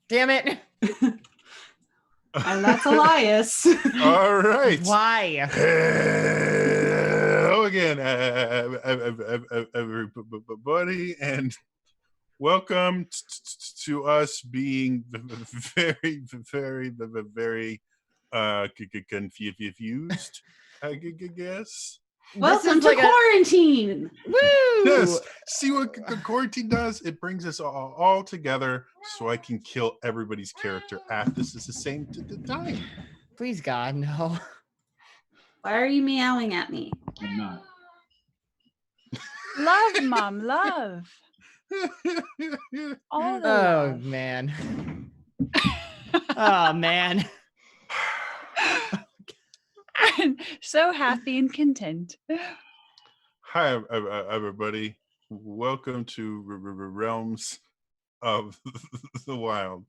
Damn it. And that's Elias. All right. Why? Hello again, everybody, and welcome to us being very, very confused, I guess. Welcome to quarantine. Woo! Yes. See what quarantine does? It brings us all together so I can kill everybody's character at the same time. Please, God, no. Why are you meowing at me? I'm not. Love, Mom, love. All the Oh, love. man. Oh, man. I'm so happy and content. Hi, everybody. Welcome to Realms of the Wild,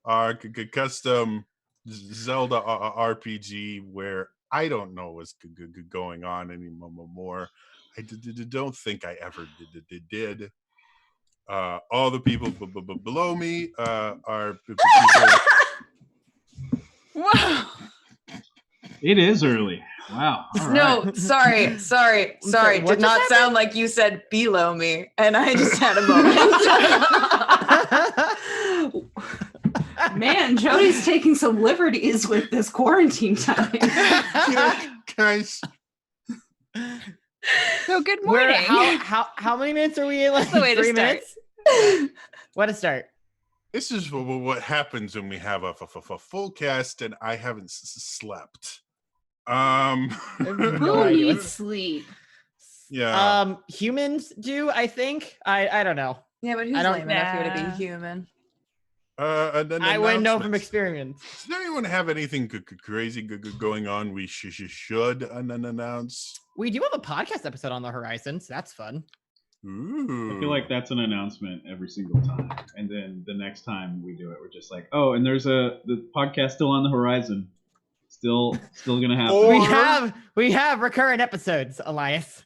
our custom Zelda RPG where I don't know what's going on anymore. I don't think I ever did. All the people below me are people. Wow. It is early. Wow. All No, right. sorry. sorry, what Did not just sound like you said below me, and I just had a moment. Man, Jody's taking some liberties with this quarantine time. Guys, So good morning. How many minutes are we in? Like the way to 3 start. minutes? What to start? this is what happens when we have a full cast and I haven't slept. No Who idea. needs sleep? Yeah. Humans do, I think. I don't know. Yeah, but who's I don't- lame enough here to Nah. be human? And then I wouldn't know from announcements. experience. Does anyone have anything crazy going on we should announce? We do have a podcast episode on the horizon, so that's fun. Ooh. I feel like that's an announcement every single time, and then the next time we do it, we're just like, oh, and there's the podcast still on the horizon, still gonna happen. Or- We have recurrent episodes, Elias.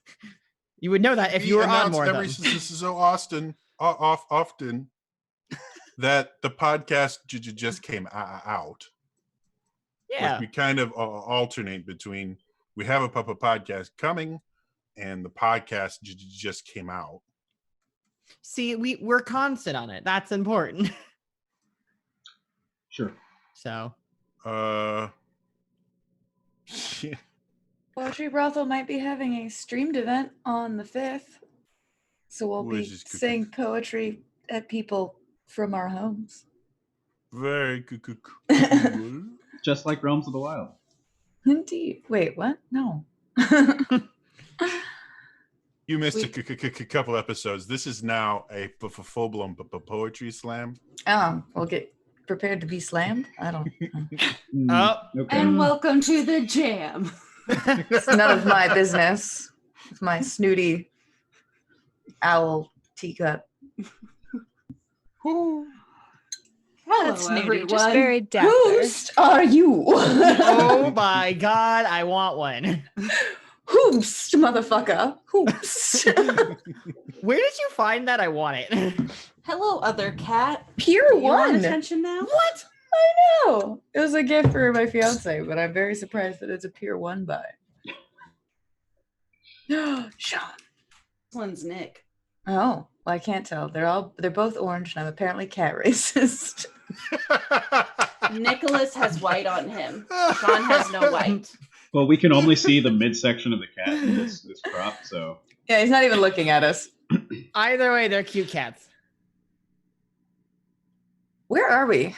You would know that if We you were on announce more of every them. so often that the podcast just came out. Yeah. Like we kind of alternate between we have a podcast coming and the podcast just came out. See, we're constant on it. That's important. Sure. So Shit. Poetry Brothel might be having a streamed event on the 5th. So we'll be Which is good. saying poetry at people from our homes. Very cool. Just like Realms of the Wild. Indeed. Wait, what? No. You missed a couple episodes. This is now a full-blown poetry slam. We'll get prepared to be slammed. I don't know. Oh. Okay. And welcome to the jam. It's none of my business. It's my snooty owl teacup. Hello, That's snooty, everyone. just very dapper. Who's are you? Oh my God, I want one. Whomst, motherfucker. Whomst. Where did you find that? I want it. Hello, other cat. Pure You want one. attention now? What? I know. It was a gift for my fiance, but I'm very surprised that it's a Pier 1 buy. Sean. This one's Nick. Oh, well, I can't tell. They're both orange, and I'm apparently cat racist. Nicholas has white on him. Sean has no white. Well, we can only see the midsection of the cat in this crop, so Yeah, he's not even looking at us. Either way, they're cute cats. Where are we?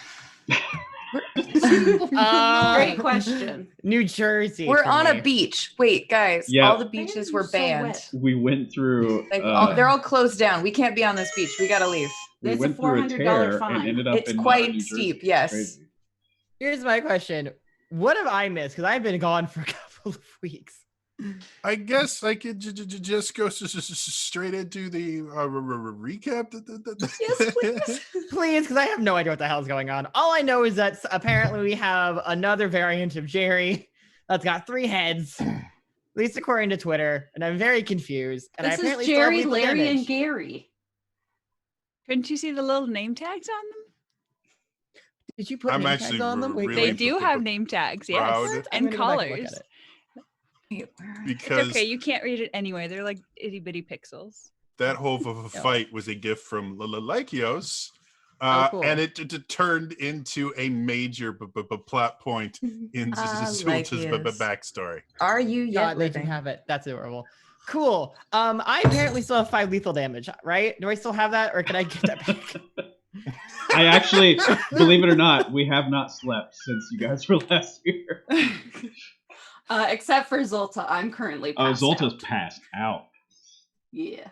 Great question. New Jersey. We're for on me. a beach. Wait, guys, Yeah. all the beaches were So banned. wet. we went through. Like, uh, they're all closed down. We can't be on this beach. We gotta leave. we It's a went through a $400 tear fine. and ended up It's in quite New Jersey. steep, It's yes. crazy. Here's my question. What have I missed? Because I've been gone for a couple of weeks. I guess I could just go straight into the recap. Yes, please. Please, because I have no idea what the hell's going on. All I know is that apparently we have another variant of Jerry that's got 3 heads, at least according to Twitter, and I'm very confused. And I This apparently is still have Jerry, lethal Larry, damage. and Gary. Couldn't you see the little name tags on them? Did you put I'm name actually tags on them? Wait, really They do have name tags, yes, proud. and I'm gonna go back and collars. look at it. Wait, where are It's because okay. You can't read it anyway. They're like itty bitty pixels. that whole fight was a gift from Lykios. Cool. And it turned into a major plot point in Zulta's Lykios. backstory. Are you yet God, they can living? have it. That's adorable. Cool. I apparently still have 5 lethal damage, right? Do I still have that, or can I get that back? I actually, believe it or not, we have not slept since you guys were last here. Except for Zolta, I'm currently Oh, passed Zolta's out. passed out. Yeah.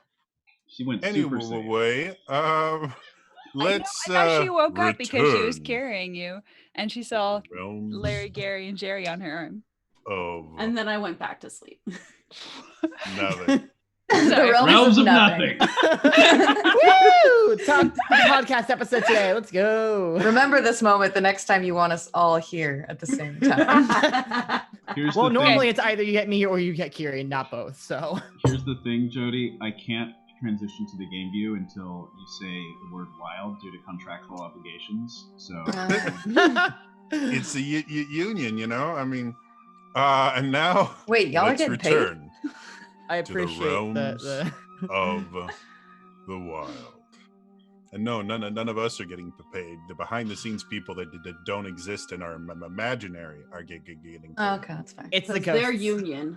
She went super safe. Anyway, let's I thought she woke up because she was return carrying you, and she saw realms Larry, Gary, and Jerry on her arm. of And then I went back to sleep. nothing. The Sorry. Realms of nothing. Woo! Top podcast episode today. Let's go. Remember this moment the next time you want us all here at the same time. Here's Well, the normally thing. it's either you get me or you get Kiri, not both. So Here's the thing, Jody. I can't transition to the game view until you say the word wild due to contractual obligations. So It's a union, you know. I mean, and now Wait, y'all are let's getting paid? return I to the appreciate realms the of the wild. And no, none of us are getting paid. The behind-the-scenes people that don't exist and are imaginary are getting paid. Okay, that's fine. it's the Because ghost. their union.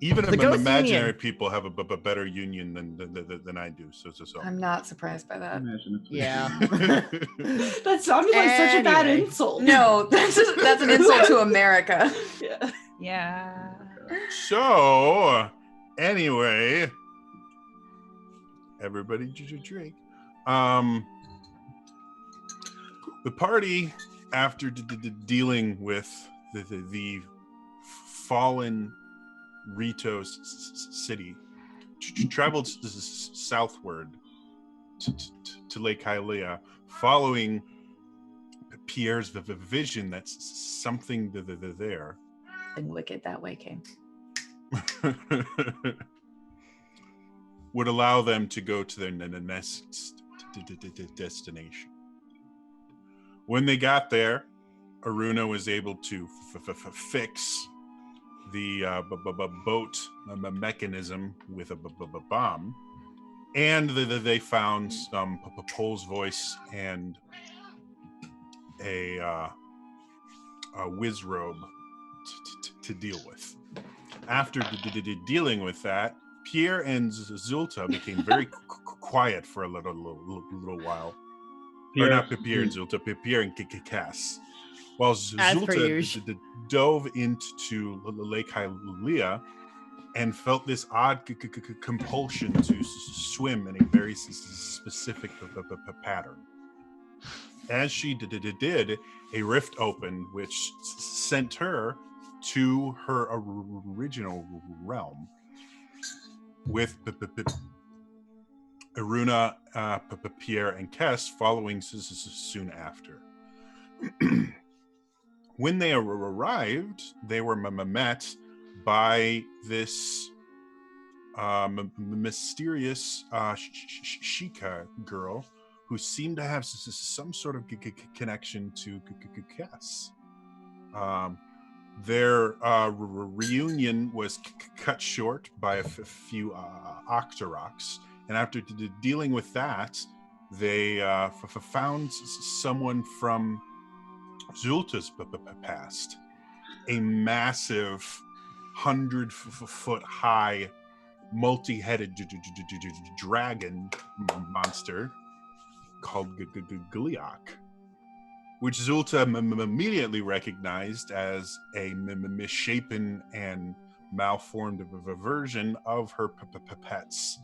Even The ghost imaginary union. people have a better union than I do. So. I'm not surprised by that. imagine if we- Yeah. That sounded like such a bad Anyway. insult. No, that's an insult to America. Yeah. Yeah. So, anyway, everybody drink. The party, after dealing with the fallen Ritos city, traveled southward to Lake Hylia, following Pierre's vision that something there And wicked that way came. would allow them to go to their next destination. When they got there, Aruna was able to fix the boat mechanism with a bomb, and they found some Pole's voice and a whiz robe to deal with. After dealing with that, Pierre and Zulta became very quiet for a little while. Or not Pierre and Zulta, Pierre and Cass. While As per Zulta usual. dove into Lake Hylia and felt this odd compulsion to swim in a very specific pattern. As she did, a rift opened, which sent her to her original realm, with Aruna, Pierre, and Kess following soon after. When they arrived, they were met by this mysterious Sheikah girl who seemed to have some sort of connection to Kess. Their reunion was cut short by a few Octoroks, and after dealing with that, they found someone from Zulta's past, a massive 100-foot high, multi-headed dragon monster called Giliok, which Zulta immediately recognized as a misshapen and malformed version of her pets,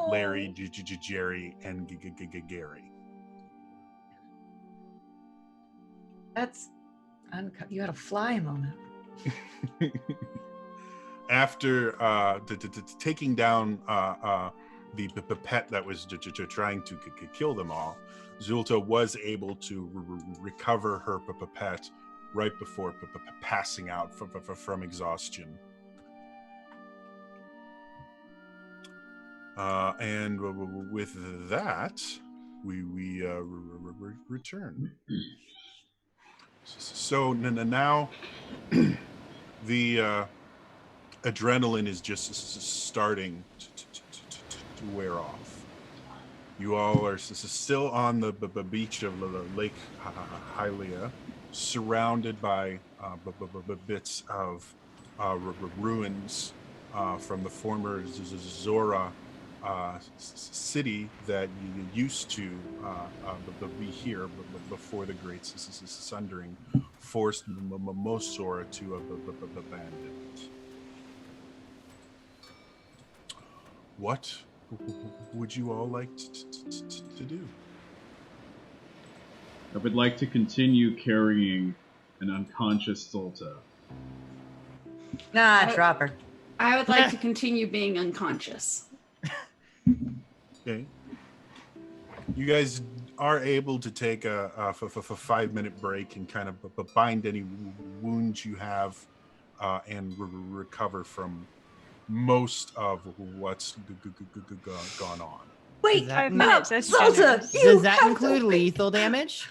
Larry, Jerry, and Gary. That's uncut. You had a fly moment. After taking down the pet that was trying to kill them all, Zulta was able to recover her pet right before passing out from exhaustion. And with that, we return. So now the adrenaline is just starting to wear off. You all are still on the beach of Lake Hylia, surrounded by bits of ruins from the former Zora city that you used to be here before the Great Sundering forced Mosora to abandon it. What would you all like to do? I would like to continue carrying an unconscious Zolta. Nah, drop her. I would like to continue being unconscious. Okay. You guys are able to take a 5-minute break and kind of bind any wounds you have and recover from most of what's gone on. Wait, 5 no, minutes. That's Zolta, generous. you Does that have include to- lethal damage?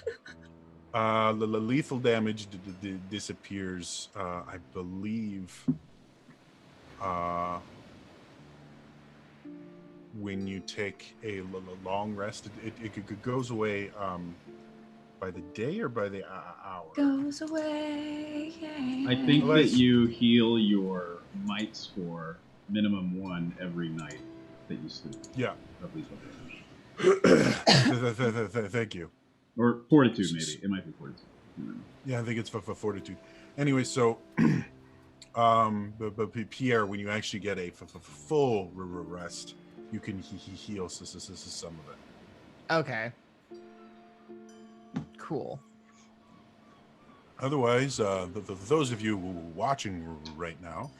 The lethal damage disappears, I believe, when you take a long rest. It goes away by the day or by the hour? Goes away. I think that you heal your might score minimum 1 every night that you sleep. Yeah. Of lethal damage. Thank you. Or fortitude, maybe. It might be fortitude. Yeah, I think it's for fortitude. Anyway, so but Pierre, when you actually get a full rest, you can heal some of it. Okay. Cool. Otherwise, those of you watching right now,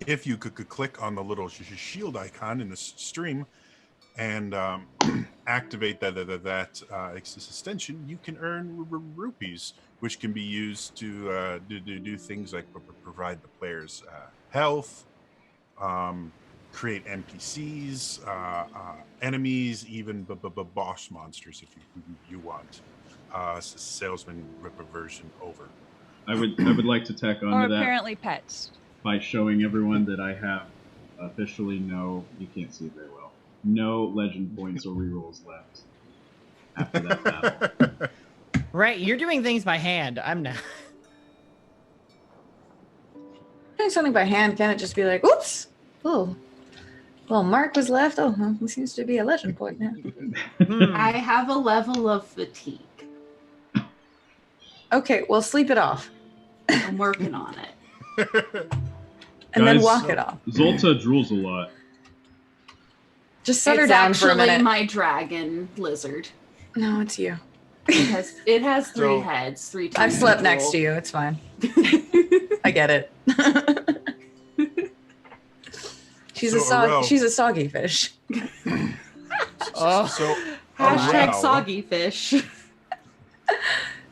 if you could click on the little shield icon in the stream and activate that extension, you can earn rupees, which can be used to do things like provide the players health, create NPCs, enemies, even boss monsters if you want. Salesman version over. I would like to tack Or on to that apparently pets. by showing everyone that I have officially you can't see it very well, no legend points or rerolls left after that battle. Right, you're doing things by hand. I'm not. Doing something by hand, can it just be like, oops? Oh, well, Mark was left. Oh, well, he seems to be a legend point now. I have a level of fatigue. Okay, well, sleep it off I'm working on it. and then Guys, walk it off. Zolta drools a lot. Just set her It's down for a actually minute. my dragon lizard. No, it's you. It has 3 So- heads, 3 times. I've slept next to you. It's fine. I get it. she's So, she's a soggy fish. Oh. So Hashtag Aurel, soggy fish.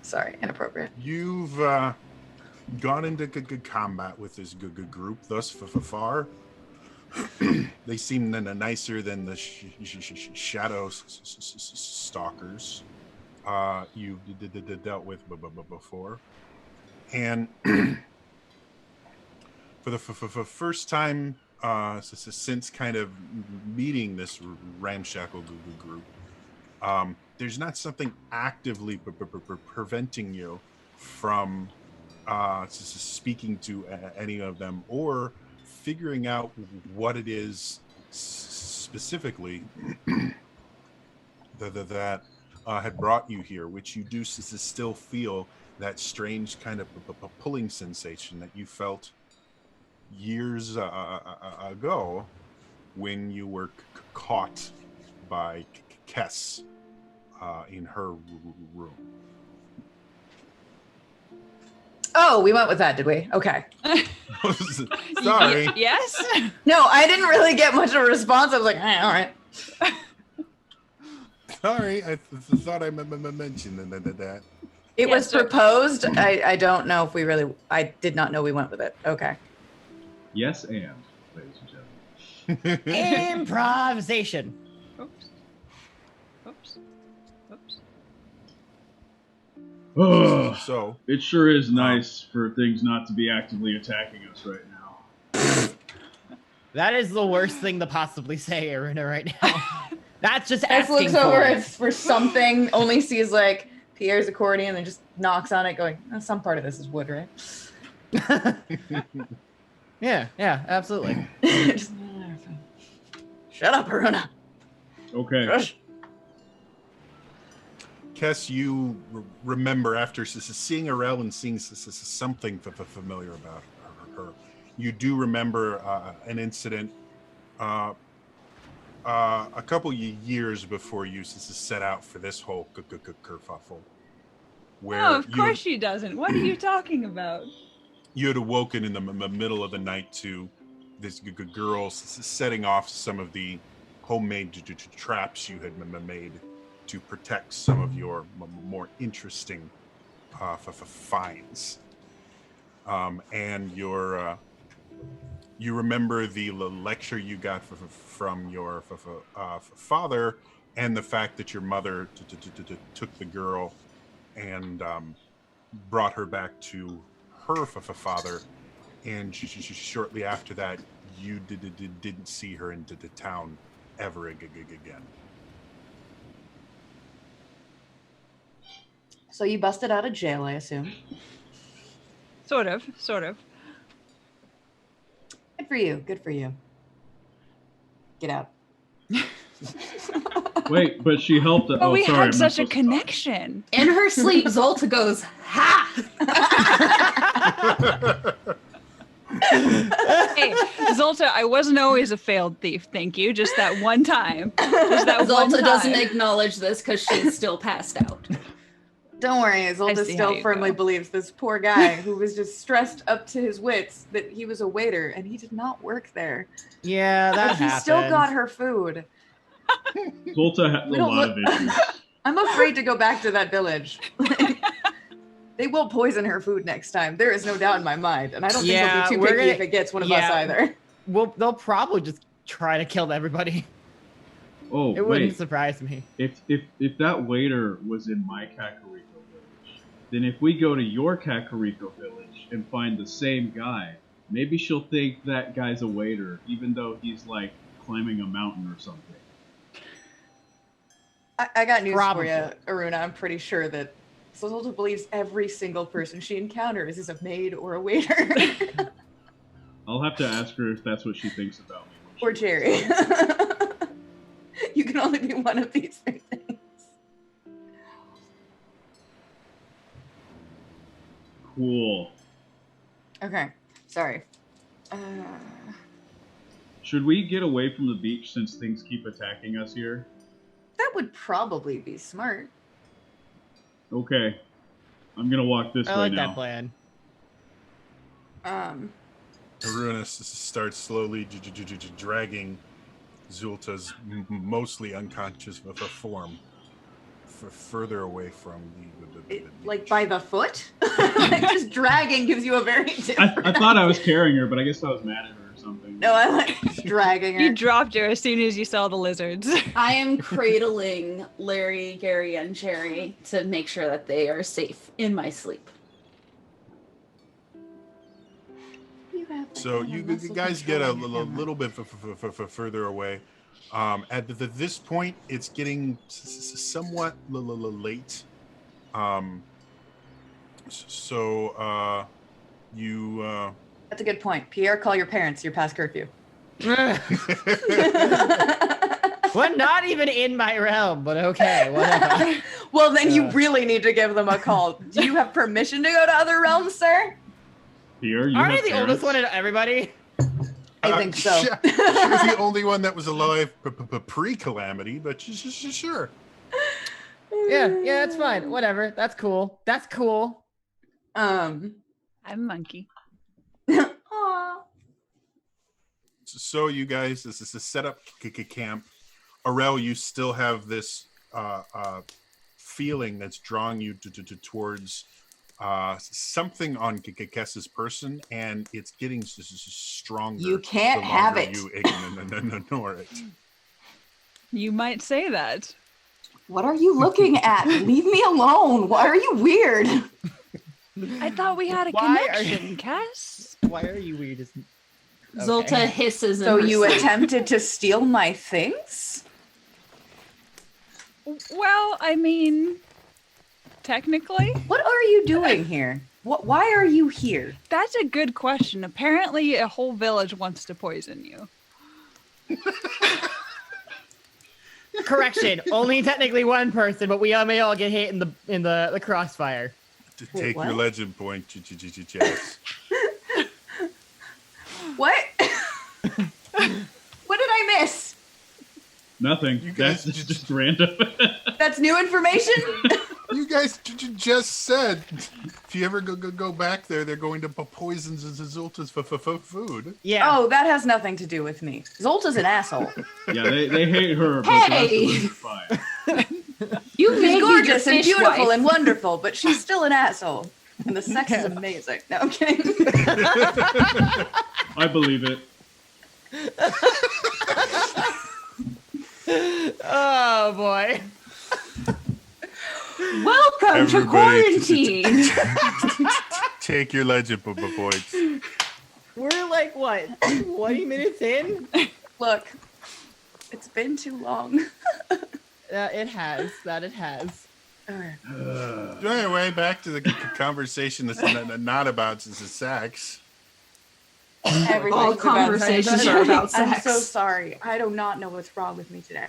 Sorry, inappropriate. you've gone into combat with this group thus far. They seem nicer than the shadow stalkers you dealt with before, and for the first time since kind of meeting this ramshackle group, there's not something actively preventing you from speaking to any of them or figuring out what it is specifically that had brought you here, which you do still feel that strange kind of pulling sensation that you felt years ago when you were caught by Kess in her room. Oh, we went with that, did we? Okay. Sorry. Yes? No, I didn't really get much of a response. I was like, all right. Sorry, I thought I mentioned that. It Yeah, was so- proposed. I don't know if we really. I did not know we went with it. Okay. Yes, and ladies and gentlemen. Improvisation. Oops. Whoops. Oh, So it sure is nice for things not to be actively attacking us right now. That is the worst thing to possibly say, Aruna, right now. That's just Tess asking looks for over it. for something, only sees like Pierre's accordion and just knocks on it, going, "Oh, some part of this is wood, right?" Yeah, absolutely. Just, shut up, Aruna. Okay. Shush. Kess, you remember after seeing Arel and seeing something familiar about her. You do remember an incident a couple years before you set out for this whole kerfuffle. Where Oh, of course she doesn't. What are you talking about? You had awoken in the middle of the night to this girl setting off some of the homemade traps you had made to protect some of your more interesting finds. And you remember the lecture you got from your father, and the fact that your mother took the girl and brought her back to her father, and she shortly after that, you didn't see her into the town ever again. So you busted out of jail, I assume. Sort of. Good for you. Good for you. Get out. Wait, but she helped. But Oh, we sorry, had I'm not such a supposed to talk. connection. In her sleep, Zolta goes, "Ha!" Hey, Zolta, I wasn't always a failed thief, thank you. Just that one time. Just that one Zolta time. doesn't acknowledge this because she's still passed out. Don't worry, Zolta see how still you firmly go. believes this poor guy who was just stressed up to his wits that he was a waiter and he did not work there. Yeah, that But he happened. still got her food. Zolta has We a don't lot look- of issues. I'm afraid to go back to that village. They will poison her food next time. There is no doubt in my mind. And I don't think Yeah, they'll be too we're picky gonna- if it gets one of yeah. us either. Well, they'll probably just try to kill everybody. Oh, It wouldn't wait. surprise me. If that waiter was in my Kakariko village, then if we go to your Kakariko village and find the same guy, maybe she'll think that guy's a waiter, even though he's like climbing a mountain or something. I got news Probably. for you, Aruna. I'm pretty sure that Zolta believes every single person she encounters is a maid or a waiter. I'll have to ask her if that's what she thinks about me. when Or she Jerry. wakes up. You can only be one of these three things. Cool. Okay, sorry. Should we get away from the beach since things keep attacking us here? That would probably be smart. Okay. I'm gonna walk this I way like now. that plan. Aruna starts slowly dragging Zulta's mostly unconscious form further away from the Like by the foot? Just dragging gives you a very different. I thought I was carrying her, but I guess I was mad at her or something. No, I like just dragging her. You dropped her as soon as you saw the lizards. I am cradling Larry, Gary, and Jerry to make sure that they are safe in my sleep. So you guys get a little bit further away. At this point, it's getting somewhat late. You. That's a good point. Pierre, call your parents. You're past curfew. Well, not even in my realm, but okay, whatever. Well, then you Yeah. really need to give them a call. Do you have permission to go to other realms, sir? Here, you Aren't I have the parents? oldest one in everybody? I think so. She was the only one that was alive pre-calamity, but sure. Yeah, it's fine. Whatever. That's cool. That's cool. Um. I'm a monkey. Aw. So you guys, this is a setup camp. Arel, you still have this feeling that's drawing you towards something on Kess's person, and it's getting stronger. You can't the have longer it. You ignore it. You might say that. What are you looking at? Leave me alone. Why are you weird? I thought we had a Why are you- connection, Cass. Why are you weird? Zolta hisses. in So her you sleep. attempted to steal my things? Well, I mean, technically, What are you doing here? Why are you here? that's a good question. Apparently, a whole village wants to poison you. Correction. Only technically one person, but we may all get hit in the crossfire. To Wait, take your what? legend point, Jess. What? What did I miss? Nothing. You That's guys just random. That's new information? You guys just said if you ever go back there, they're going to poison Zolta's food. Yeah. Oh, that has nothing to do with me. Zolta's an asshole. Yeah, they hate her, but the rest of Hey! them are fine. You She's made gorgeous and beautiful wife. and wonderful, but she's still an asshole. And the sex is amazing. No, I'm kidding. I believe it. Oh boy. Welcome to Everybody- quarantine. Take your legend points. We're like what? 20 minutes in? Look, it's been too long. It has. That it has. Okay. So anyway, back to the conversation that's not about sex. Everything's All about conversations sex. are about I'm sex. so sorry. I do not know what's wrong with me today.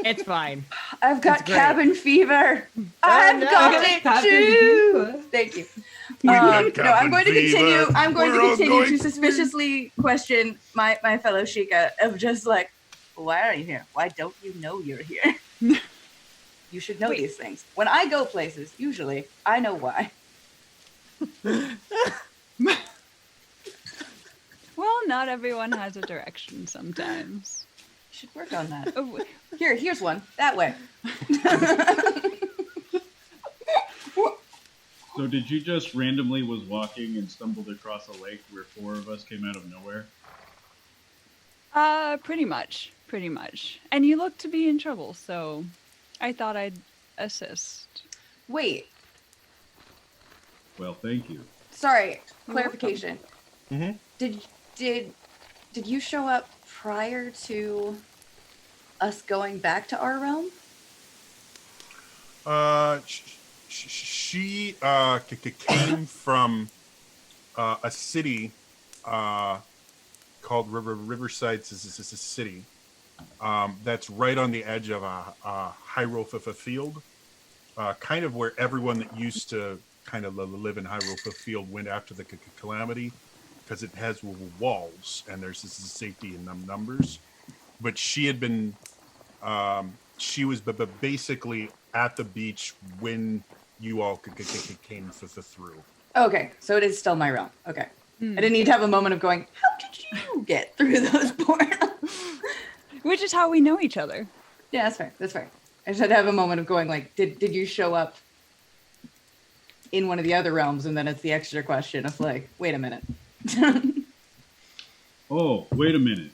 It's fine. I've got It's great. cabin fever. I've no. got it too. Thank you. got No, I'm cabin going to continue. fever. I'm going We're to all continue going to suspiciously question my fellow Sheikah of just like, why are you here? Why don't you know you're here? You should know these things. When I go places, usually I know why. Well, not everyone has a direction sometimes. You should work on that. Oh, Here's one. That way. So did you just randomly was walking and stumbled across a lake where 4 of us came out of nowhere? pretty much. And you look to be in trouble, so I thought I'd assist. Wait. Well, thank you. Sorry. You're Clarification. Mhm. Did you show up prior to us going back to our realm? She came from a city called Riverside City. That's right on the edge of a Hyrule field, kind of where everyone that used to kind of live in Hyrule Field went after the calamity, because it has walls and there's this safety in numbers. But she had been, she was basically at the beach when you all came through. Okay, so it is still my realm. Okay. Hmm. I didn't need to have a moment of going, how did you get through those portals? Which is how we know each other. Yeah, that's fair. That's fair. I just had to have a moment of going like, did you show up in one of the other realms? And then it's the extra question of like, wait a minute. Oh, wait a minute.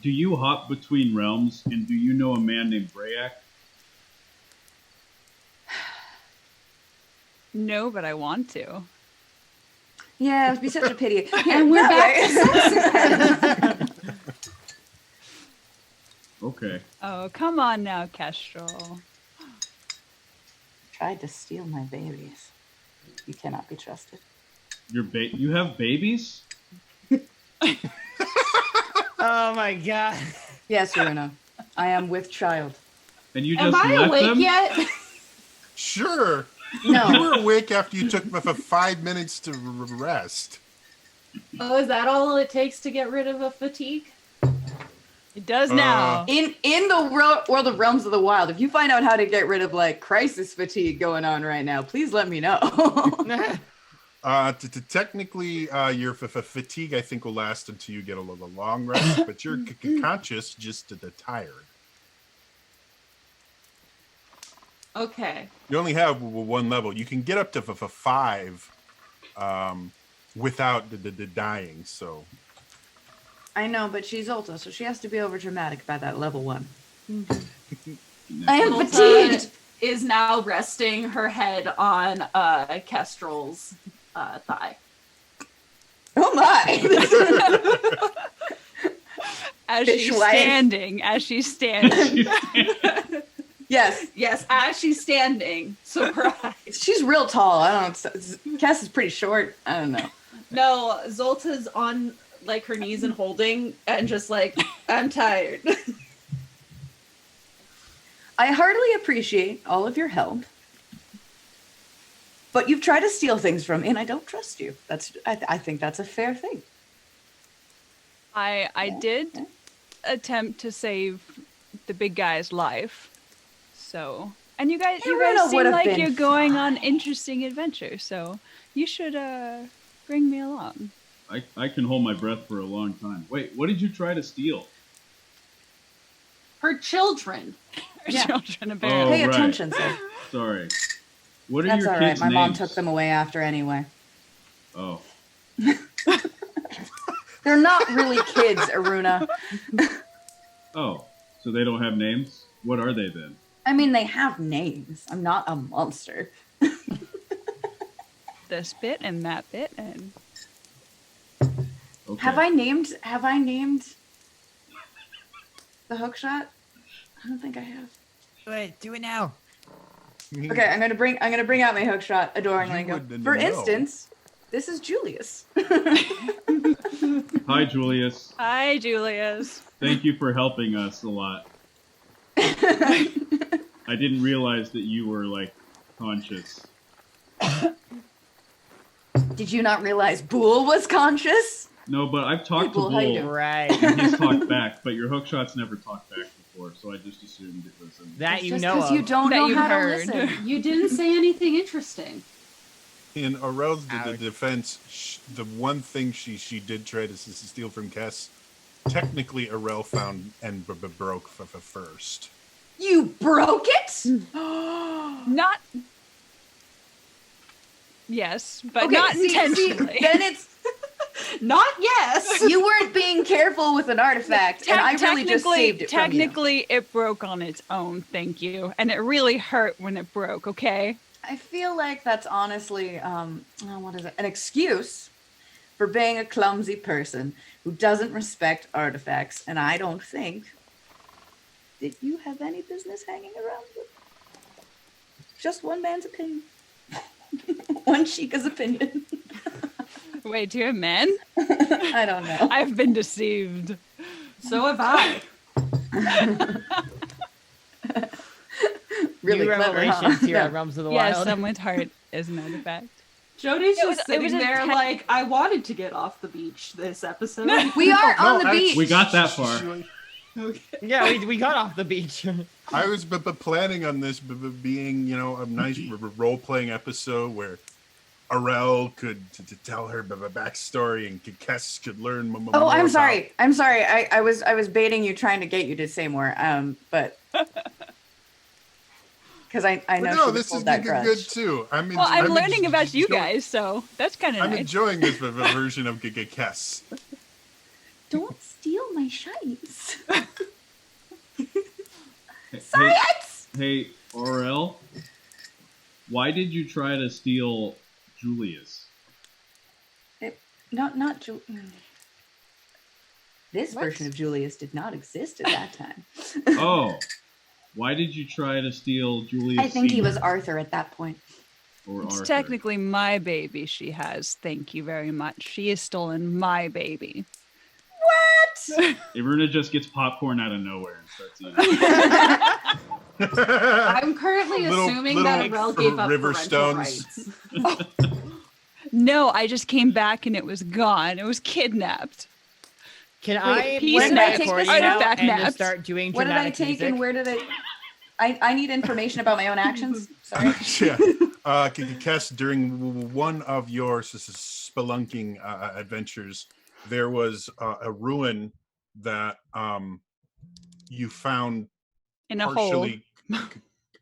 Do you hop between realms, and do you know a man named Brayak? No, but I want to. Yeah, it would be such a pity. And we're that way. Okay. Oh, come on now, Kestrel. Tried to steal my babies. You cannot be trusted. You have babies? Oh my god. Yes, Runa. I am with child. And you Am just I left awake them? yet? Sure. No. You were awake after you took for 5 minutes to rest. Oh, is that all it takes to get rid of a fatigue? It does now. In the world of Realms of the Wild, if you find out how to get rid of like crisis fatigue going on right now, please let me know. Technically, your fatigue, I think, will last until you get a little long rest, but you're conscious, just tired. Okay. You only have one level. You can get up to 5 without the dying. So I know, but she's Ulta, so she has to be over dramatic about that level 1. I am Zulta fatigued. is now resting her head on Kestrel's thigh. Oh my! As Fish she's wife. standing, Yes, Yes, as she's standing. Surprise. she's real tall. I don't know. Cass is pretty short. I don't know. No, Zolta's on like her knees and holding and just like, I'm tired. I heartily appreciate all of your help, but you've tried to steal things from me, and I don't trust you. I think that's a fair thing. I did attempt to save the big guy's life. So, and you guys Irina seem would've like been you're going on fine. interesting adventures. So you should bring me along. I can hold my breath for a long time. Wait, what did you try to steal? Her children. Our Yeah. children, apparently. Pay right. attention, sir. Sorry. What are That's your all right. kids' My names? mom took them away after anyway. Oh. They're not really kids, Aruna. Oh. So they don't have names? What are they then? I mean, they have names. I'm not a monster. This bit and that bit and Okay. Have I named the hookshot? I don't think I have. Do it now. Okay, I'm gonna bring out my hookshot adoringly. You Go. wouldn't For know. instance, this is Julius. Hi, Julius. hi, Julius. Thank you for helping us a lot. I didn't realize that you were, like, conscious. Did you not realize Boole was conscious? No, but I've talked to Bull, how you Bull, doing? Right. and he's talked back, but your hookshot's never talked back before, so I just assumed it was an... That It's you just know 'cause of. you don't That know you've how heard. to listen. You didn't say anything interesting. In Aurel's Ouch. defense, the one thing she did try to steal from Kess, technically Aurel found and broke first. You broke it? Not. Yes, but Okay, not see, intentionally. then it's Not yes. you weren't being careful with an artifact, and I really just saved it from you. Technically, it broke on its own. Thank you, and it really hurt when it broke. Okay. I feel like that's honestly, what is it? An excuse for being a clumsy person who doesn't respect artifacts, and I don't think that you have any business hanging around them. Just one man's opinion. One Chica's opinion. Wait, do you have men? I don't know. I've been deceived. So have I. Really New clever, revelations huh? here at Realms of the Yes, Wild. someone's heart is an artifact. Jody's It was- just it sitting was a there ten- like, I wanted to get off the beach this episode. We are No, on the actually- beach. We got that far. Okay. Yeah, we got off the beach. I was planning on this being, a nice role-playing episode where Aurel could tell her backstory and Kess could learn more. Oh, I'm about- sorry. I'm sorry. I was baiting you, trying to get you to say more. But because I But know no, she this is pulled that good grudge. too. I'm Well, I'm I'm learning about you enjoying- guys, so that's kind of I'm nice. enjoying this version of Kess. Don't steal my shines. Hey, hey, RL, why did you try to steal Julius? Not Ju- This What? version of Julius did not exist at that time. Oh, why did you try to steal Julius? I think he Senior was Arthur at that point. or It's Arthur? technically my baby she has. Thank you very much. She has stolen my baby. What? Iruna just gets popcorn out of nowhere and starts eating. I'm currently assuming that little Aurel gave up river parental stones. rights. No, I just came back and it was gone. It was kidnapped. Can I peace play and my I take accordion this now artifact and naps. just start doing What did I dramatic take music? and where did I need information about my own actions. Sorry. Yeah. Kess, during one of your spelunking adventures, there was a ruin that you found In a hole. partially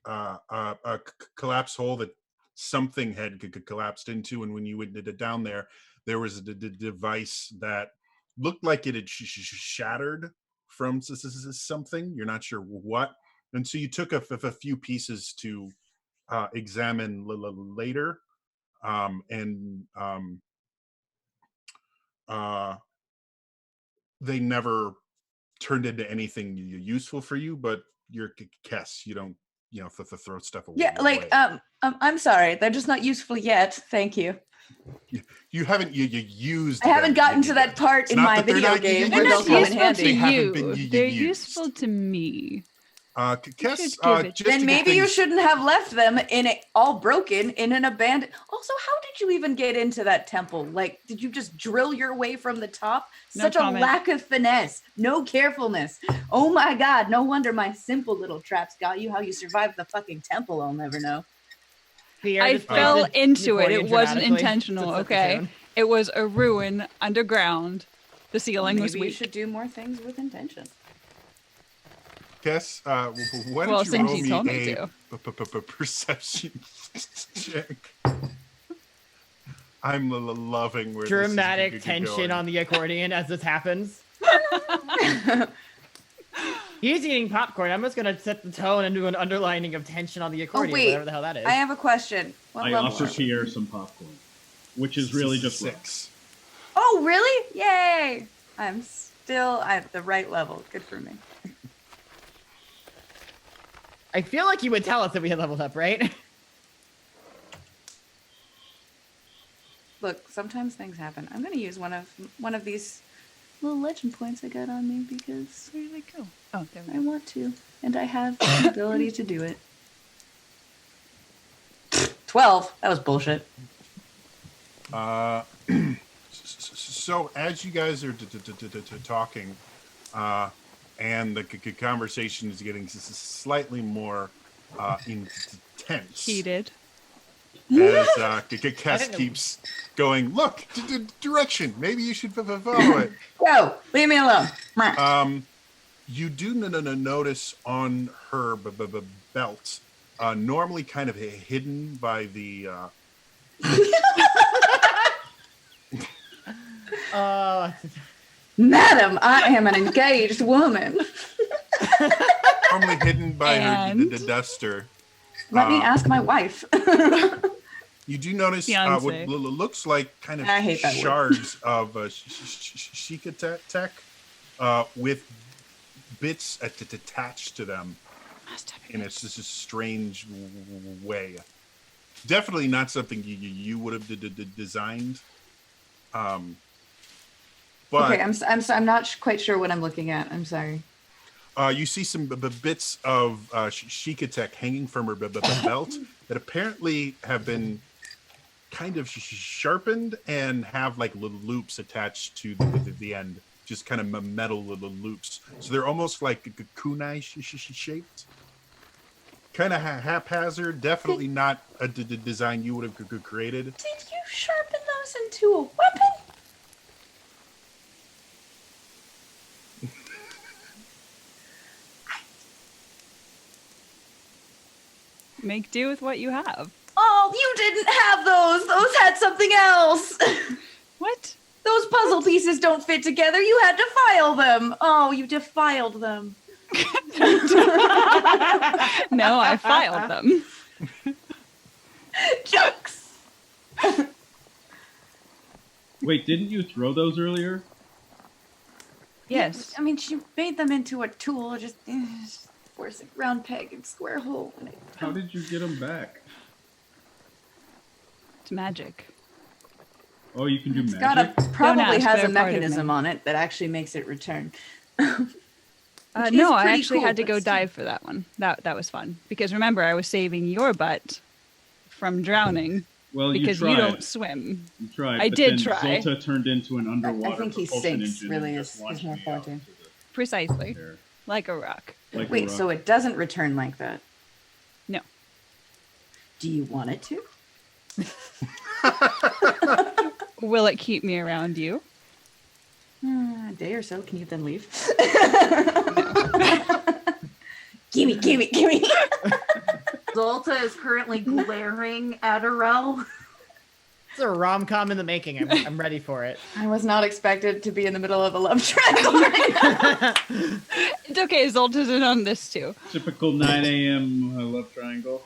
a collapsed hole that something had collapsed into, and when you went down there, there was a device that looked like it had shattered from something. You're not sure what, And so you took a few pieces to examine later, and they never turned into anything useful for you. But you're Kess, you don't, throw stuff away. Yeah, like I'm sorry, they're just not useful yet. Thank you. You haven't used. I haven't them gotten to yet. that part It's in not my that they're video not game They're where used, they'll not come in useful to They handy. haven't been you. They're used. useful to me. Kess, should give it- just Then to get maybe you things- shouldn't have left them all broken in an abandoned. Also, how did you even get into that temple? Like, did you just drill your way from the top? No Such comment. a lack of finesse, no carefulness. Oh my god, no wonder my simple little traps got you. How you survived the fucking temple, I'll never know. Pierre I just fell posted into it. Euphorian It wasn't dramatically intentional, to set the okay? tone. It was a ruin underground. The ceiling was Maybe you weak. should do more things with intention. Kess, why don't Well, you since roll you told me me to. a perception check? I'm loving where Dramatic this is tension going. on the accordion as this happens. He's eating popcorn. I'm just gonna set the tone and do an underlining of tension on the accordion, wait. whatever the hell that is. I have a question. What I level offer are we? Pierre some popcorn, which is really just rough. 6. Oh, really? Yay! I'm still at the right level. Good for me. I feel like you would tell us that we had leveled up, right? Look, sometimes things happen. I'm gonna use one of these little legend points I got on me because Where did they go? Oh, there we I go. want to, and I have the ability to do it. 12. That was bullshit. So as you guys are talking, and the conversation is getting slightly more intense. Heated. As Kess didn't know- keeps going, look, direction. Maybe you should follow it. Go. Leave me alone. You do notice on her belt, normally kind of hidden by the. Madam, I am an engaged woman. Normally hidden by And? the duster. Let me ask my wife. You do notice what Fiancé. looks like kind of I hate that word. shards of Shikatek with bits attached to them in a strange way. Definitely not something you would have designed. But Okay, I'm not quite sure what I'm looking at. I'm sorry. you see some bits of Shikatek hanging from her belt that apparently have been kind of sharpened and have like little loops attached to the end, just kind of metal little loops. So they're almost like kunai shaped. Kind of haphazard. Definitely not a design you would have created. Did you sharpen those into a weapon? Make do with what you have. Oh, you didn't have those. Those had something else. What? Those puzzle pieces don't fit together. You had to file them. Oh, you defiled them. No, I filed them. Jokes. Wait, didn't you throw those earlier? Yes. I mean, she made them into a tool, just forcing round peg and square hole. How did you get them back? It's magic. Oh, you can do It's magic? probably ask, has they're a part of mechanism me. on it that actually makes it return. Which No, is I pretty actually cool, had to but go still. dive for that one. That was fun because remember I was saving your butt from drowning Well, because you you tried. don't swim. You tried. I but did then try. Zolta turned into an underwater I think he propulsion sinks, engine really and just is launched more me fun out too. to Precisely, there, like a rock. like a Wait, rock. so it doesn't return like that? No. Do you want it to? Will it keep me around you? A day or so. Can you then leave? gimme. Zolta is currently glaring at Arel. It's a rom-com in the making. I'm ready for it. I was not expected to be in the middle of a love triangle right now. It's okay. Zolta's in on this too. Typical 9 a.m. Love triangle.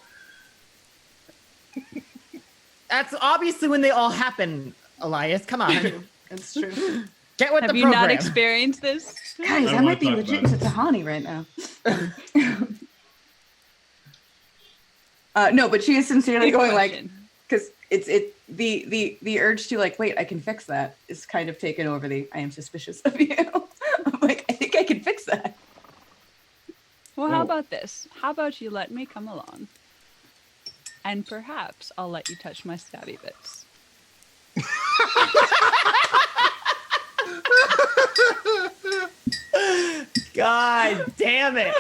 That's obviously when they all happen, Elias. Come on. It's true. Get with Have the you program. not experienced this? Guys, I I might be wanna talk legit about into Tahani right now. No, but she is sincerely Big going like, question. because the urge to like, wait, I can fix that is kind of taken over the I am suspicious of you. I'm like, I think I can fix that. Well, how Oh. about this? How about you let me come along? And perhaps I'll let you touch my stabby bits. God damn it.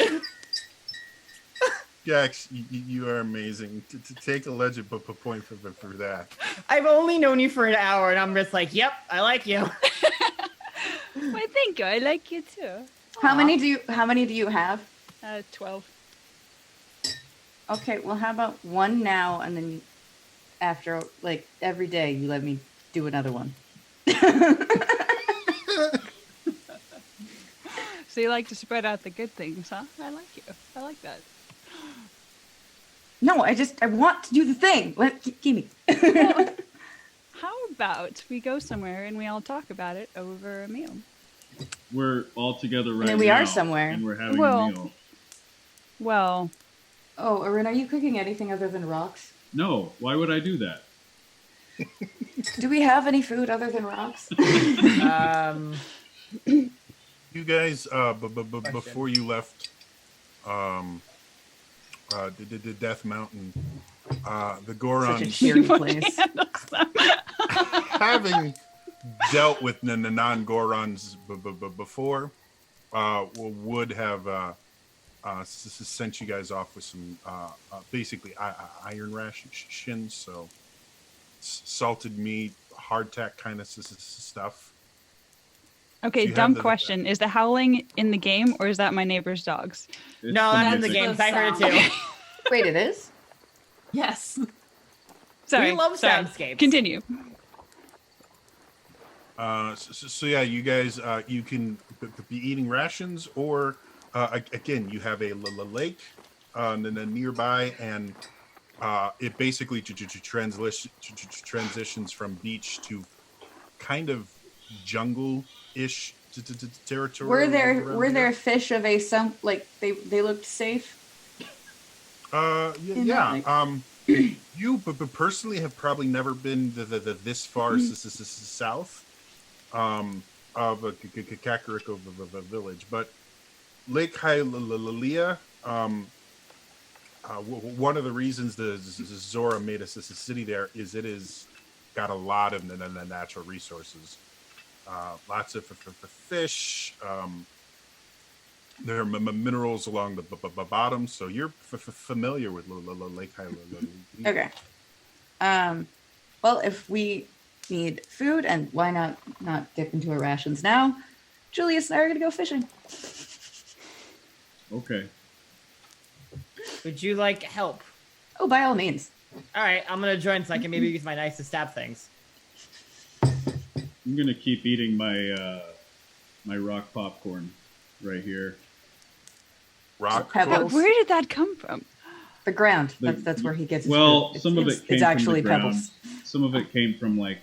Gax, you are amazing. To take a legend point for that. I've only known you for an hour, and I'm just like, yep, I like you. Why, thank you. I like you too. How many do you have? 12. Okay, well, how about one now, and then after, like, every day, you let me do another one. So you like to spread out the good things, huh? I like you. I like that. No, I want to do the thing. Give me. How about we go somewhere and we all talk about it over a meal? We're all together right then now. we are somewhere. And we're having Well- a meal. Well, Oh, Arun, are you cooking anything other than rocks? No, why would I do that? Do we have any food other than rocks? You guys, before you left, the Death Mountain, the Goron, Such a cheery place. having dealt with the non-Gorons before, would have sent you guys off with some basically iron rations, so salted meat, hardtack kind of stuff. okay, You have dumb the- question. Is the howling in the game or is that my neighbor's dogs? It's No, that's in the music. games. I heard it too. Wait, it is? Yes. Sorry. love sorry. soundscapes. Continue. So yeah, you guys, you can be eating rations, or again, you have a lake nearby, and it basically transitions from beach to kind of jungle-ish territory. Were there around here. fish of a some like they looked safe? In Yeah. that You personally have probably never been this far south of Kakariko village, but Lake Hylia, one of the reasons the Zora made us a city there is it is got a lot of the natural resources, lots of fish. There are minerals along the bottom, so you're familiar with Lake Hylia. Okay. Well, if we need food, and why not dip into our rations now? Julius and I are gonna go fishing. Okay. Would you like help? Oh, by all means. All right, I'm gonna join so I can maybe use my knife to stab things. I'm gonna keep eating my my rock popcorn right here. Rock. Pebbles. Where did that come from? The ground. The- That's where he gets. Well, his food. some of It's- it came it's actually from the ground. pebbles. Some of it came from like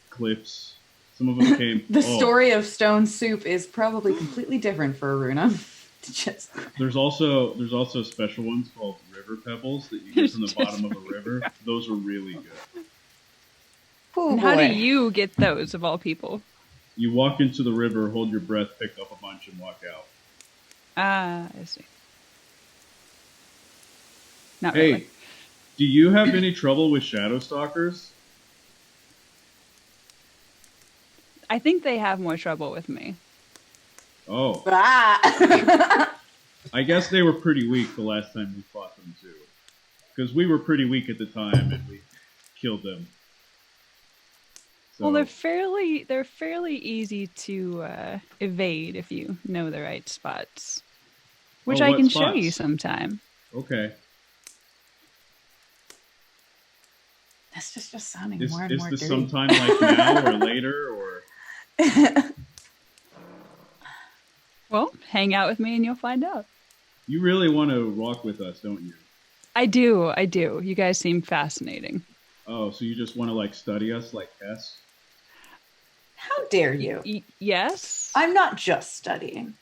cliffs. Some of it came. The oh, story of stone soup is probably completely different for Aruna. Just There's also special ones called river pebbles that you get from the bottom of a river. Those are really good. oh, And how do boy. you get those of all people? You walk into the river, hold your breath, pick up a bunch, and walk out. Ah, I see. Not Hey, really. do you have any trouble with shadow stalkers? I think they have more trouble with me. Oh, Ah! I guess they were pretty weak the last time we fought them too. Because we were pretty weak at the time and we killed them. So, Well, they're fairly easy to evade if you know the right spots, which Oh, I what can show you spots? sometime. okay. It's just sounding Is, more and is more this dirty. sometime like now or later or? Well, hang out with me and you'll find out. You really want to walk with us, don't you? I do. You guys seem fascinating. Oh, so you just want to like study us like Hess? How dare you? Yes. I'm not just studying.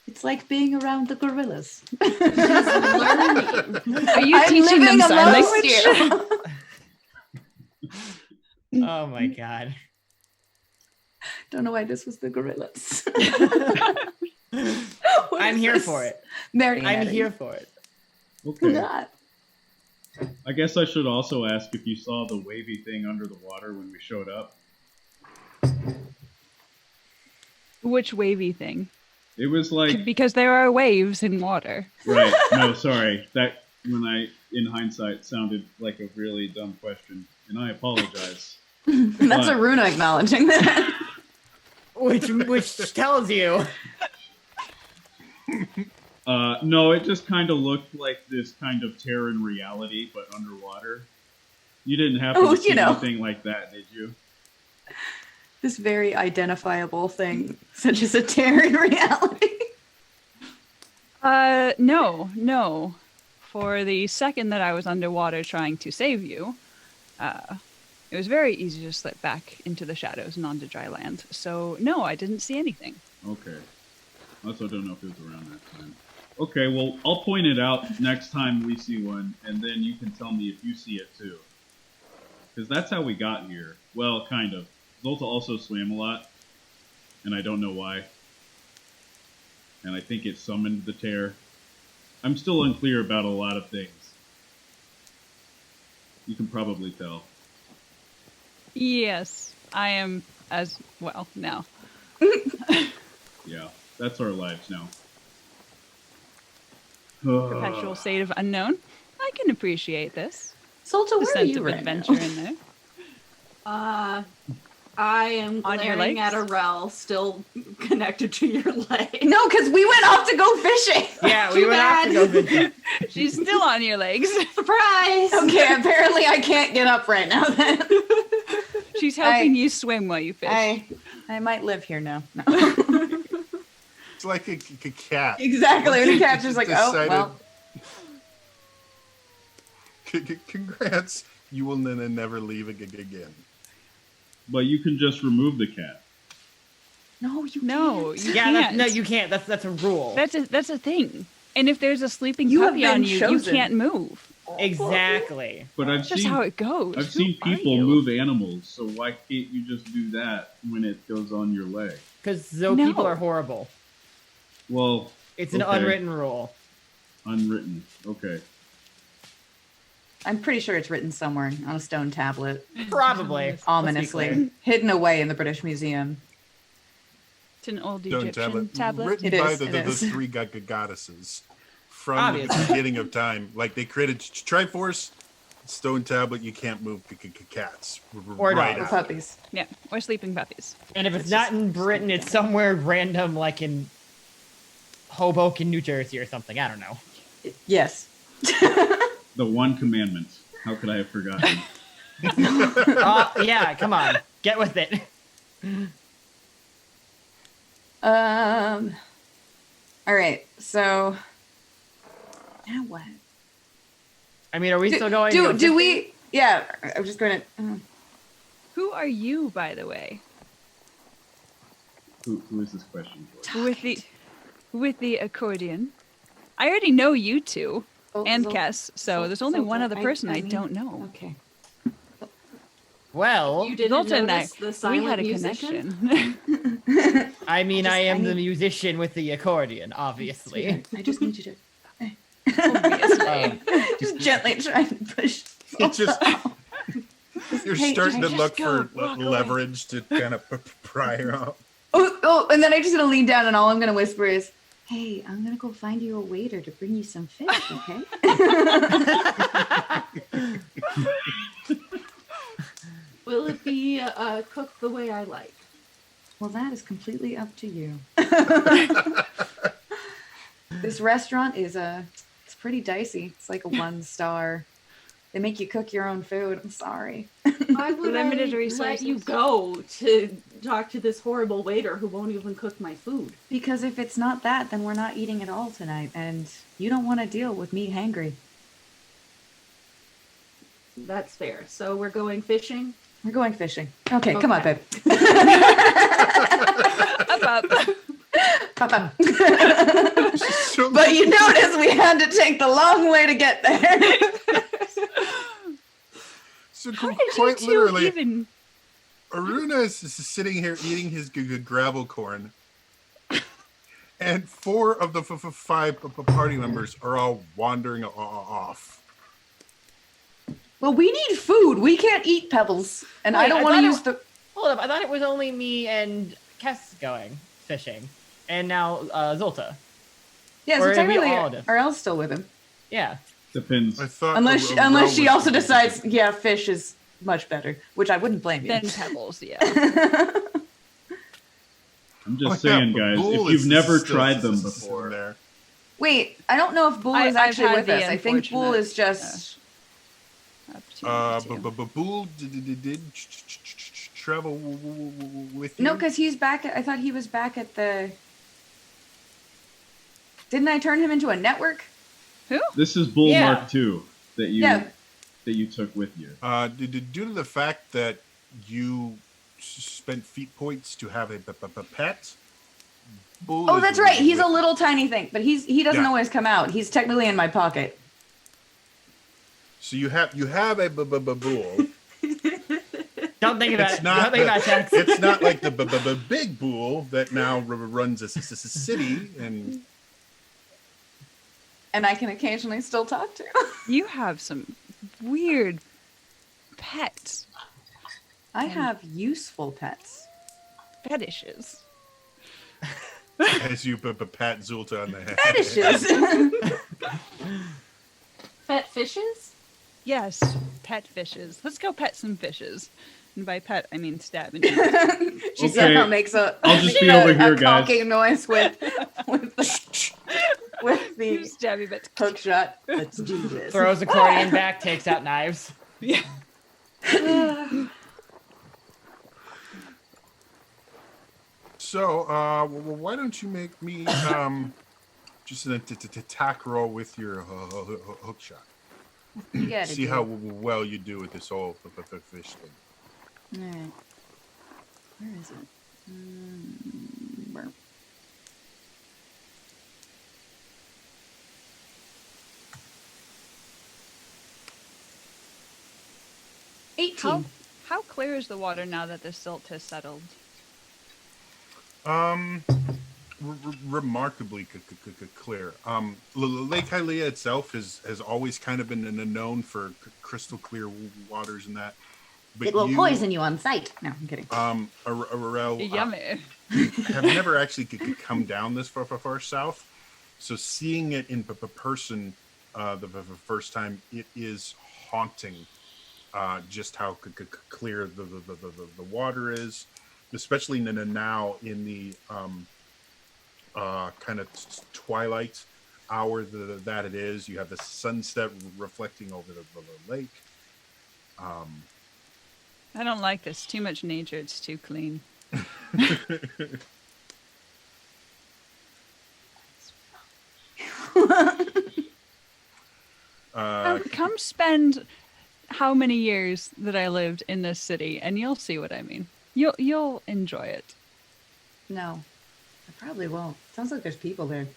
It's like being around the gorillas. Just learning. Are you I'm teaching them living sign amongst language? you. Oh my god. Don't know why this was the gorillas. What I'm is here this? for it. Marionette. I'm here for it. Okay. Not. I guess I should also ask if you saw the wavy thing under the water when we showed up. Which wavy thing? It was like Because there are waves in water. right. No, sorry. That when I, in hindsight, sounded like a really dumb question, and I apologize. That's What? Aruna acknowledging that. Which tells you. No, it just kind of looked like this kind of Terran reality, but underwater. You didn't happen Oh, to see you know. anything like that, did you? This very identifiable thing, such as a Terran reality. No. For the second that I was underwater trying to save you, it was very easy to slip back into the shadows and onto dry land. So, no, I didn't see anything. Okay. I also don't know if it was around that time. Okay, well, I'll point it out next time we see one, and then you can tell me if you see it too. Because that's how we got here. Well, kind of. Zolta also swam a lot, and I don't know why. And I think it summoned the tear. I'm still unclear about a lot of things. You can probably tell. Yes, I am as well now. Yeah, that's our lives now. Perpetual state of unknown. I can appreciate this. Solta, The where are sense you of right adventure now? in there. I am On your glaring at legs? Arel, still connected to your leg. No, because we went off to go fishing. Yeah, we Too went off to go bad. visit. She's still on your legs. Surprise! Okay, apparently I can't get up right now then. She's helping you swim while you fish. I might live here now. No. It's like a cat. Exactly. When the cat's just like, oh, Decided- well. Congrats. You will never leave again. But you can just remove the cat. No, you No, can't. you Yeah, can't. no, you can't. That's a rule. That's a thing. And if there's a sleeping You have puppy on been you, chosen. you can't move. Exactly. But I've That's just seen how it goes. I've Who seen are people you? move animals, so why can't you just do that when it goes on your leg? Because Zo No. people are horrible. Well, It's an Okay. unwritten rule. unwritten. Okay. I'm pretty sure it's written somewhere on a stone tablet, Probably. Let's be ominously clear. hidden away in the British Museum. It's an old Stone Egyptian tablet. Written It by is, the it is. three goddesses from Obviously. the beginning of time. Like they created Triforce, stone tablet. You can't move cats. Or right dogs. Or out. puppies. Yeah, or sleeping puppies. And if it's not in Britain, it's somewhere random, like in Hoboken, New Jersey, or something. I don't know. Yes. The one commandment. How could I have forgotten? Yeah, come on, get with it. All right. So now what? I mean, are we still going? Do we? Yeah. I'm just going to. Who are you, by the way? Who is this question for? With the accordion. I already know you two and Zol- Kess, so there's only one Zolta, other person I mean- don't know. Okay. Well, You didn't Zolta and I, notice the we silent had a musician? connection. I mean, Just- I am I the need- musician with the accordion, obviously. I just need you to Obviously. just gently try and push. It's just you're Hey, starting to just look go, for walk away. leverage to kind of pry her out. Oh, and then I'm just gonna lean down and all I'm gonna whisper is, "Hey, I'm gonna go find you a waiter to bring you some fish, okay?" Will it be cooked the way I like? Well, that is completely up to you. This restaurant is it's pretty dicey. It's like a 1-star They make you cook your own food. I'm sorry. Why would Limited I let you resources. go to talk to this horrible waiter who won't even cook my food? Because if it's not that, then we're not eating at all tonight, and you don't want to deal with me hangry. That's fair. So we're going fishing? We're going fishing. Okay, come on, Okay. babe. Up. Papa. So- But you notice we had to take the long way to get there. So How did quite you two literally, even? Aruna is sitting here eating his gravel corn, and 4 of the 5 party members are all wandering off. Well, we need food. We can't eat pebbles, and I Wait, don't I want to thought use the. Hold up, I thought it was only me and Kess going fishing, and now Zolta. Yeah, Or so are we technically, all different? Arel's still with him. Yeah. Depends. I thought Unless Arel she was also the- decides, yeah, fish is much better, which I wouldn't blame you. Then pebbles, yeah. I'm Oh, just yeah, saying, but guys, Bull if you've is never still tried them sitting before, there. Wait, I don't know if Bull is I've actually had with the us. I think Bull is just. Opportunity to. But Bull did travel with you? No, because he's back. I thought he was back at the. Didn't I turn him into a network? Who? this is Bull Yeah. Mark II that you took with you. Due to the fact that you spent feat points to have a pet. Bull Oh, is that's right. He's a with- little tiny thing, but he doesn't Yeah. always come out. He's technically in my pocket. So you have a bull. Don't think about It's it. not Don't think about Jax. It's not like the big bull that now runs a city and And I can occasionally still talk to. You have some weird pets, I have useful pets. fetishes. as you pat Zulta on the head. Fetishes. Pet fishes? Yes, pet fishes. Let's go pet some fishes. And by pet, I mean stab. And She Okay, somehow makes a. I'll just be a- over here, a guys. Conking noise with the stabby bits. hook shot. Let's do this. Throws accordion back, takes out knives. Yeah. So, why don't you make me just an attack roll with your hook shot? You gotta See do how it. well you do with this whole fish thing. Alright. Where is it? Where? How 18. how clear is the water now that the silt has settled? Remarkably clear. Lake Hylia itself has always kind of been known for crystal clear waters and that. But It will poison you on sight. No, I'm kidding. Arel, Yummy. have never actually come down this far south. So seeing it in person the first time, it is haunting. Just how clear the water is, especially now in the kind of twilight hour that it is. You have the sunset reflecting over the lake. I don't like this. Too much nature. It's too clean. Come spend how many years that I lived in this city, and you'll see what I mean. You'll enjoy it. No, I probably won't. Sounds like there's people there.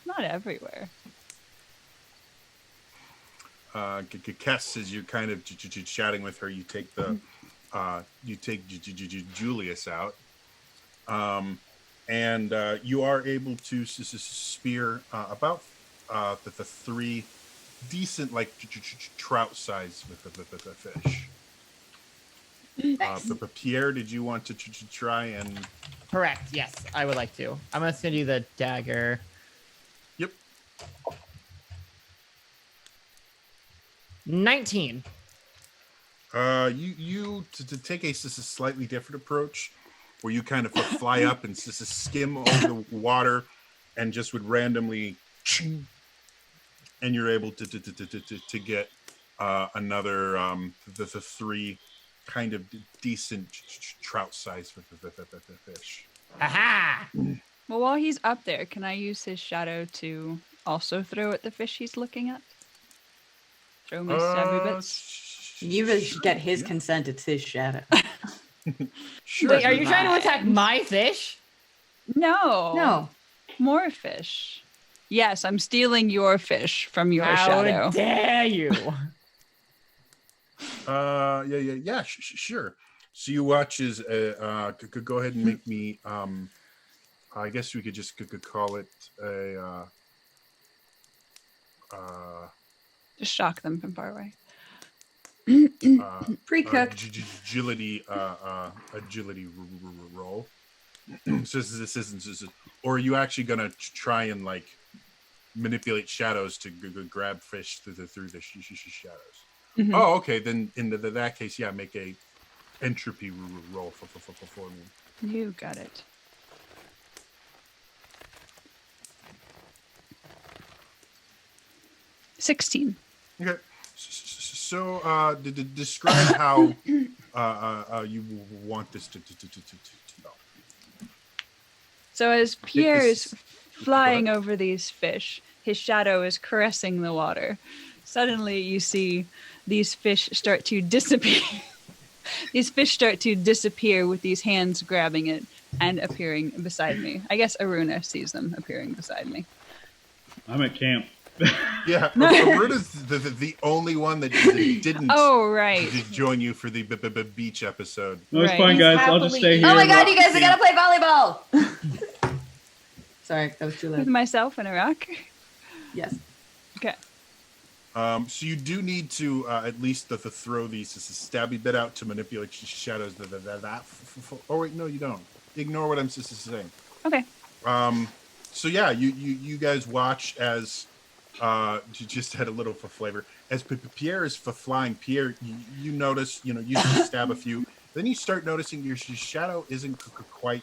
Not everywhere. Kess, as you're kind of chatting with her, you take the Julius out, and you are able to spear about the 3 decent, like trout size with the fish. But Pierre, did you want to try and? Correct. Yes, I would like to. I'm gonna send you the dagger. Yep. 19. You to take a slightly different approach, where you kind of fly up and skim over the water, and just would randomly and you're able to get another the 3 kind of decent trout size fish. Aha! Well, while he's up there, can I use his shadow to also throw at the fish he's looking at? Throw my stabby bits. You really should get his Yeah. consent. It's his shadow. Sure. Wait, are you trying to attack my fish? No. No. More fish. Yes, I'm stealing your fish from your How shadow. dare you? Yeah, sure. So you watch as could go ahead and make me I guess we could just could call it a Just shock them from far away. Pre-cooked. agility roll. So this isn't, or are you actually gonna try and like manipulate shadows to grab fish through the shadows? Mhm. Oh, okay. Then in that case, yeah, make a entropy roll for me. You got it. $16. Okay. So, describe how you want this to go. So as Pierre This- is flying over these fish, his shadow is caressing the water. Suddenly you see these fish start to disappear. These fish start to disappear with these hands grabbing it and appearing beside me. I guess Aruna sees them appearing beside me. I'm at camp. Yeah, Aruna's the only one that didn't Oh, right. join you for the beach episode. No, it's Right. fine, He's guys. I'll just stay happily- here. Oh my and god, watch you guys the- are gonna play volleyball! Sorry, that was too With loud. myself and Iraq. Yes. Okay. So you do need to at least throw these stabby bit out to manipulate shadows. Oh wait, no, you don't. Ignore what I'm saying. Okay. So yeah, you guys watch as you just had a little for flavor as Pierre is flying. Pierre, you notice, you stab a few, then you start noticing your shadow isn't quite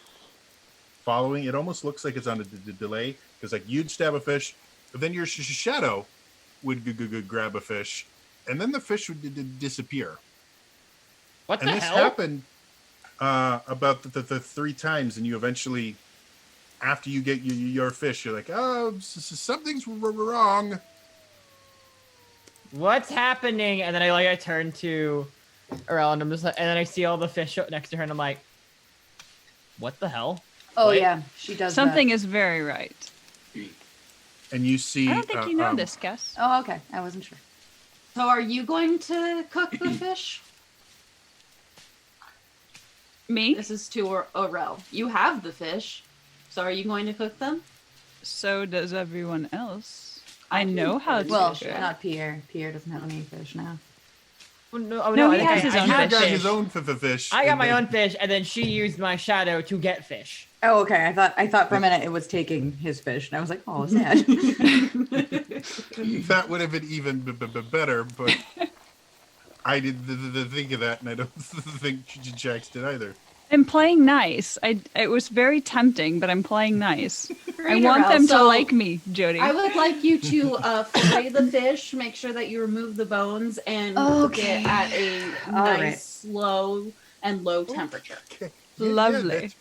following. It almost looks like it's on a delay because like you'd stab a fish, but then your shadow would grab a fish, and then the fish would disappear. What And the this hell? happened about the 3 times, and you eventually, after you get your fish, you're like, oh, something's wrong. What's happening? And then I turn to Arel, and I'm just like, and then I see all the fish next to her, and I'm like, what the hell? Oh Wait. yeah, she does Something is very right. And you see, I don't think you know this, Cass. that. Oh, okay. I wasn't sure. So are you going to cook the fish? Me? This is to Aurel. You have the fish. So are you going to cook them? So does everyone else. I know how to Well, cook. not Pierre. Pierre doesn't have any fish now. Oh, no, No, I he think has his own have he got fish. his own fish. I got and my then- own fish, and then she used my shadow to get fish. Oh, okay. I thought for a minute it was taking his fish, and I was like, oh, sad. That would have been even better, but I didn't think of that, and I don't think Jax did either. I'm playing nice. It was very tempting, but I'm playing nice. I Great, want Aurel. them to So like me, Jody. I would like you to fillet the fish, make sure that you remove the bones, and cook Okay. it at a All nice, right. slow, and low temperature. Okay. Lovely.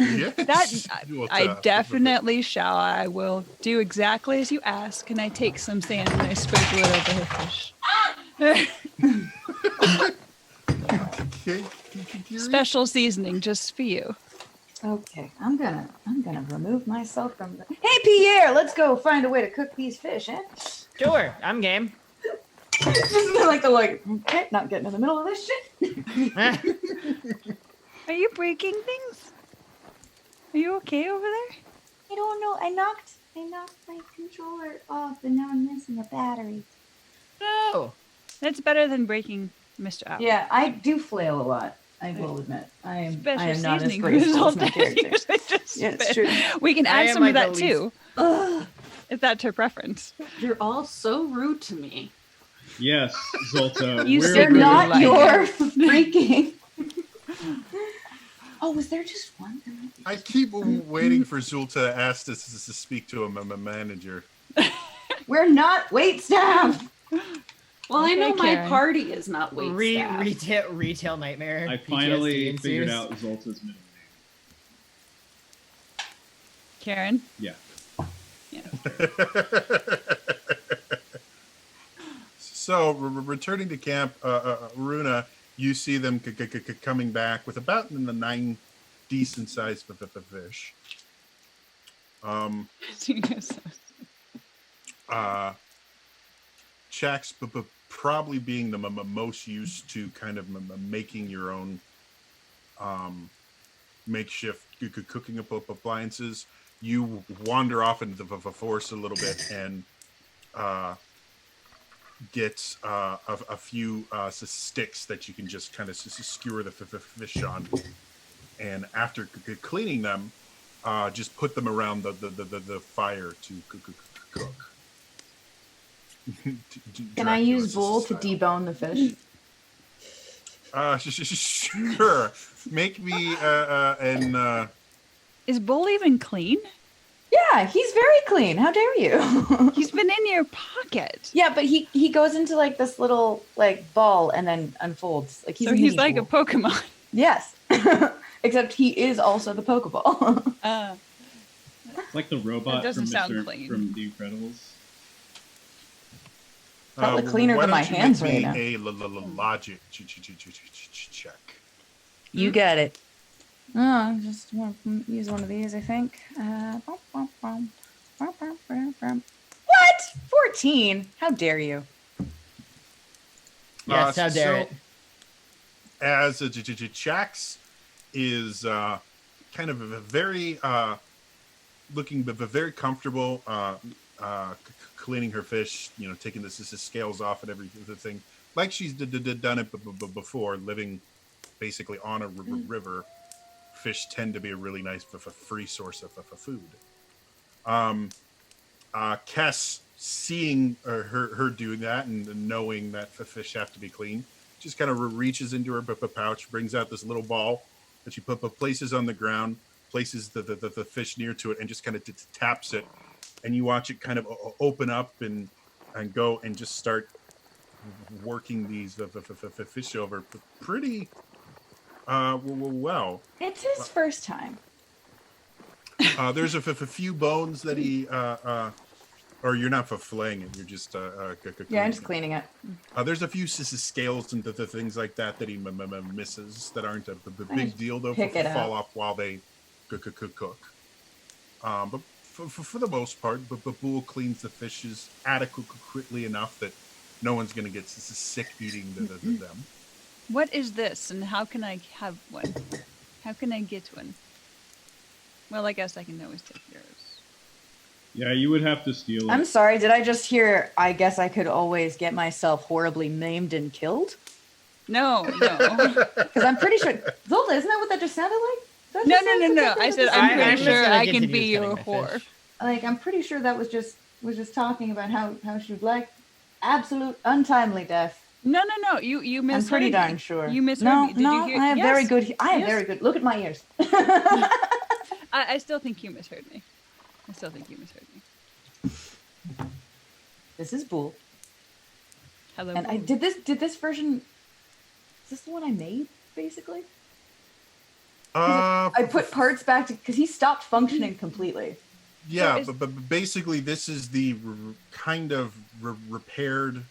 Yes. That What, I definitely shall. I will do exactly as you ask, and I take some sand and I sprinkle it over her fish. Okay. Special seasoning just for you. Okay, I'm gonna remove myself from the. Hey Pierre, let's go find a way to cook these fish, eh? Sure, I'm game. Okay, not getting in the middle of this shit. Are you breaking things? Are you okay over there? I don't know. I knocked my controller off, and now I'm missing a battery. No. That's better than breaking Mr. Apple. Yeah, I do flail a lot. I will admit, I am Special not as seasoning graceful as my result. character. Usually just Yeah, it's spit. true. We can I add am some of like that the too, Ugh, if that's her preference. you're all so rude to me. Yes, Zolta. You we're said They're good. not like your freaking. Oh, was there just one? I keep waiting for Zulta to ask us to speak to a manager. We're not wait staff. Well, I know Okay, my Karen. party is not wait staff. Retail nightmare. I PTSD finally ensues. figured out Zolta's middle Karen? name. Yeah. So, returning to camp, Runa, you see them coming back with about 9 decent-sized fish. Chax probably being the most used to kind of making your own makeshift cooking appliances. You wander off into the forest a little bit and get a few sticks that you can just kind of skewer the fish on. And after cleaning them, just put them around the fire to cook. Can I use Bull to debone the fish? Sure. Make me an. Is Bull even clean? Yeah, he's very clean. How dare you? He's been in your pocket. Yeah, but he goes into like this little like ball and then unfolds. Like he's So a he's mini like a Bull. Pokemon. Yes. Except he is also the Pokeball. It's like the robot doesn't from sound Mr. clean. from The Incredibles. Probably cleaner why than my don't you hands make right me now. a logic check. You get it. Oh, I just want to use one of these, I think. What? 14? How dare you? Yes, how dare it. As Chax is kind of a very looking but very comfortable cleaning her fish, taking the scales off and everything, like she's done it before, living basically on a river. Fish tend to be a really nice free source of food. Kess, seeing her doing that and knowing that the fish have to be clean, just kind of reaches into her pouch, brings out this little ball that she places on the ground, places the fish near to it, and just kind of taps it. And you watch it kind of open up and go and just start working these fish over pretty well. It's his first time. There's a few bones that he or you're not filleting it, you're just Yeah, I'm just cleaning it. there's a few scales and the things like that he misses that aren't a big deal though pick for it fall up. off while they cook. But for the most part, but Bull cleans the fishes adequately enough that no one's going to get sick eating them. What is this, and how can I have one? How can I get one? Well, I guess I can always take yours. Yeah, you would have to steal it. I'm sorry, did I just hear, I guess I could always get myself horribly maimed and killed? No. Because I'm pretty sure, Zolta, isn't that what that just sounded like? That No. just sounded something I that said just I'm sounded pretty like- sure gonna I can continue be cutting your my whore. fish. Like, I'm pretty sure that was just talking about how she'd like absolute untimely death. No. You misheard I'm pretty me. darn sure. You misheard no, me. Did no, you hear? I have very Yes. good. I have Yes. very good. Look at my ears. I still think you misheard me. I still think you misheard me. This is Bull, Hello. and I Boo. did this version. Is this the one I made basically? Uh, I put parts back to because he stopped functioning completely. yeah, So but basically this is the kind of repaired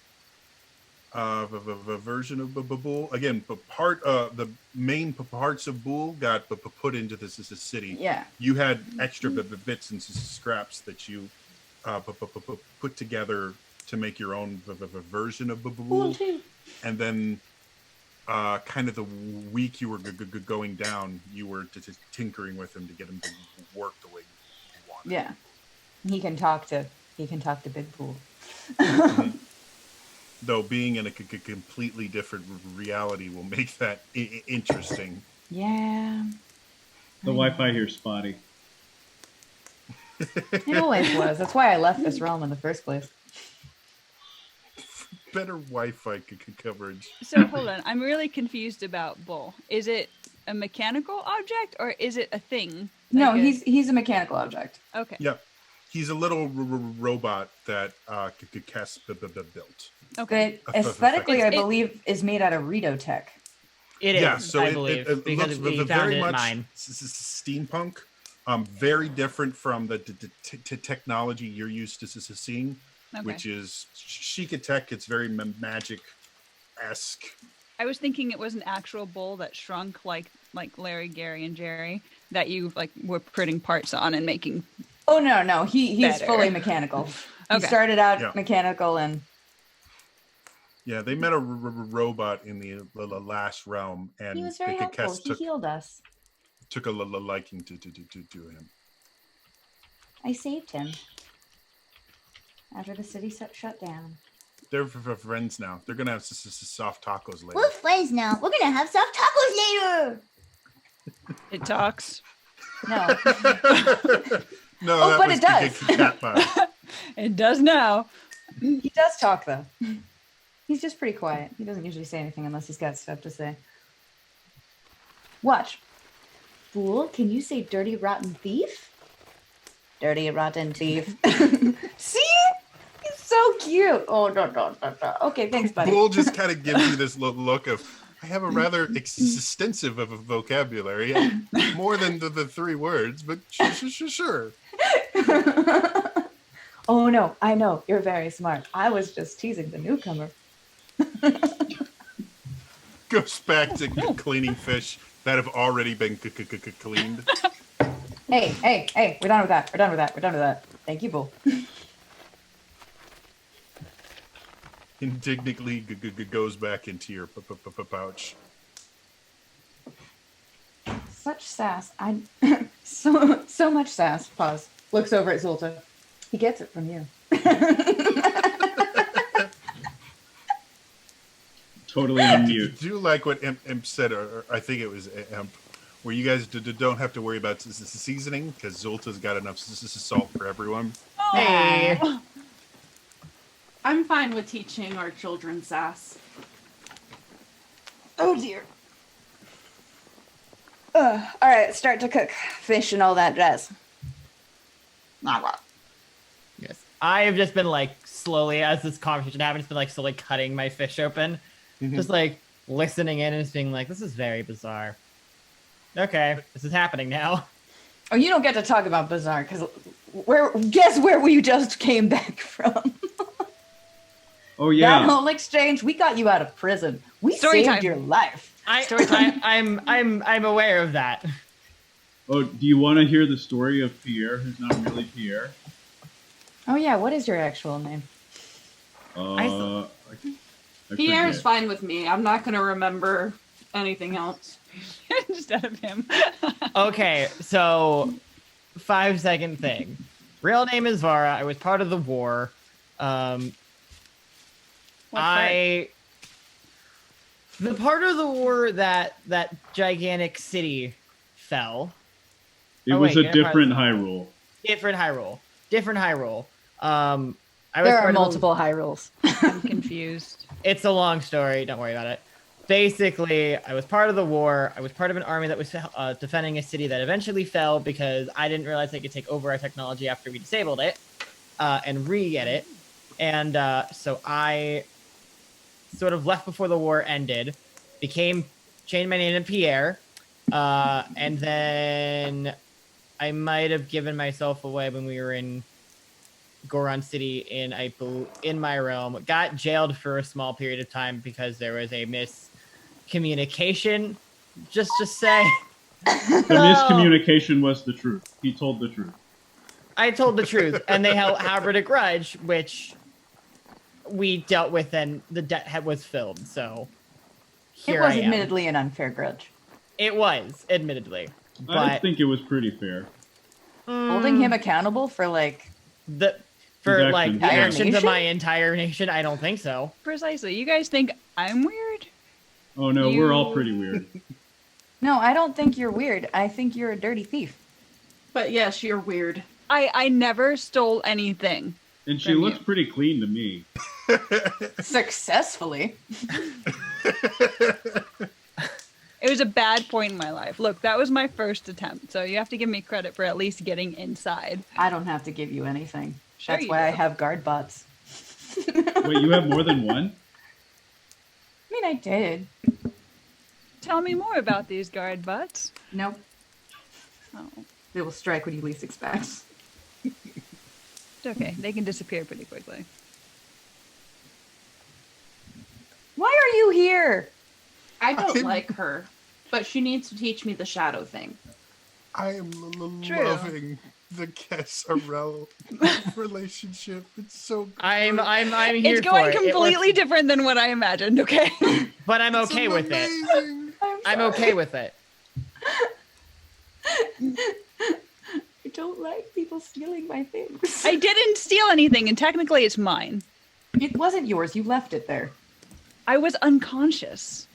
of a version of Bull. Again, but the main parts of Bull got put into this city. Yeah. You had extra bits and scraps that you put together to make your own version of Bull, and then kind of the week you were going down, you were tinkering with him to get him to work the way you wanted. Yeah. He can talk to Big Bull. Though being in a completely different reality will make that interesting. Yeah. The Wi-Fi here's spotty. It always was. That's why I left this realm in the first place. Better Wi-Fi coverage. So hold on, I'm really confused about Bull. Is it a mechanical object or is it a thing? No, Like a- he's a mechanical object. okay. Yep. He's a little robot that Kess built. Okay. But aesthetically, I It- believe, is made out of Redotech. It is, Yeah, so I it believe, because looks we found very it at much mine. steampunk. Very different from the technology you're used to seeing, Okay. which is Sheikah Tech. It's very magic-esque. I was thinking it was an actual bull that shrunk like Larry, Gary, and Jerry that you like were putting parts on and making. Oh no, he's Better. fully mechanical. He Okay. started out Yeah. mechanical and Yeah, they met a robot in the last realm, and He was very helpful. Kess He healed us. took a liking to him. I saved him after the city shut down. They're friends now. They're gonna have soft tacos later. We're friends now. We're gonna have soft tacos later. It talks. no. No, Oh, that but was it does. Cat Pie. It does now. He does talk though. He's just pretty quiet. He doesn't usually say anything unless he's got stuff to say. Watch. Fool, can you say dirty rotten thief? Dirty rotten thief. See? He's so cute. Oh no. Okay, thanks, buddy. Bull just kind of gives you this look of, I have a rather extensive of a vocabulary, more than the 3 words, but sure. Oh no, I know. You're very smart. I was just teasing the newcomer. Goes back to cleaning fish that have already been cleaned. Hey, we're done with that. Thank you, Bull. Indignantly goes back into your pouch. Such sass. So much sass. Pause. Looks over at Zulta. He gets it from you. Totally on I mute. do like what Imp said, or I think it was Imp, where you guys don't have to worry about seasoning because Zulta's got enough salt for everyone. Hey. I'm fine with teaching our children sass. Oh dear. All right, start to cook fish and all that jazz. Yes. I have just been like slowly, as this conversation happened, it's been like slowly cutting my fish open. Just like listening in and just being like, this is very bizarre. Okay, this is happening now. Oh, you don't get to talk about Bizarre because guess where we just came back from? Oh That yeah. whole exchange, we got you out of prison. We Story saved time. your life. I'm aware of that. Oh, do you want to hear the story of Pierre, who's not really Pierre? Oh yeah, what is your actual name? I Pierre's forget. fine with me. I'm not going to remember anything else. Just out of him. Okay, so 5-second thing. Real name is Vara. I was part of the war. What part? The part of the war that gigantic city fell. It Oh, was wait, a Empire- different Hyrule. Different Hyrule. I was There are part of the- multiple high rules. I'm confused. It's a long story. Don't worry about it. Basically, I was part of the war. I was part of an army that was defending a city that eventually fell because I didn't realize they could take over our technology after we disabled it and re-get it. And so I sort of left before the war ended, changed my name to Pierre, and then I might have given myself away when we were in Goron City in my realm. Got jailed for a small period of time because there was a miscommunication. Just say The miscommunication was the truth. He told the truth. I told the truth, and they harbored a grudge, which we dealt with, and the debt was filled. So here It was I am. admittedly an unfair grudge. It was, admittedly, I but think it was pretty fair. Holding him accountable for like for His like actions, the yeah. actions of my entire nation, I don't think so. Precisely. You guys think I'm weird? Oh no, we're all You- pretty weird. No, I don't think you're weird. I think you're a dirty thief. But yes, you're weird. I never stole anything. And she From looks you. pretty clean to me. Successfully. It It was a bad point in my life. Look, that was my first attempt, so you have to give me credit for at least getting inside. I don't have to give you anything. Sure That's you why I do. have guard bots. Wait, you have more than one? I mean, I did. Tell me more about these guard butts. Nope. Oh, They will strike when you least expect. it's okay. They can disappear pretty quickly. Why are you here? I don't like her, but she needs to teach me the shadow thing. I am True. loving the Kess-Arel relationship. It's so good. I'm here It's going for it. It completely works- different than what I imagined, okay? but I'm It's okay with it. amazing. I'm okay with it. I don't like people stealing my things. I didn't steal anything, and technically it's mine. It wasn't yours. You left it there. I was unconscious.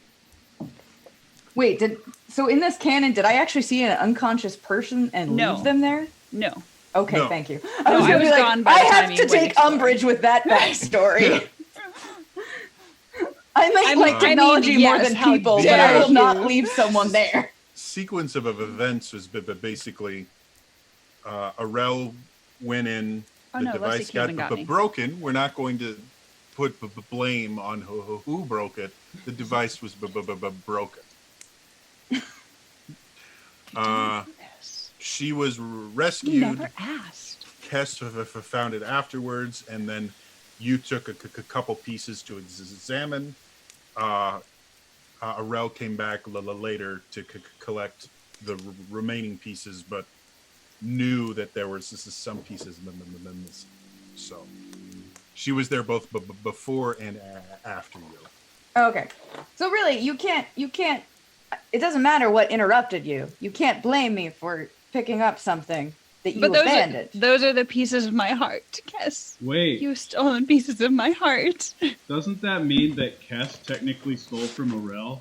Wait, so in this canon, did I actually see an unconscious person and No. leave them there? No. Okay, No. thank you. No, I gonna was be like, gone by I the time have you to went take exploring. umbrage with that backstory. I may I like mean, technology more yes, than how people, but dare I will not you. leave someone there. Sequence of events was basically Arel went in, Oh, the no, device Leslie came and got me. broken. We're not going to put blame on who broke it. The device was broken. Yes. She was You rescued. never asked. Kess found it afterwards, and then you took a couple pieces to examine. Arel came back later to collect the remaining pieces, but knew that there was some pieces missing. So she was there both before and after you. Okay. So really, you can't, it doesn't matter what interrupted you. You can't blame me for picking up something that you But abandoned. those are the pieces of my heart. Yes. Wait, You've stolen pieces of my heart. doesn't that mean that Kess technically stole from Arel?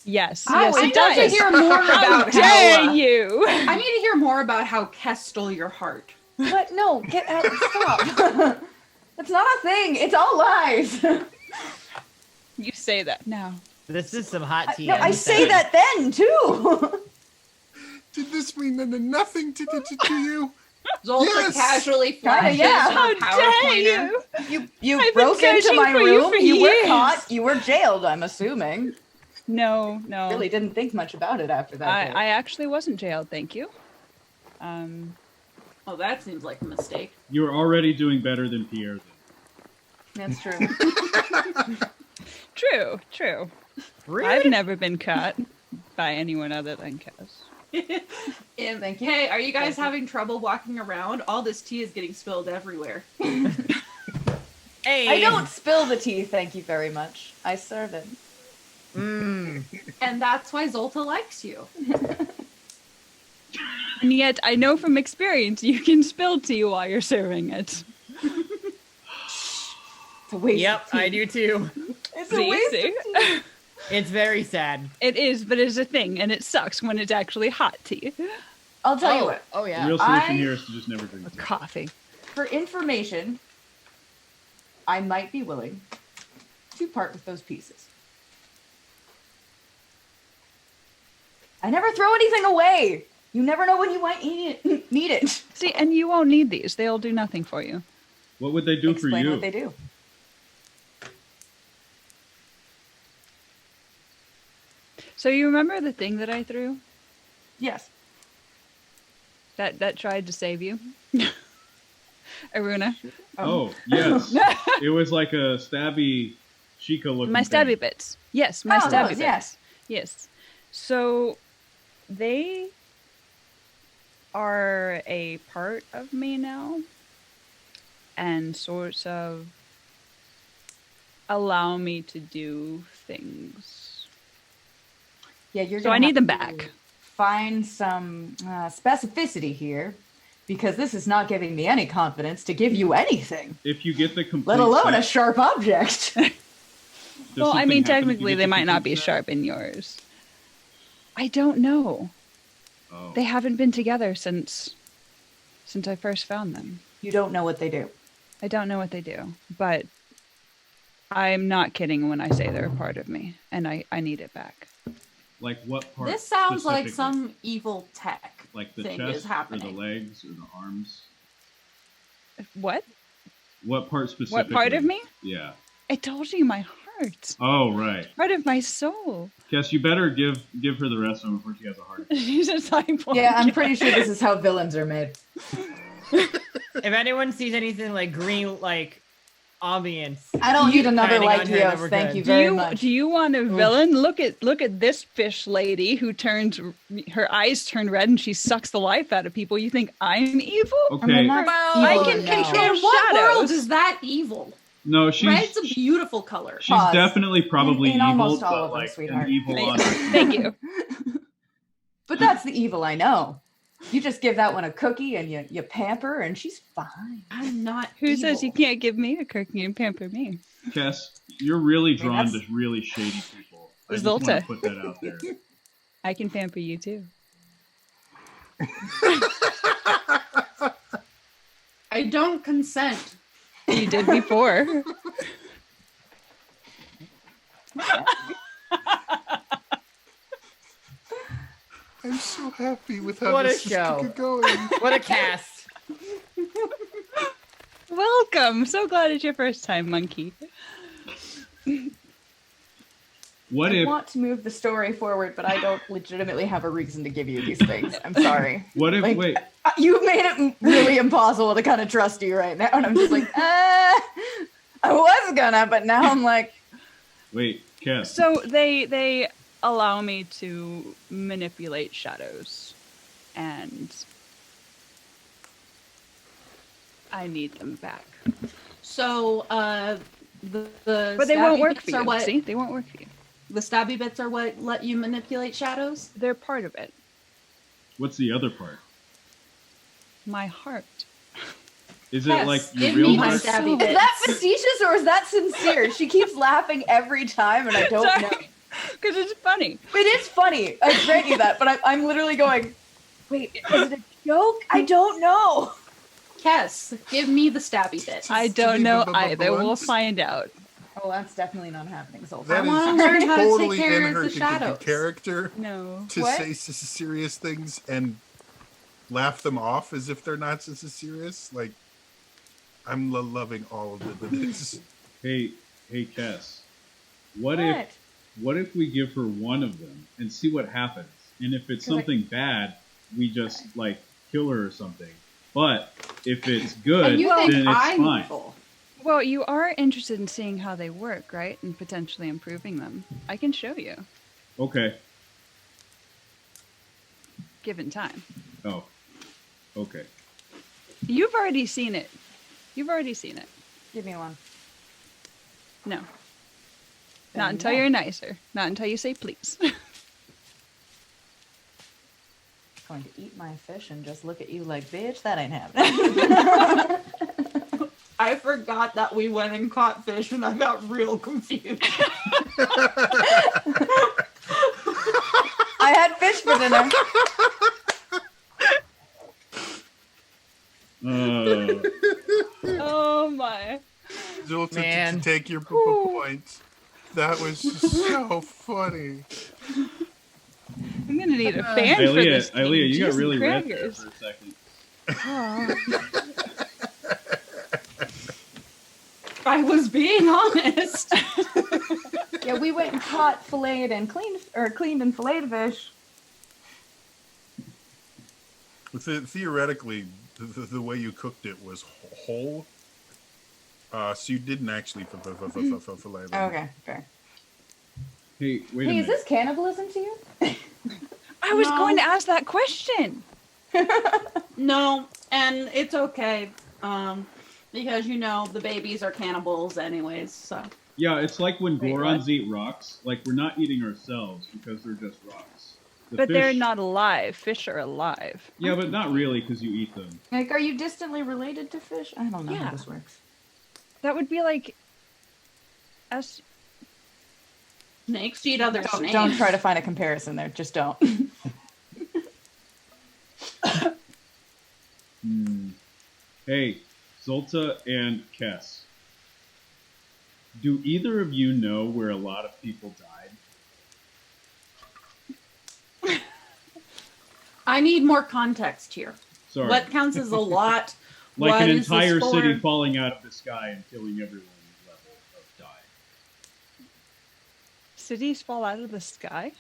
Yes. I Yes, need it to does. hear more How about dare how. you? I need to hear more about how Kess stole your heart. What? No, get out. Stop. That's not a thing. It's all lies. You say that now. This is some hot tea. No, I say that then too. Did this mean nothing to you? Zolta Yes! casually flashes yeah. her How power dare pointer. you? You I've been broke into searching my for you room. for You were years. caught. You were jailed. I'm assuming. No. Really didn't think much about it after that. I actually wasn't jailed, thank you. Oh, that seems like a mistake. You were already doing better than Pierre then. That's true. True. Really? I've never been caught by anyone other than Kess. Thank you. Hey, are you guys Thank you. having trouble walking around? All this tea is getting spilled everywhere. Hey. I don't spill the tea, thank you very much. I serve it. Mm. And that's why Zolta likes you. And yet, I know from experience you can spill tea while you're serving it. It's a waste Yep, of tea. I do too. It's a See, waste see? of tea. It's very sad. It is, but it's a thing, and it sucks when it's actually hot tea. I'll tell you what. Oh The yeah. real solution I- here is to just never drink Or tea. coffee. For information, I might be willing to part with those pieces. I never throw anything away. You never know when you might need it. See, and you won't need these. They'll do nothing for you. What would they do for Explain you? what they do. So you remember the thing that I threw? Yes. That tried to save you? Aruna? Oh, yes. It was like a stabby Chica looking My thing. stabby bits. Yes, my Oh, stabby those, bits. yes. Yes. So they are a part of me now and sort of allow me to do things. Yeah, you're So gonna I need have them to back. Find some specificity here, because this is not giving me any confidence to give you anything, If you get the complete let alone a set, sharp object. does Well, I something mean, happen if you technically, get they the might not complete be set? sharp in yours. I don't know. Oh. They haven't been together since I first found them. You don't know what they do. I don't know what they do, but I'm not kidding when I say they're a part of me, and I need it back. Like what part? This sounds like specifically? some evil tech like the thing chest is or happening. the legs or the arms. What? What part specifically? What part of me? Yeah. I told you my heart. Oh right. Part of my soul. Guess you better give her the rest of them before she has a heart attack. She's a cyborg. Yeah, I'm pretty sure this is how villains are made. If anyone sees anything like green, like ambience, I don't need another shining light on her, then Dios. we're Thank good. you very much. Do you want a villain? Look at this fish lady who turns her eyes turn red and she sucks the life out of people. You think I'm evil? I mean, Okay. that's Well, I evil can to know. control In what world shadows. is that evil? No, she's Red's a beautiful color. she's Pause. definitely probably In evil, almost all but of them, like sweetheart. an evil on Thank you. But that's the evil I know. You just give that one a cookie and you pamper her and she's fine. I'm not. Who says you evil. can't give me a cookie and pamper me? Cass, you're really drawn to that's- really shady people. I just want to Zolta. put that out there. I can pamper you too. I don't consent. You did before. I'm so happy with how What a this is show. going. What a cast! Welcome. So glad it's your first time, monkey. What I if want to move the story forward, but I don't legitimately have a reason to give you these things. I'm sorry. Like, wait, You've made it really impossible to kind of trust you right now, and I'm just like, I was gonna, but now I'm like, Cass. So they allow me to manipulate shadows, and I need them back. So, the But they won't stabby work bits for are you. what See, they won't work for you. the stabby bits are what let you manipulate shadows. They're part of it. What's the other part? My heart. Is Yes, it like your give real me my heart? stabby is bits. that facetious or is that sincere? She keeps laughing every time, and I don't know. Because it's funny. It is funny. I grant you that, but I'm literally going, wait, is it a joke? I don't know. Yes, give me the stabby bits. I don't know either. We'll find out. Oh, that's definitely not happening. So That I wanna is learn how to take totally care in of her the shadows. character No. to What? say serious things and laugh them off as if they're not so serious. Like, I'm loving all of this. Hey, Cass. What if we give her one of them and see what happens? And if it's 'Cause something bad, we just like kill her or something. But if it's good, and you then think it's I'm fine. evil? Well, you are interested in seeing how they work, right? And potentially improving them. I can show you, Okay. given time. Oh. Okay. You've already seen it. You've already seen it. Give me one. No. Then Not until no. you're nicer. Not until you say please. Going to eat my fish and just look at you like, bitch, that ain't happening. I forgot that we went and caught fish, and I got real confused. I had fish for dinner. Oh my. Zolta, Man. to take your point, that was so funny. I'm gonna need a fan for this. Ilea, thing. you got Jeez really red there crackers. for a second. I was being honest. Yeah, we went and caught filleted and cleaned and filleted fish. Theoretically, the way you cooked it was whole. So you didn't actually fillet them. Okay, fair. Hey, wait a Hey, minute. is this cannibalism to you? I was No. going to ask that question. No, and it's okay. Because the babies are cannibals anyways, so. Yeah, it's like when Wait, Gorons what? eat rocks. Like, we're not eating ourselves because they're just rocks. The But they're fish- not alive. Fish are alive. Yeah, but not really because you eat them. Like, are you distantly related to fish? I don't know Yeah. how this works. That would be like us. Snakes eat other snakes. Don't try to find a comparison there. Just don't. Hey, Zolta and Kess. Do either of you know where a lot of people died? I need more context here. Sorry. What counts as a lot? Like What an is this entire city for? falling out of the sky and killing everyone level of die. Cities fall out of the sky?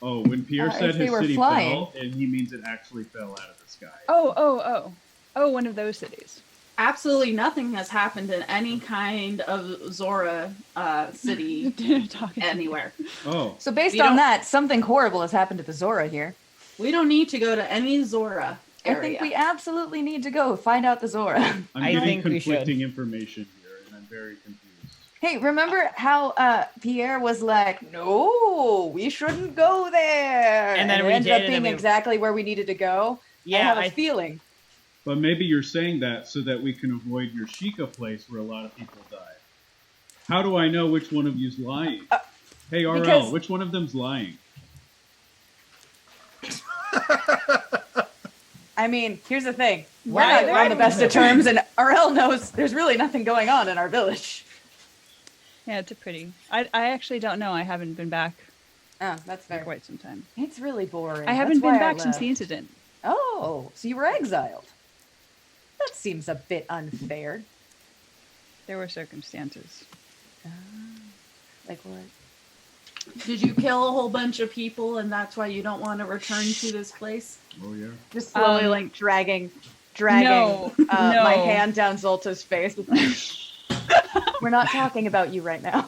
Oh, when Pierre If said they his were city flying. fell, and he means it actually fell out of the sky. Oh, one of those cities. Absolutely nothing has happened in any kind of Zora city Talking- anywhere. Oh, So based We on don't- that, something horrible has happened to the Zora here. We don't need to go to any Zora I area. think we absolutely need to go find out the Zora. I'm I getting think we should. conflicting information here, and I'm very confused. Hey, remember how Pierre was like, "No, we shouldn't go there," And then it we ended did, up and being then we- exactly where we needed to go. Yeah, I have a I feeling. But maybe you're saying that so that we can avoid your Sheikah place where a lot of people die. How do I know which one of you's lying? Hey, RL, because- which one of them's lying? I mean, here's the thing: we're Why- not why on the do best we- of terms, and RL knows there's really nothing going on in our village. Yeah, it's a pretty. I actually don't know. I haven't been back Oh, that's for fair. quite some time. It's really boring. I haven't That's been why I back since left. the incident. Oh, so you were exiled? That seems a bit unfair. There were circumstances. Like what? Did you kill a whole bunch of people and that's why you don't want to return to this place? Oh, yeah. Just slowly, Um, like dragging no, no. my hand down Zolta's face. We're not talking about you right now.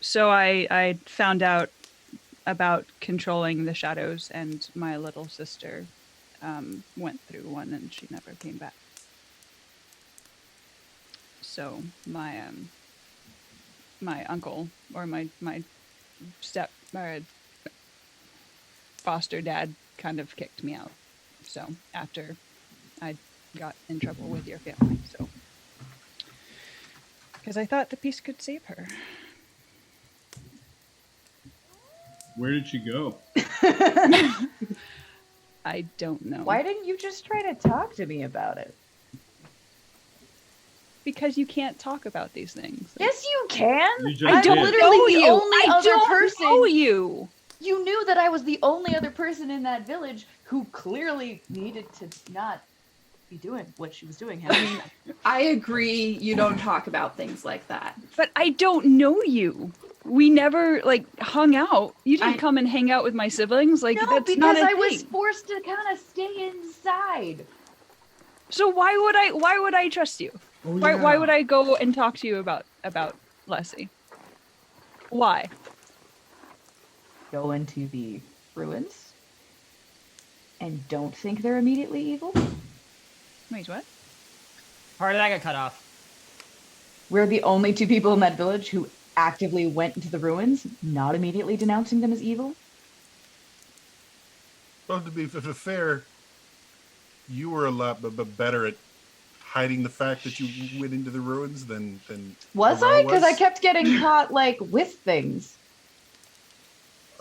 So I found out about controlling the shadows, and my little sister went through one, and she never came back. So my my uncle, or my step or foster dad, kind of kicked me out. So after I got in trouble with your family, so because I thought the peace could save her. Where did she go? I don't know. Why didn't you just try to talk to me about it? Because you can't talk about these things. Yes, you can. You just I'm did. literally the you. only I other don't person. know you. You knew that I was the only other person in that village who clearly needed to not be doing what she was doing. I mean, I agree you don't talk about things like that. But I don't know you. We never like hung out. You didn't I- come and hang out with my siblings. Like no, that's because not a I was thing. forced to kind of stay inside. So why would I trust you? Oh, Why yeah. would I go and talk to you about Leslie? Why? Go into the ruins and don't think they're immediately evil. Wait, what? Part of that got cut off. We're the only two people in that village who actively went into the ruins, not immediately denouncing them as evil. Well, to be fair, you were a lot better at hiding the fact that you went into the ruins than Was Aurora I? Because I was. kept getting caught like with things.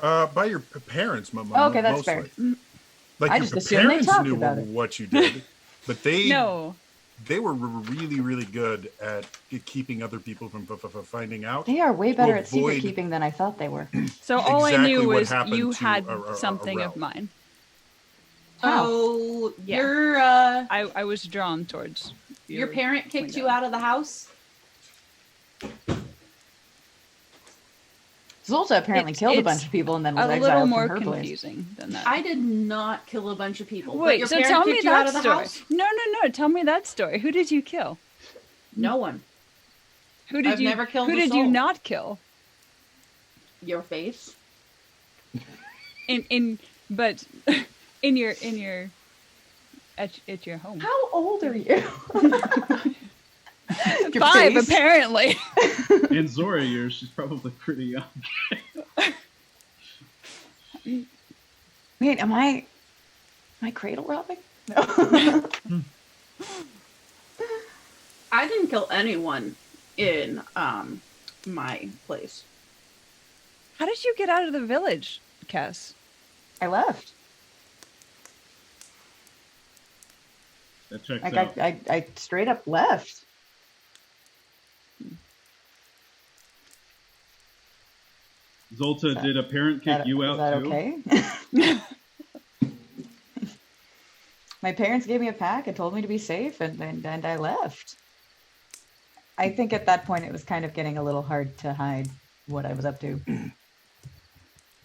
By your parents, Okay, that's fair. mostly. Like I your just assumed they parents talked knew about it. what you did, but they No. they were really really good at keeping other people from finding out. They are way better at secret avoid- keeping than I thought they were. So all I Exactly knew what was happened you to had a something of Rel. mine. Oh, Yeah. your I was drawn towards your parent kicked you window. out of the house? Zolta apparently It's- killed a it's bunch of people and then was A exiled little more from her place. confusing than that. I did not kill a bunch of people. but Wait, your so parent tell me kicked you out that of the story. house? No. Tell me that story. Who did you kill? No one. Who did I've you? never killed Who a did you soul. not kill? Your face. But in your at your home. How old are you? Your 5 face. apparently. In Zora years, she's probably pretty young. Wait, am I cradle robbing? No. I didn't kill anyone in my place. How did you get out of the village, Cass? I left. That checks Like out. I straight up left. Zolta, that- did a parent kick you out is that too? okay? My parents gave me a pack and told me to be safe, and I left. I think at that point it was kind of getting a little hard to hide what I was up to.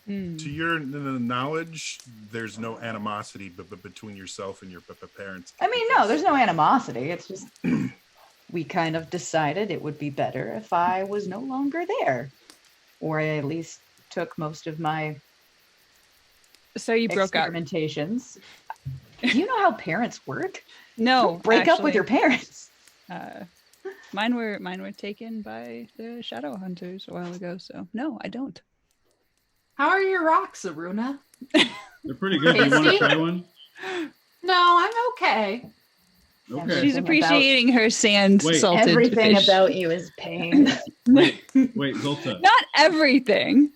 Hmm. To your knowledge, there's no animosity between yourself and your parents. I mean, no, there's no animosity. It's just we kind of decided it would be better if I was no longer there, or I at least took most of my So you broke up? experimentations. Do you know how parents work? No, Don't break up with actually, your parents. Mine were taken by the shadow hunters a while ago. So no, I don't. How are your rocks, Aruna? They're pretty good. Do you want to Tasty? try one? No, I'm okay. Okay. She's Everything appreciating her sand Wait. salted Everything fish. about you is pain. Wait, Zolta. Not everything.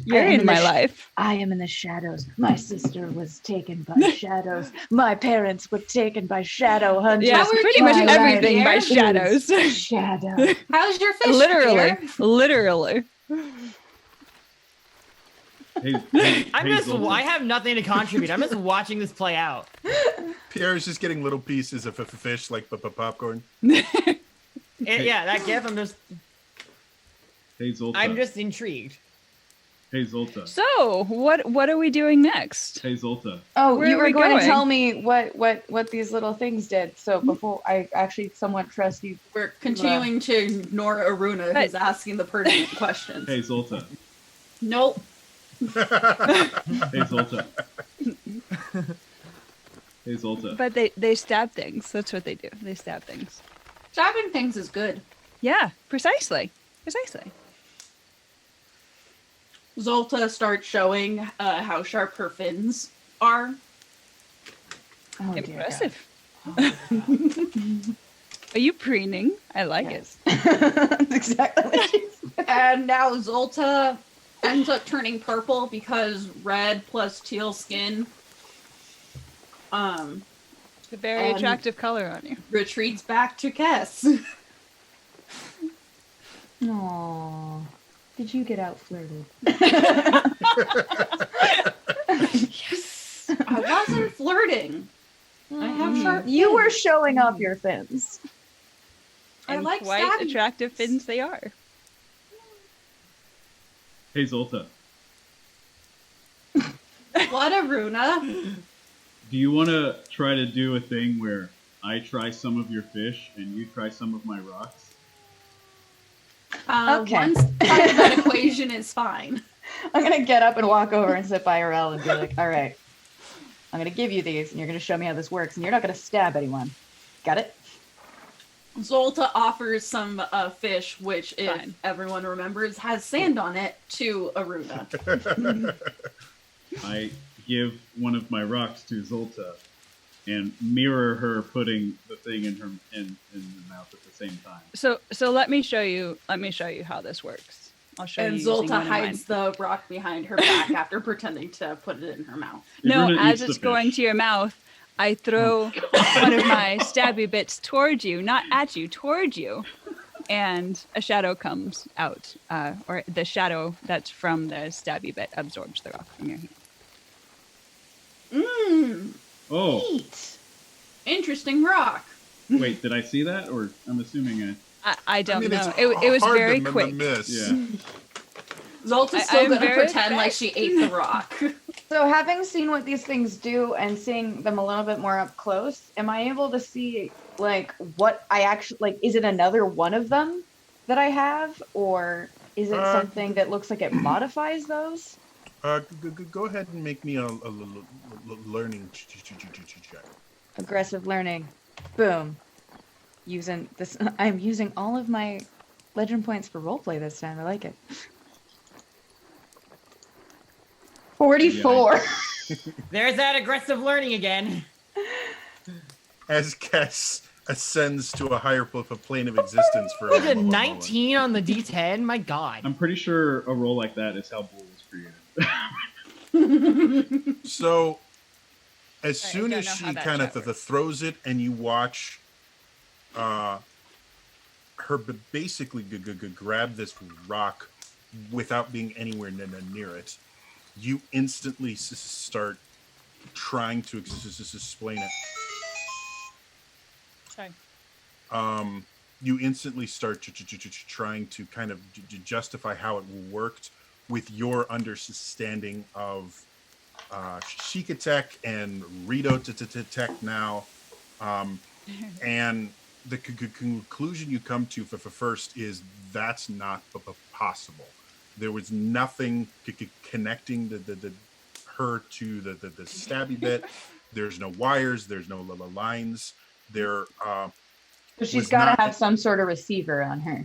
You're am in in my the sh- life. I am in the shadows. My sister was taken by shadows. My parents were taken by shadow hunters. Yeah, we're pretty doing much it everything by here. shadows. Shadow. How's your fish? Literally, Pierre? literally. Hey, I'm hey, just. Zolta. I have nothing to contribute. I'm just watching this play out. Pierre is just getting little pieces of fish like popcorn. Yeah, that gif. Hey, Zolta. I'm just intrigued. Hey, Zolta. So, what are we doing next? Hey, Zolta. Oh, Where you are were we going going? to tell me what these little things did. So before I actually somewhat trust you. We're continuing to ignore Aruna, who's But- asking the pertinent questions. Hey, Zolta. Nope. Hey, Zolta. Hey, Zolta. But they stab things. That's what they do. They stab things. Stabbing things is good. Yeah, precisely. Zolta starts showing how sharp her fins are. Oh, dear Impressive. God. Are you preening? I like it. Yes. That's exactly what she said. And now Zolta ends up turning purple because red plus teal skin It's a very And- attractive color on you. retreats back to Kess. Aw. Did you get out flirted? I wasn't flirting. I have sharp You fins. were showing off your fins. I And like quite stabbing attractive things. fins they are. Hey, Zolta. What, Aruna? Do you want to try to do a thing where I try some of your fish and you try some of my rocks? Okay. One side of that equation is fine. I'm gonna get up and walk over and sit by Arel and be like, all right, I'm gonna give you these and you're gonna show me how this works and you're not gonna stab anyone. Got it? Zolta offers some fish, which, if Fine. everyone remembers, has sand on it, to Aruna. I give one of my rocks to Zolta and mirror her putting the thing in the mouth at the same time. So let me show you how this works. I'll show And you. using one Zolta of hides mine. the rock behind her back after pretending to put it in her mouth. No, Ibruna as eats the it's going fish. to your mouth, I throw one of my stabby bits towards you, not at you, towards you, and a shadow comes out, or the shadow that's from the stabby bit absorbs the rock from your hand. Mmm, Oh, neat. Interesting rock. wait, did I see that? Or I'm assuming I don't mean, it's know. It was hard very to quick. miss. yeah. Zolta's I still am gonna very pretend like she ate the rock. So having seen what these things do and seeing them a little bit more up close, am I able to see like what I actually like? Is it another one of them that I have, or is it something that looks like it modifies those? Go ahead and make me a learning check. Aggressive learning. Boom. Using this, I'm using all of my legend points for roleplay this time. I like it. 44. There's that aggressive learning again. As Kess ascends to a higher plane of existence for With a moment. 19 on the D10, my god. I'm pretty sure a roll like that is how Bull was created. So, as Right, I soon don't as know she how that kind of chat works. throws it, and you watch her basically grab this rock without being anywhere near it, you instantly start trying to explain it. Sorry. You instantly start trying to kind of justify how it worked with your understanding of Sheikah Tech and Rito Tech now. And the conclusion you come to for first is that's not possible. There was nothing connecting the her to the stabby bit. There's no wires. There's no lines. There. So she's got to have some sort of receiver on her.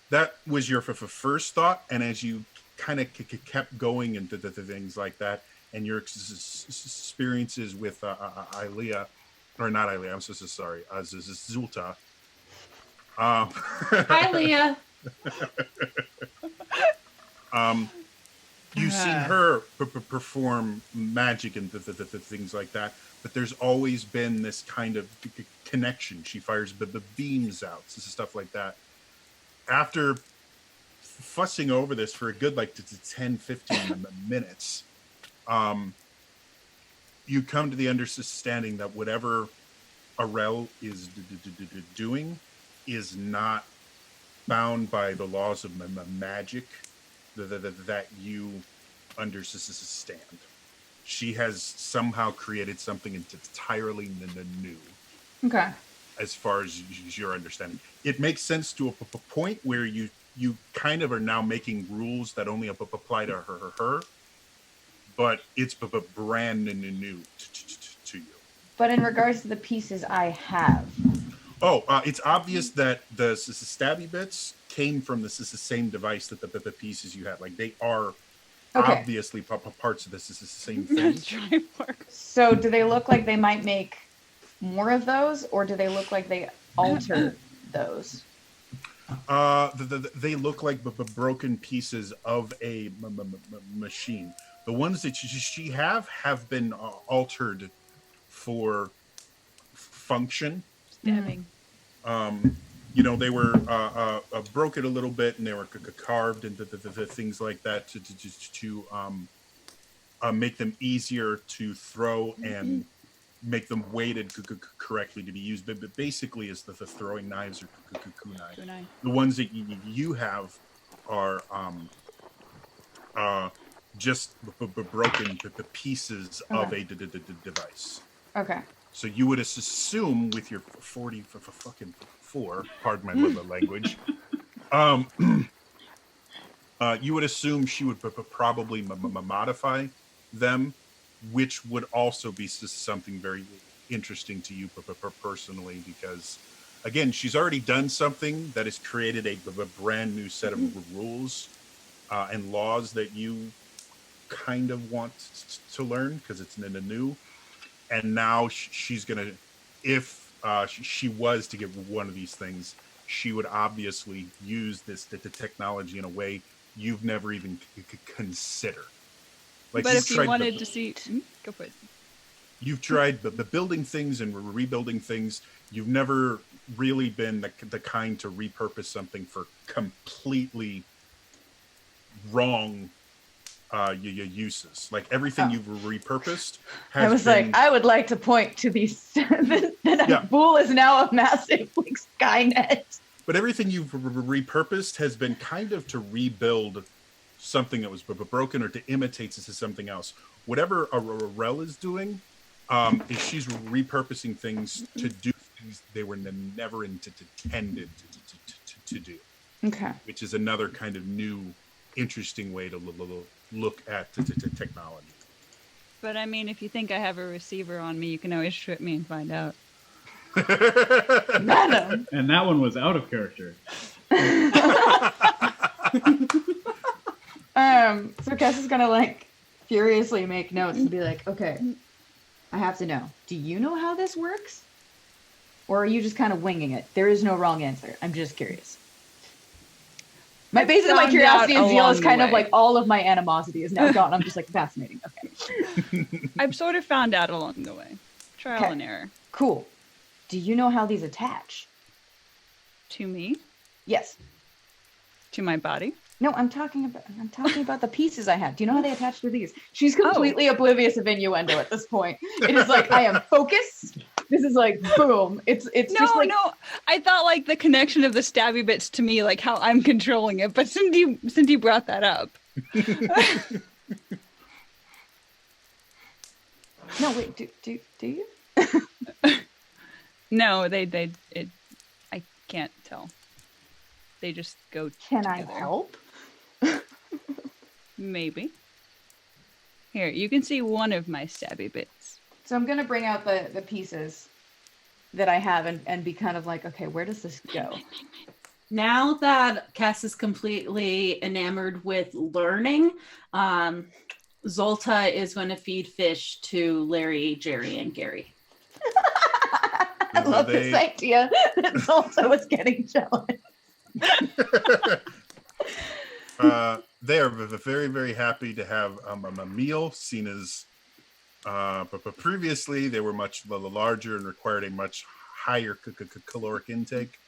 That was your first thought, and as you kind of kept going into the things like that, and your experiences with Ilea, or not Ilea, I'm so sorry, Zulta. Hi, Leah. You've seen her perform magic and the things like that, but there's always been this kind of connection. She fires the beams out, stuff like that. After fussing over this for a good 10, 15 minutes, you come to the understanding that whatever Arel is doing is not bound by the laws of magic that you understand. She has somehow created something entirely new. Okay. As far as your understanding, it makes sense to a point where you kind of are now making rules that only apply to her, but it's brand new to you. But in regards to the pieces I have, it's obvious that the stabby bits came from the same device that the pieces you had. Like, they are obviously parts of this. Is the same thing. So do they look like they might make more of those, or do they look like they alter those? They look like broken pieces of a machine. The ones that she have been altered for function. Stabbing. They were broken a little bit, and they were carved into the things like that to make them easier to throw and make them weighted correctly to be used. But basically, is the throwing knives or kunai. The ones that you have are just broken pieces of a device. Okay. So you would assume with your 44, pardon my language, you would assume she would probably modify them, which would also be something very interesting to you personally, because again, she's already done something that has created a brand new set of rules and laws that you kind of want to learn because it's new. And now she's gonna, if she was to get one of these things, she would obviously use the technology in a way you've never even considered. But if you wanted to see, go for it. You've tried the building things and rebuilding things. You've never really been the kind to repurpose something for completely wrong uses. Like, everything you've repurposed has I was been, I would like to point to these that Bool is now a massive Skynet. but everything you've repurposed has been kind of to rebuild something that was broken or to imitate something else. Whatever Arel is doing, is she's repurposing things to do things they were never intended to do. Okay. Which is another kind of new, interesting way to look at technology. But I mean, if you think I have a receiver on me, you can always trip me and find out. Madam. And that one was out of character. So Kess is gonna furiously make notes and be like, okay, I have to know. Do you know how this works? Or are you just kind of winging it? There is no wrong answer. I'm just curious. My curiosity and zeal is kind of all of my animosity is now gone. I'm just fascinating. Okay. I've sort of found out along the way. Trial and error. Cool. Do you know how these attach? To me? Yes. To my body? No, I'm talking about the pieces I have. Do you know how they attach to these? She's completely oblivious of innuendo at this point. It is like I am focused. This is like boom. It's just like no. I thought like the connection of the stabby bits to me, like how I'm controlling it. But Cindy brought that up. No, wait. Do you? No, I can't tell. They just go Can I together. help? Maybe. Here, you can see one of my stabby bits. So I'm gonna bring out the pieces that I have and be kind of like, okay, where does this go? Now that Cass is completely enamored with learning, Zolta is going to feed fish to Larry, Jerry, and Gary. I love this idea that Zolta was getting jealous. They are very, very happy to have a meal, seen as but previously they were much larger and required a much higher caloric intake.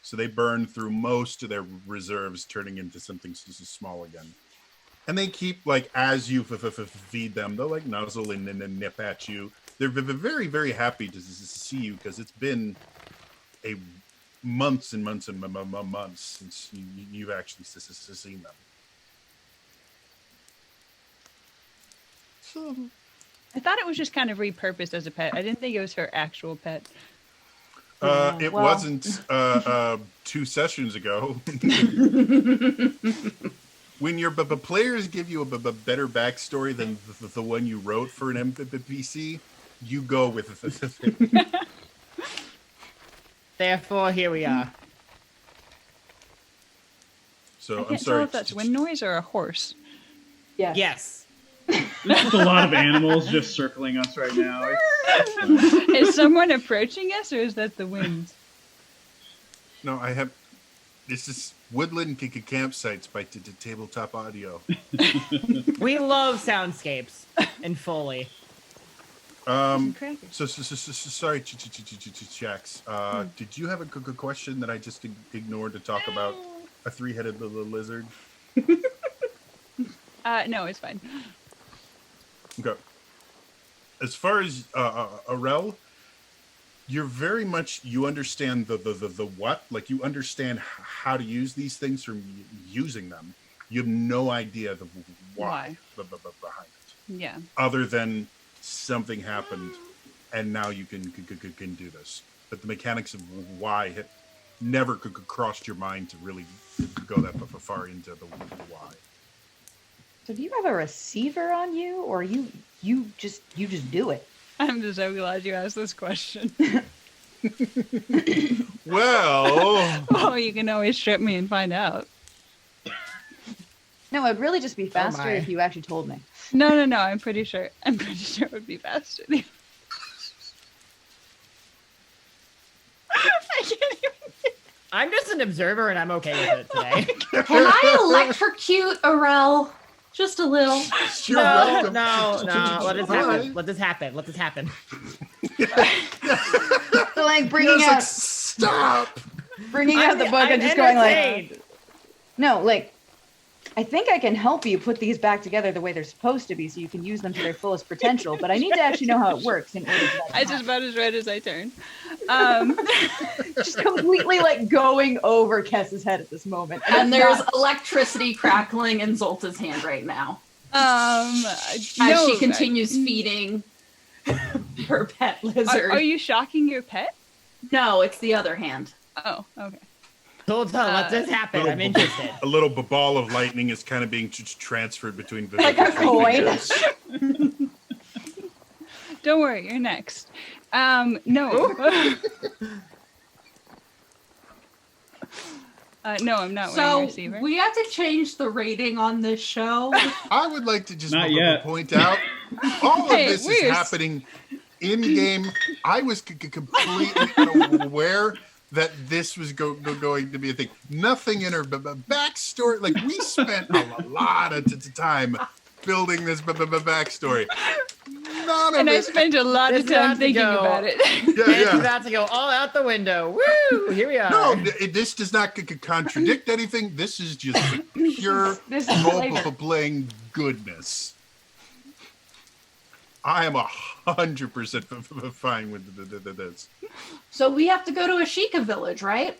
So they burned through most of their reserves, turning into something small again. And they keep, like, as you feed them, they'll like nuzzle and nip at you. They're very, very happy to see you because it's been a months and months and months since you've actually seen them. I thought it was just kind of repurposed as a pet. I didn't think it was her actual pet. It wasn't 2 sessions ago. When your players give you a better backstory than the one you wrote for an NPC, you go with it. Therefore, here we are. So I I'm can't sorry. tell if that's wind noise or a horse. Yeah. Yes. There's just a lot of animals just circling us right now. Is someone approaching us, or is that the wind? No, I have. This is Woodland Campsites by Tabletop Audio. We love soundscapes and Foley. So sorry, Jax. Did you have a good question that I just ignored to talk about a 3-headed little lizard? No, it's fine. Okay. As far as Arel, you're very much, you understand the what, like you understand how to use these things from using them. You have no idea the why behind it. Yeah. Other than something happened and now you can do this. But the mechanics of why had never crossed your mind to really go that far into the why. So do you have a receiver on you, or you just do it? I'm just so glad you asked this question. Well, Oh, you can always trip me and find out. No, it'd really just be faster my. if you actually told me. No, I'm pretty sure it would be faster. I can't even. I'm just an observer and I'm okay with it today. Can I electrocute Arel? Just a little. you're No, welcome. no. Let this Hi. happen. Let this happen. So like bringing Yes, out like, stop. bringing out the book I'm and just going like, entertained. no, like, I think I can help you put these back together the way they're supposed to be, so you can use them to their fullest potential. But I need to actually know how it works in order to. I just about as red as I turn. Just completely like going over Kess's head at this moment, And there's electricity crackling in Zolta's hand right now as she continues feeding her pet lizard. Are you shocking your pet? No, it's the other hand. Oh, okay. Zolta, let this happen. I'm interested. A little ball of lightning is kind of being transferred between the Like a coin. fingers. Don't worry, you're next. No. No, I'm not wearing a So receiver. we have to change the rating on this show. I would like to just Not yet. point out all of Hey, this is we're happening in game. I was completely unaware that this was going to be a thing. Nothing in her backstory. Like, we spent a lot of time building this backstory. none of And I it. spent a lot This of is time about to thinking go. about it. Yeah, And it's yeah. about to go all out the window. Woo! Here we are. No, this does not contradict anything. This is just pure This is flavor. role-playing goodness. I am 100% fine with this. So we have to go to Ashika village, right?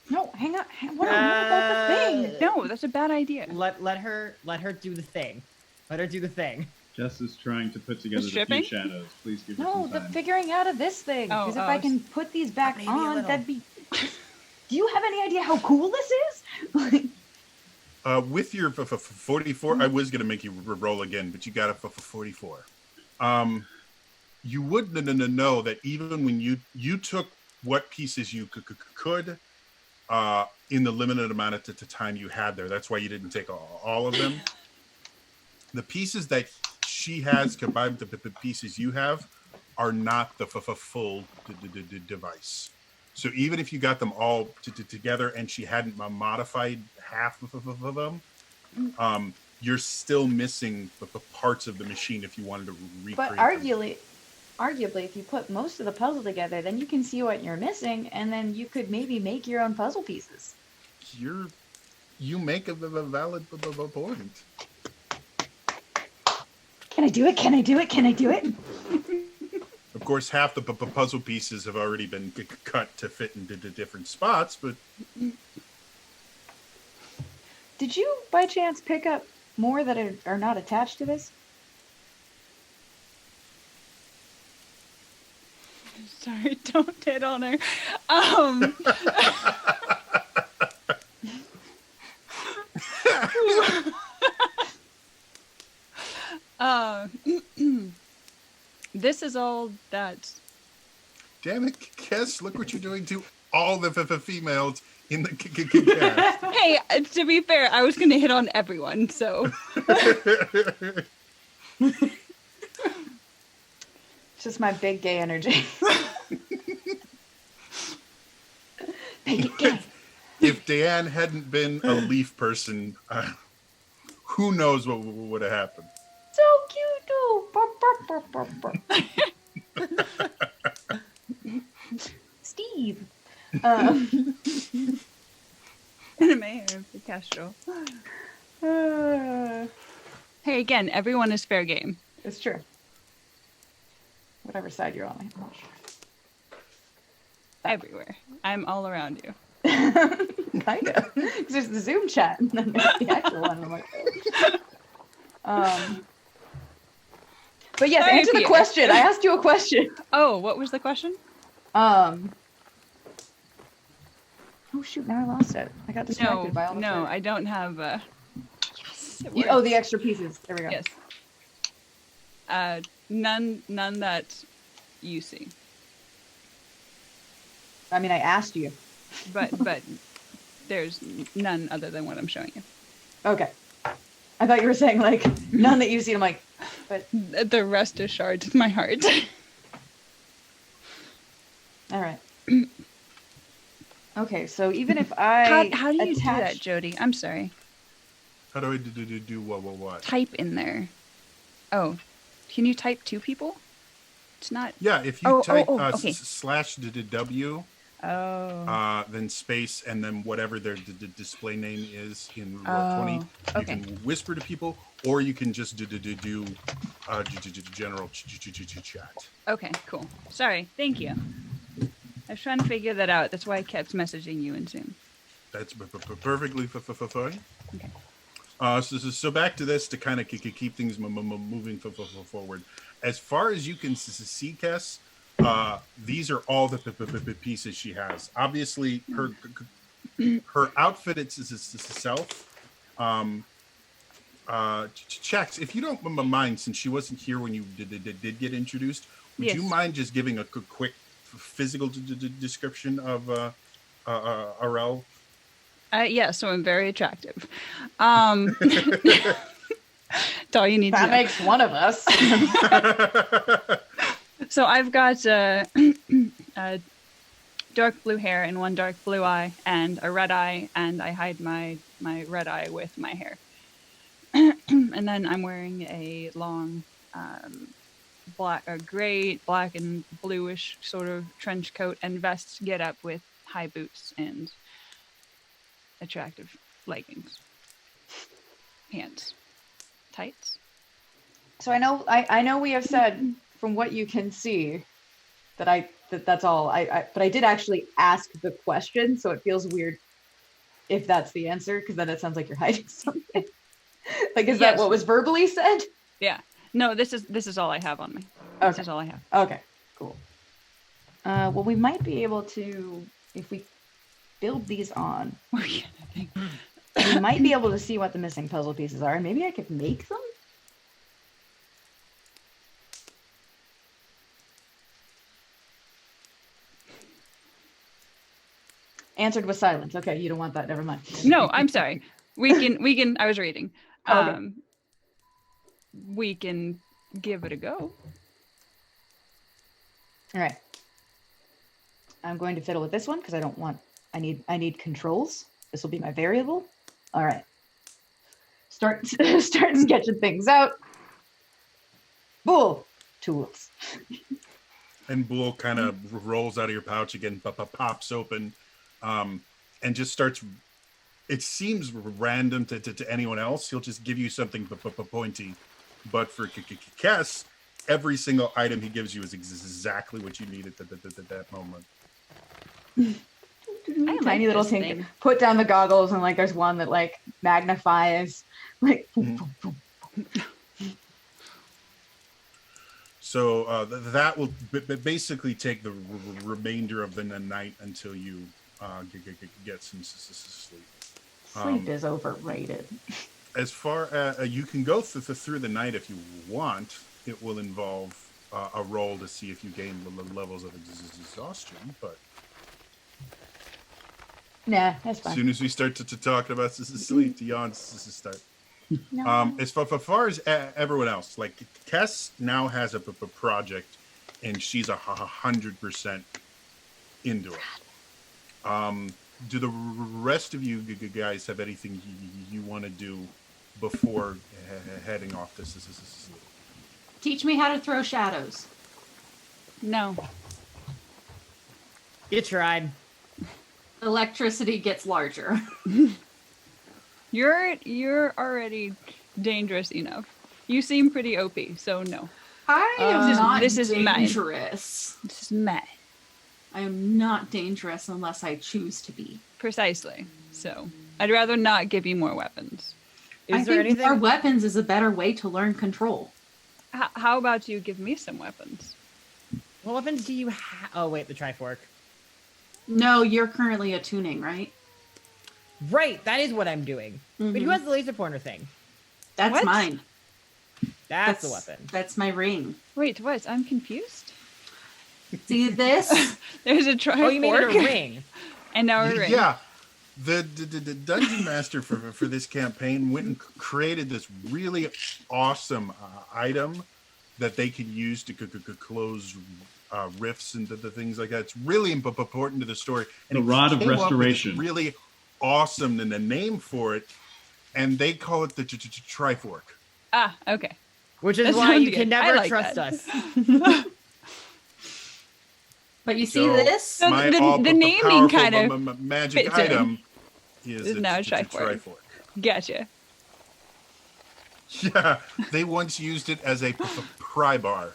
No, hang on. What about the thing? No, that's a bad idea. Let her do the thing. Let her do the thing. Jess is trying to put together the stripping? few shadows. Please give her No, some the time. figuring out of this thing. Oh, Because if oh, I can put these back maybe a on, little. that'd be. Do you have any idea how cool this is? With your 44, I was going to make you roll again, but you got a 44. You would know that even when you took what pieces you could in the limited amount of time you had there. That's why you didn't take all of them. The pieces that she has combined with the pieces you have are not the full device. So even if you got them all together and she hadn't modified half of them, you're still missing the parts of the machine if you wanted to recreate But them. arguably, if you put most of the puzzle together, then you can see what you're missing, and then you could maybe make your own puzzle pieces. You make a valid point. Can I do it? Can I do it? Can I do it? Of course, half the puzzle pieces have already been cut to fit into the different spots, but Did you, by chance, pick up more that are not attached to this? Sorry, don't hit on her. This is all that. damn it, Kess, look what you're doing to all the females in the cast. Hey, to be fair, I was going to hit on everyone, so. It's just my big gay energy. Make it gay. If Diane hadn't been a leaf person, who knows what would have happened. So cute, too. Burp, burp, burp, burp, burp. Steve. My hair, Castro. Hey, again, everyone is fair game. It's true. Whatever side you're on, I'm not sure. Everywhere. I'm all around you. Kind of. Because there's the Zoom chat and then there's the actual one. I'm like, but yes, Sorry, answer the Pierre. question. I asked you a question. Oh, what was the question? Oh shoot! Now I lost it. I got distracted by all the. No, work. I don't have. Yes. it Oh, works. the extra pieces. There we go. Yes. None that you see. I mean, I asked you. But there's none other than what I'm showing you. Okay. I thought you were saying like none that you see. I'm like, but The rest is shards in my heart. all right. Okay, so even if I How do you do that, attach- Jody? I'm sorry. How do I do what? Type in there. Oh, can you type two people? It's not. Yeah, if you Oh, type okay. /w, Oh. then space, and then whatever their display name is in Oh, Roll20, you okay. can whisper to people, or you can just do general chat. Okay, cool. Sorry. Thank you. I was trying to figure that out. That's why I kept messaging you in Zoom. That's perfectly fine. Okay. So back to this to kind of keep things moving forward. As far as you can see, Kess, these are all the pieces she has. Obviously, her outfit itself checks. If you don't mind, since she wasn't here when you did get introduced, would Yes. you mind just giving a quick physical description of RL? Yeah, so I'm very attractive. That's all you need to that know. makes one of us. So I've got dark blue hair and one dark blue eye and a red eye, and I hide my red eye with my hair. And then I'm wearing a long gray, black, and bluish sort of trench coat and vest get up with high boots and attractive leggings, pants, tights. So I know we have said from what you can see that's all. But I did actually ask the question, so it feels weird if that's the answer, because then it sounds like you're hiding something. Like, is that what was verbally said? Yeah. No, this is all I have on me. Okay. This is all I have. Okay, cool. Well, we might be able to, if we build these on, we might be able to see what the missing puzzle pieces are. Maybe I could make them? Answered with silence. Okay, you don't want that. Never mind. No, I'm sorry. We can. I was reading. Okay. We can give it a go. All right. I'm going to fiddle with this one because I need controls. This will be my variable. All right. Start sketching things out. Bull tools. And Bull kind of rolls out of your pouch again, pops open, and just starts. It seems random to anyone else. He'll just give you something pointy, but for Kess, every single item he gives you is exactly what you need at that moment. Tiny little thing. Put down the goggles, and like there's one that like magnifies, like. So that will basically take the remainder of the night until you get some sleep. Sleep is overrated. As far as you can go through the night if you want, it will involve a roll to see if you gain levels of exhaustion. But nah, that's fine. As soon as we start to talk about sleep, the yawns start. No. As far as everyone else, like Tess now has a project, and she's 100% into it. Do the rest of you guys have anything you want to do before heading off to sleep? Teach me how to throw shadows. No. You tried. Electricity gets larger. You're already dangerous enough. You seem pretty OP, so no. I am not this is dangerous. This is mine. I am not dangerous unless I choose to be. Precisely. So I'd rather not give you more weapons. Is there anything? More weapons is a better way to learn control. How about you give me some weapons? What weapons do you have? Oh wait, the Trifork. No, you're currently attuning, right? Right, that is what I'm doing. But who has the laser pointer thing? That's What? mine. That's the weapon. That's my ring. Wait, what? I'm confused. See this? There's a Trifork. Oh, you mean a ring? And now a ring. Yeah. The dungeon master for this campaign went and created this really awesome item that they could use to close rifts and the things like that. It's really important to the story. And The Rod of came up with this Restoration. really awesome and a name for it, and they call it the Trifork. Ah, okay. Which is That why sounds you good. can I never like trust that. us. But you see So, this? So My the naming all-powerful kind of magic fits in. item is Is now a it's Trifork. Trifork. Gotcha. Yeah, they once used it as a pry bar.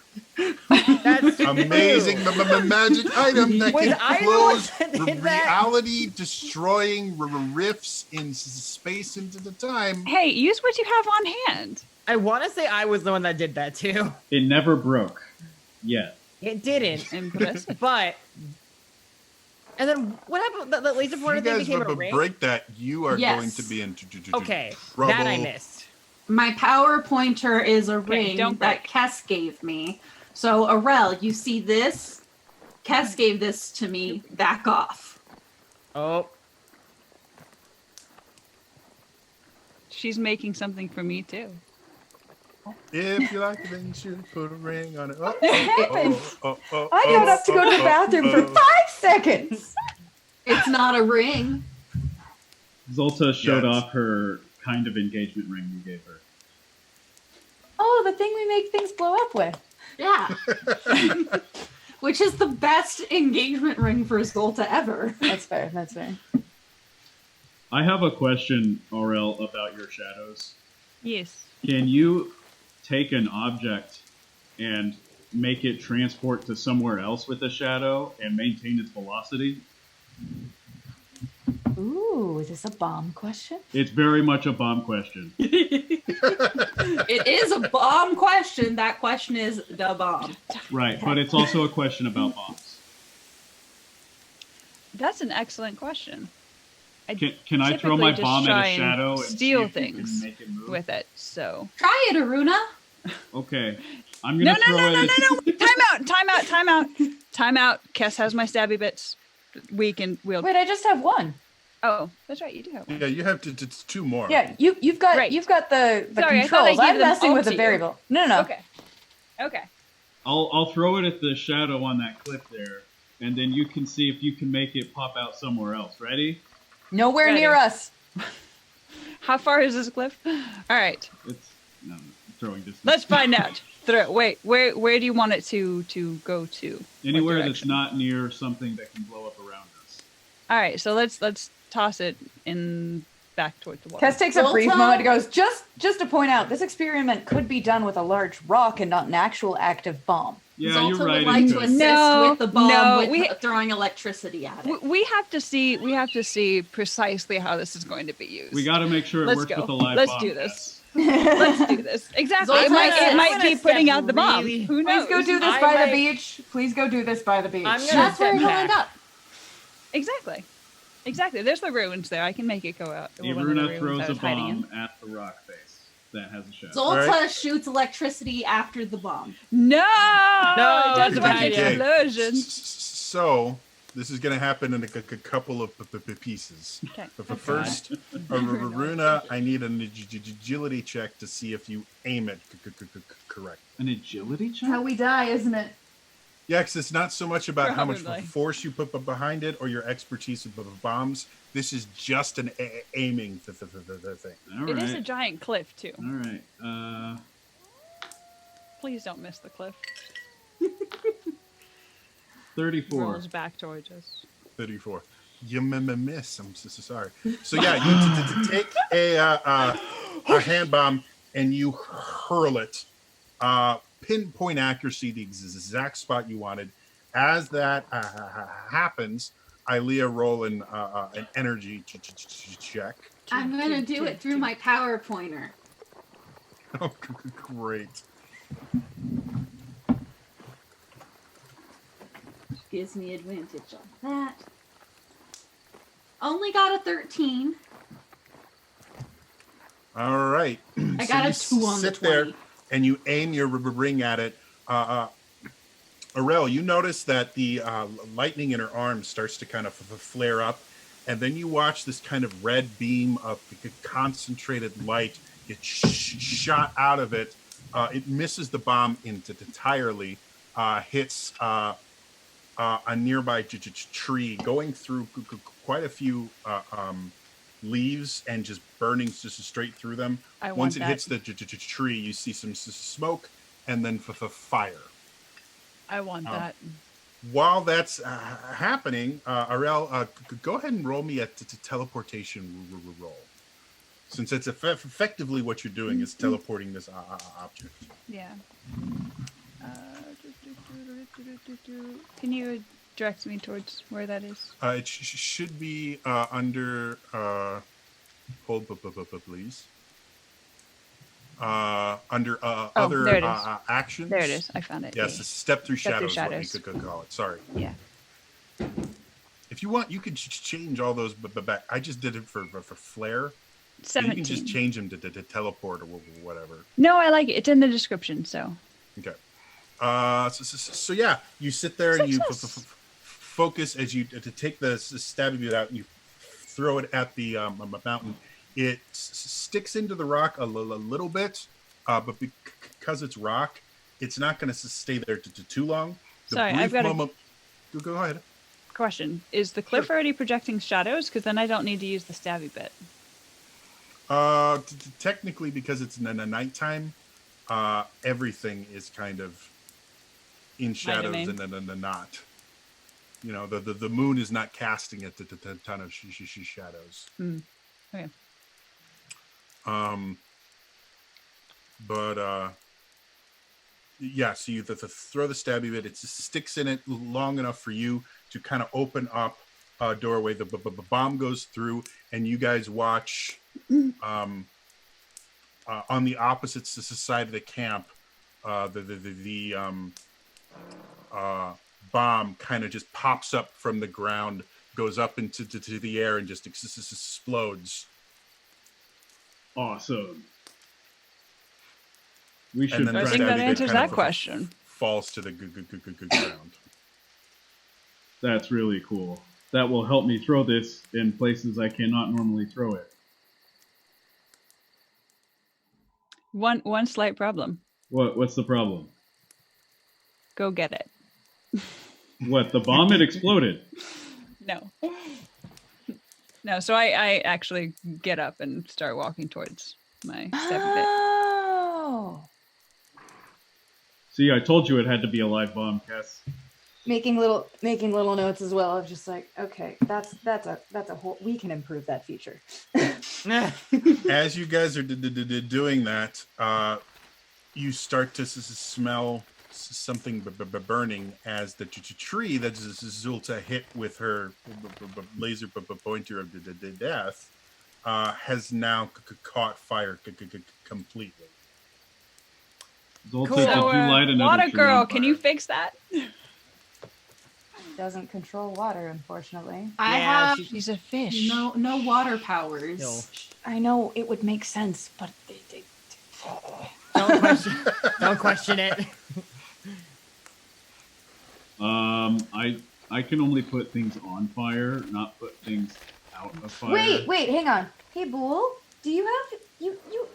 That's Amazing true. magic item that Was can I the one close that did that? reality-destroying rifts in space into the time. Hey, use what you have on hand. I want to say I was the one that did that too. It never broke. Yet. It didn't, Impressive. but. And then what happened? The laser If pointer you thing guys became a ring. break that, you are Yes. going to be in Okay, trouble. that I missed. My power pointer is a ring don't that break. Kess gave me. So, Arel, you see this? Kess gave this to me. Back off. Oh, She's making something for me too. If you like it, then you should put a ring on it. Oh, I got up to go to the bathroom for 5 seconds. It's not a ring. Zolta showed Yes. off her kind of engagement ring you gave her. Oh, the thing we make things blow up with. Yeah. Which is the best engagement ring for Zolta ever. That's fair. That's fair. I have a question, Aurel, about your shadows. Yes. Can you take an object and make it transport to somewhere else with a shadow and maintain its velocity? Ooh, is this a bomb question? It's very much a bomb question. It is a bomb question. That question is the bomb. Right, but it's also a question about bombs. That's an excellent question. Can I throw my typically just bomb try at a and shadow and steal see if you can things make it move? with it? So Try it, Aruna. Okay, I'm no, gonna no, throw no, it. no, no, no! Time out. Kess has my stabby bits. We'll. Wait, I just have one. Oh, that's right. You do have one. Yeah, you have to. It's two more. Yeah, you've got Right. the Sorry, I thought I controls. gave I'm them messing all with to the you. variable. No. Okay. I'll throw it at the shadow on that cliff there, and then you can see if you can make it pop out somewhere else. Ready? Nowhere Ready. near us. How far is this cliff? All right. It's no throwing distance. Let's find out. Wait. Where do you want it to go to? Anywhere What that's direction? not near something that can blow up around us. All right. So let's toss it in back toward the water. Tess takes a brief Zoltan? moment and goes, just to point out, this experiment could be done with a large rock and not an actual active bomb. Yeah, Zolta you're right. would like it to could. assist No, with the bomb no, with throwing electricity at it. We have to see precisely how this is going to be used. We got to make sure it Let's works go. with the live Let's bomb. do this. Let's do this. Exactly. Zoltan, It I'm might gonna be putting step out the bomb. really- Who knows? Please go do this I by might- the beach. Please go do this by the beach. I'm gonna That's where step he'll back. end up. Exactly. There's the ruins there. I can make it go out. One of the Ibruna ruins I throws a was hiding in. bomb at the rock face that has a shadow. Zolta Alright. shoots electricity after the bomb. No, No, it does that's a a bad fucking idea. explosion. So this is going to happen in a couple of pieces. Okay. But for first, Aruna, I need an agility check to see if you aim it correct. An agility check? How we die, isn't it? Yeah, because it's not so much about how much Probably. force you put behind it or your expertise with bombs. This is just an aiming thing. All It is a right. giant cliff too. All right. Please don't miss the cliff. 34. Rolls back towards us. 34. You miss. I'm so sorry. So yeah, you take a hand bomb and you hurl it. Pinpoint accuracy, the exact spot you wanted. As that happens, Ilea roll an energy check. I'm gonna do it through my power pointer. Oh, great. Gives me advantage on that. Only got a 13. All right. I got a 2 on the sit there 20. and you aim your ring at it. Arel, you notice that the lightning in her arm starts to kind of flare up, and then you watch this kind of red beam of concentrated light get shot out of it. It misses the bomb entirely, hits a nearby tree, going through quite a few leaves and just burning just straight through them. Once it hits the tree, you see some smoke and then fire. I want that. While that's happening, Arel, go ahead and roll me a teleportation roll. Since it's effectively what you're doing is teleporting this object. Yeah. Can you direct me towards where that is? It should be under. Hold, please. Under other there it is. actions. There it is. I found it. Yes, Yeah. step through Step through shadows. What shadows. you could call it. Sorry. Yeah. If you want, you could change all those back. I just did it for flair. So 17. you can just change them to teleport or whatever. No, I like it. It's in the description, so. Okay. So yeah, you sit there and you focus as you to take the stab it out and you throw it at the mountain. It sticks into the rock a little bit, but because it's rock, it's not going to stay there too long. Sorry, I've got Go ahead. question. Is the cliff already projecting shadows? Because then I don't need to use the stabby bit. Technically, because it's in the nighttime, everything is kind of in shadows domain. and then not. You know, the moon is not casting a ton of shadows. Okay. But yeah, so you throw the stabby bit. It sticks in it long enough for you to kind of open up a doorway. The bomb goes through, and you guys watch on the opposite side of the camp. The bomb kind of just pops up from the ground, goes up into the air, and just explodes. Awesome. We should. And then I the think that stabby bit answers kind that of question. falls to the ground. That's really cool. That will help me throw this in places I cannot normally throw it. One slight problem. What's the problem? Go get it. What, the bomb? It exploded. No. No, so I actually get up and start walking towards my stabby bit. Oh. See, I told you it had to be a live bomb, Cass. Making little notes as well of just like, okay, that's a whole, we can improve that feature. As you guys are doing that, you start to smell something burning as the tree that Zulta hit with her laser pointer of death has now caught fire completely. Zolta, Cool. did So, you light another Water tree Girl, on can you fire? fix that? Doesn't control water, unfortunately. I Yeah, have She's a fish. no water powers. No. I know it would make sense, but Don't question it. I can only put things on fire, not put things out of fire. Wait, hang on. Hey, Bool, do you have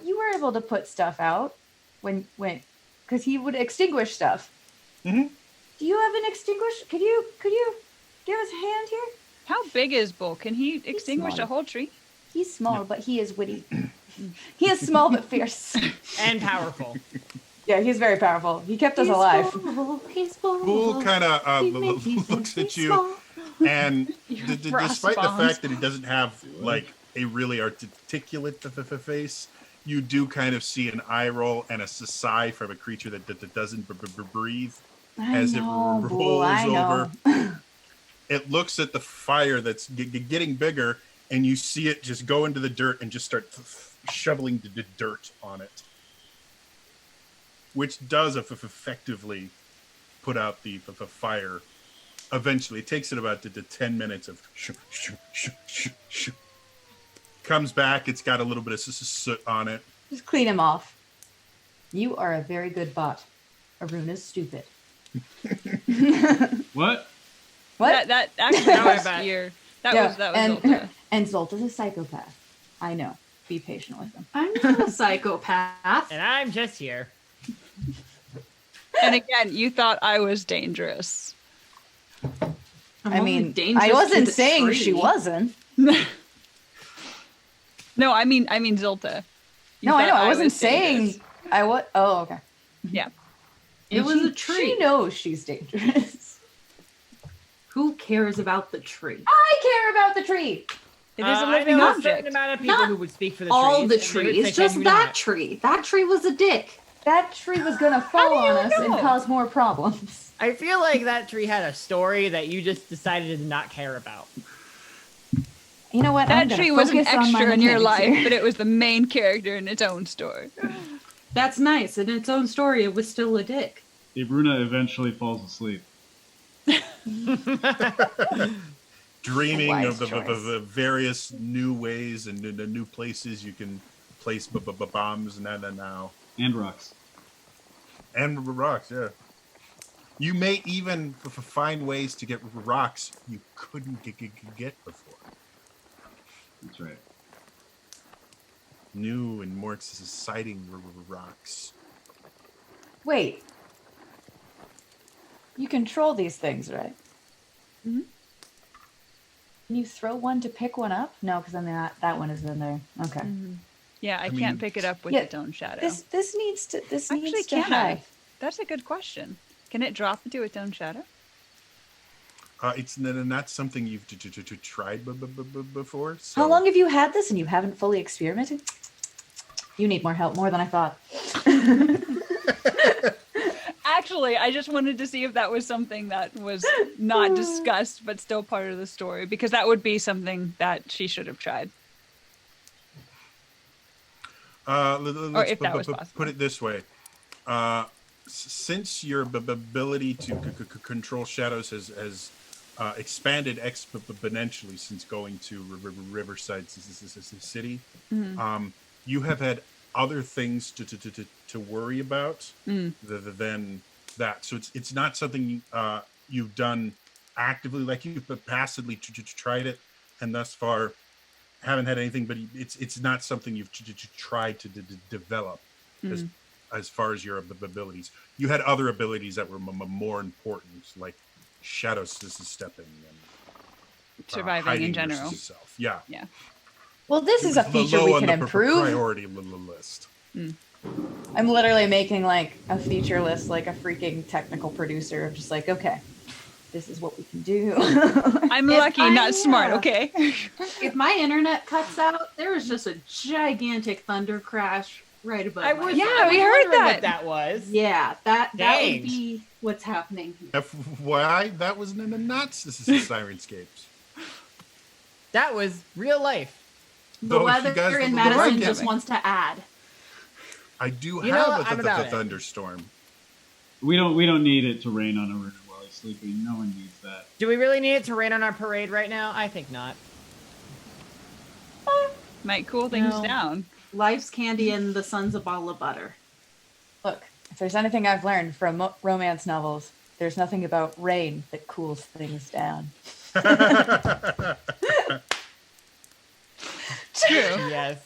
you were able to put stuff out when because he would extinguish stuff. Mhm. Do you have an extinguish? Could you give us a hand here? How big is Bull? Can he extinguish small. a whole tree? He's small, but he is witty. He is small but fierce. And powerful. Yeah, he's very powerful. He kept us alive. Bull kind of looks at you, and despite the fact that he doesn't have like a really articulate face, you do kind of see an eye roll and a sigh from a creature that doesn't breathe as it rolls over. It looks at the fire that's getting bigger, and you see it just go into the dirt and just start shoveling the dirt on it, which does effectively put out the fire. Eventually, it takes it about 10 minutes of comes back. It's got a little bit of soot on it. Just clean him off. You are a very good bot. Aruna's stupid. What? What? That actually Now we're was back. your. That Yeah, was and Zolta. and Zolta's a psychopath. I know. Be patient with him. I'm not a psychopath. And I'm just here. And again, you thought I was dangerous. I mean, dangerous I to wasn't the saying tree. she wasn't. No, I mean Zolta. You No, I know. thought I wasn't was saying dangerous. I was. Oh, okay. Yeah. It And was she- a tree. She knows she's dangerous. Who cares about the tree? I care about the tree. It is a I living know a certain object. amount of people Not who would speak for the All trees, the and they would trees, say, just "Can you that not?" tree. That tree was a dick. That tree was gonna fall on us and know? cause more problems. I feel like that tree had a story that you just decided to not care about. You know what? I'm That gonna tree was an focus on my extra in your mechanics life, here. but it was the main character in its own story. That's nice. In its own story, it was still a dick. Ibruna eventually falls asleep. Dreaming Wise of the choice. various new ways and the new places you can place bombs now. And rocks. And rocks, yeah. You may even find ways to get rocks you couldn't get before. That's right. New and more exciting rocks. Wait. You control these things, right? Mhm. Can you throw one to pick one up? No, because then that one is in there. Okay. Yeah, I I can't mean, pick it up with yeah, its own shadow. This needs to Actually, needs to can I? have. That's a good question. Can it drop into its own shadow? It's not something you've tried before. So. How long have you had this and you haven't fully experimented? You need more help, more than I thought. Actually, I just wanted to see if that was something that was not discussed, but still part of the story, because that would be something that she should have tried. Let's if that was possible. Put it this way. Since your ability to control shadows has expanded exponentially since going to Riverside City, you have had other things to worry about than that. So it's not something you've done actively, like you've passively tried it, and thus far haven't had anything. But it's not something you've tried to develop as far as your abilities. You had other abilities that were more important, like shadow stepping and surviving in general. Yourself. Yeah. Well, this is a feature we can improve. Priority list. I'm literally making like a feature list, like a freaking technical producer of just like, okay, this is what we can do. I'm lucky, not smart. Okay. If my internet cuts out, there was just a gigantic thunder crash right above. We heard that. What that was. Yeah, that would be what's happening here. FYI, that was not Sirenscapes. That was real life. The weather in Madison just wants to add. I do have a thunderstorm. We don't need it to rain on Aruna while he's sleeping. No one needs that. Do we really need it to rain on our parade right now? I think not. Might cool things down. Life's candy and the sun's a bottle of butter. Look, if there's anything I've learned from romance novels, there's nothing about rain that cools things down. True. Yes.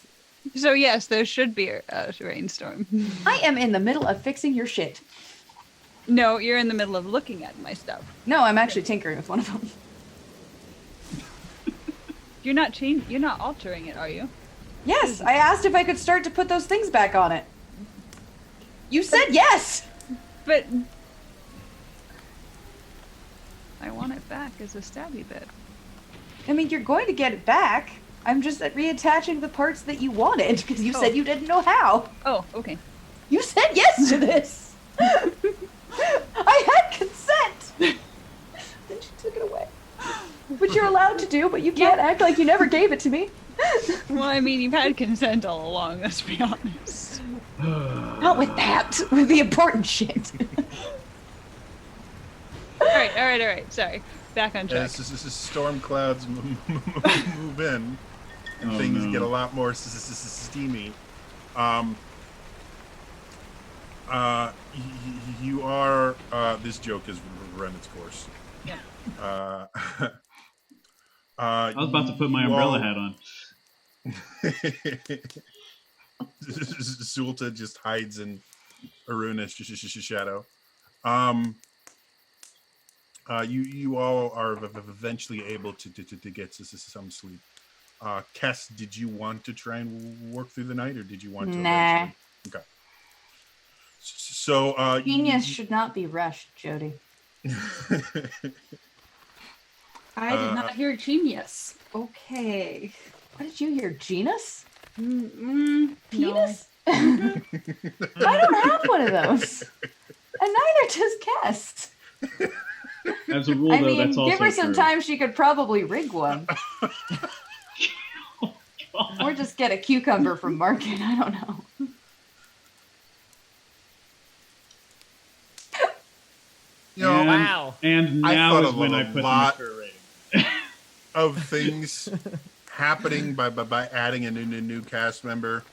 So yes, there should be a rainstorm. I am in the middle of fixing your shit. No, you're in the middle of looking at my stuff. No, I'm actually tinkering with one of them. You're not altering it, are you? Yes, I asked if I could start to put those things back on it. You said yes! But I want it back as a stabby bit. I mean, you're going to get it back. I'm just reattaching the parts that you wanted, because you said you didn't know how. Oh, okay. You said yes to this! I had consent! Then she took it away. Which you're allowed to do, but you can't act like you never gave it to me. Well, I mean, you've had consent all along, let's be honest. Not with that. With the important shit. All right. Sorry. Back on track. As storm clouds move in, and things get a lot more steamy. You are. This joke has run its course. Yeah. I was about to put my umbrella hat on. Zulta just hides in Aruna's shadow. You all are eventually able to get some sleep. Kess, did you want to try and work through the night, or did you want to? Nah. Okay. So genius should not be rushed, Jody. I did not hear genius. Okay. What did you hear? Genus? Penis? No. I don't have one of those. And neither does Kess. As a rule, though, that's also give her some true. time, she could probably rig one. Or just get a cucumber from market. I don't know. You know, Wow. And now is when I put the mature rating. Of things happening by adding a new cast member.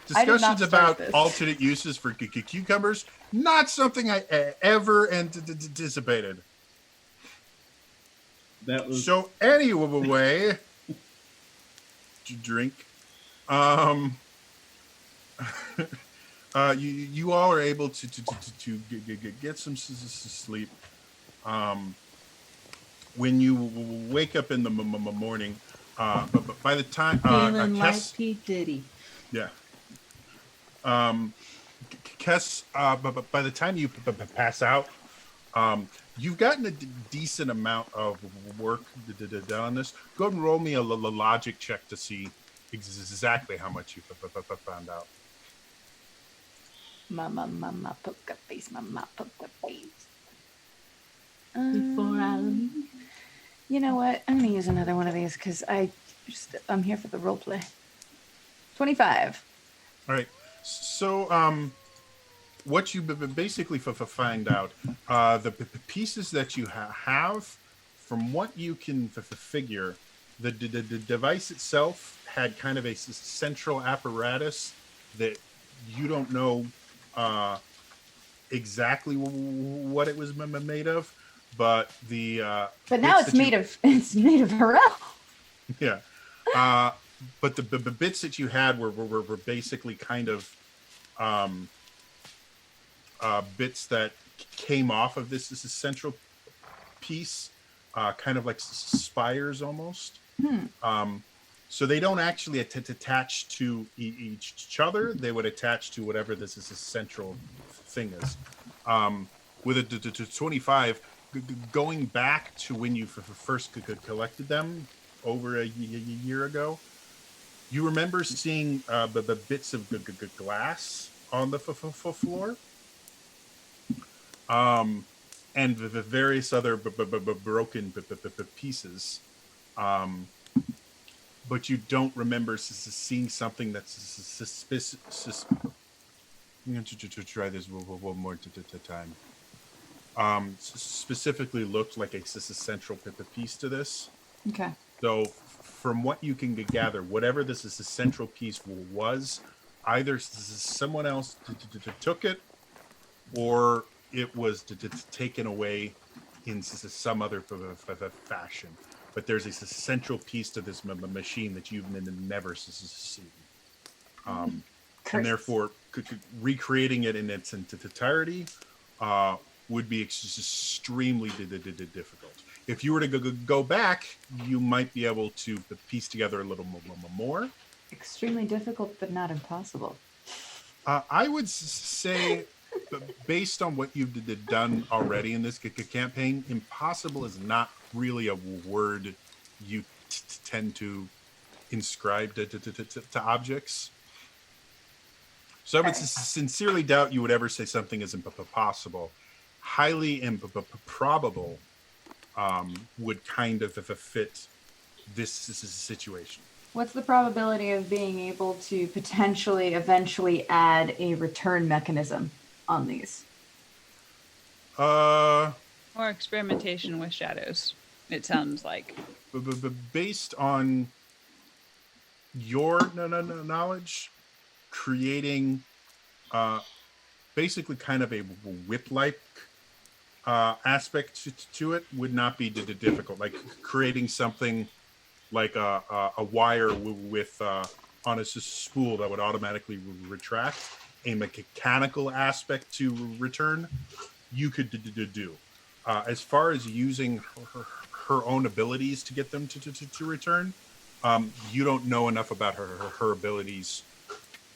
Discussions about alternate uses for cucumbers, not something I ever anticipated. That was So anyway, to drink. You all are able to get some sleep. When you wake up in the morning, but by the time Feeling like P. Diddy. Yeah. Kess, but by the time you pass out, you've gotten a decent amount of work done on this. Go ahead and roll me a logic check to see exactly how much you found out. Mama, poker face, mama, poker face. Before I leave. You know what? I'm gonna use another one of these because I'm here for the role play. 25. All right. So, what you basically find out, the pieces that you have, from what you can figure, the device itself had kind of a central apparatus that you don't know exactly what it was made of, but the But now it's made of Harel. Yeah. But the bits that you had were basically kind of bits that came off of this central piece, kind of like spires almost. So they don't actually attach to each other. They would attach to whatever this central thing is. With a 25, going back to when you first collected them over a year ago, you remember seeing the bits of glass on the floor, and the various other broken pieces, but you don't remember seeing something that's suspicious. I'm going to try this one more time. Specifically looked like a central piece to this. Okay. So from what you can gather, whatever this central piece was, either someone else took it, or it was taken away in some other fashion. But there's a central piece to this machine that you've never seen. And therefore, recreating it in its entirety would be extremely difficult. If you were to go back, you might be able to piece together a little more. Extremely difficult, but not impossible. I would say, based on what you've done already in this campaign, impossible is not really a word you tend to inscribe to objects. So I would sincerely doubt you would ever say something is impossible. Highly improbable would kind of fit this situation. What's the probability of being able to potentially eventually add a return mechanism on these? Or experimentation with shadows, it sounds like. Based on your knowledge, creating basically kind of a whip-like aspect to it would not be difficult. Like creating something like a wire with on a spool that would automatically retract, a mechanical aspect to return, you could do. As far as using her own abilities to get them to return, you don't know enough about her abilities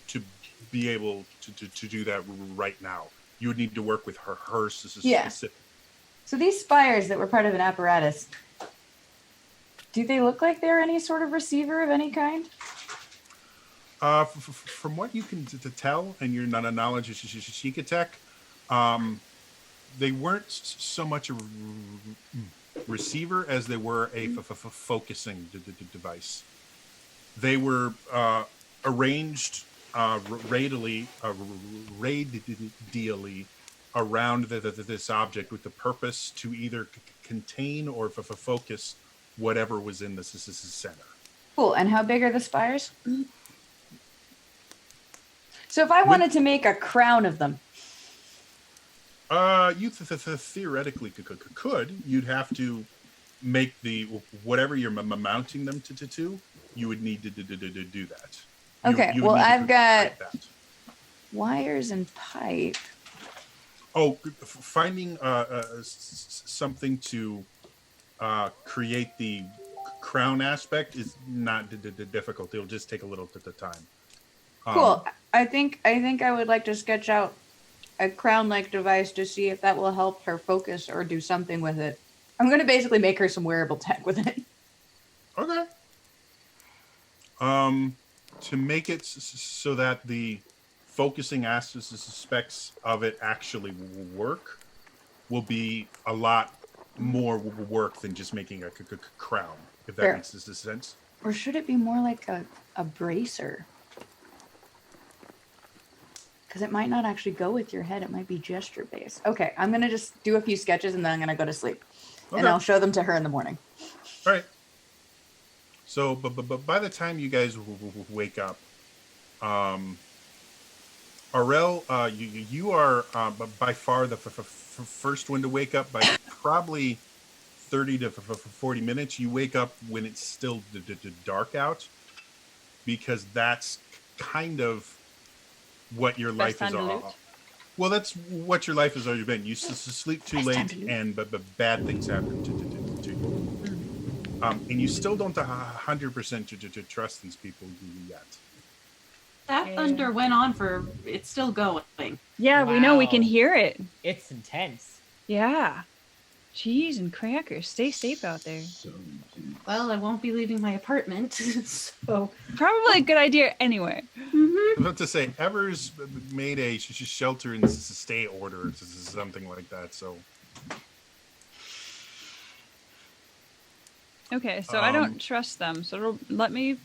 to be able to do that right now. You would need to work with her specific. So these spires that were part of an apparatus, do they look like they're any sort of receiver of any kind? From what you can tell, and your knowledge of Sheikah Tech, they weren't so much a receiver as they were a focusing device. They were arranged radially around this object with the purpose to either contain or focus whatever was in the center. Cool. And how big are the spires? So if I wanted to make a crown of them. You theoretically could. You'd have to make the whatever you're mounting them to. You would need to do that. Okay. Well, I've got wires and pipe. Oh, finding something to create the crown aspect is not difficult. It'll just take a little bit of time. Cool. I think I would like to sketch out a crown-like device to see if that will help her focus or do something with it. I'm going to basically make her some wearable tech with it. Okay. To make it so that the focusing aspects of it actually work will be a lot more work than just making a crown, if that makes sense. Or should it be more like a bracer? Because it might not actually go with your head. It might be gesture-based. Okay, I'm going to just do a few sketches and then I'm going to go to sleep. Okay. And I'll show them to her in the morning. All right. So, but by the time you guys wake up, Aurel, you are by far the first one to wake up by probably 30 to 40 minutes. You wake up when it's still dark out, because that's kind of what your life is all. Well, that's what your life has already been. You sleep too late, and but bad things happen to you. And you still don't 100% trust these people yet. That thunder went on for. It's still going. Yeah, wow. We know, we can hear it. It's intense. Yeah. Cheese and crackers. Stay safe out there. Well, I won't be leaving my apartment, so probably a good idea anyway. I was about to say, Evers made a shelter and stay order, something like that. So. Okay, so I don't trust them. So let me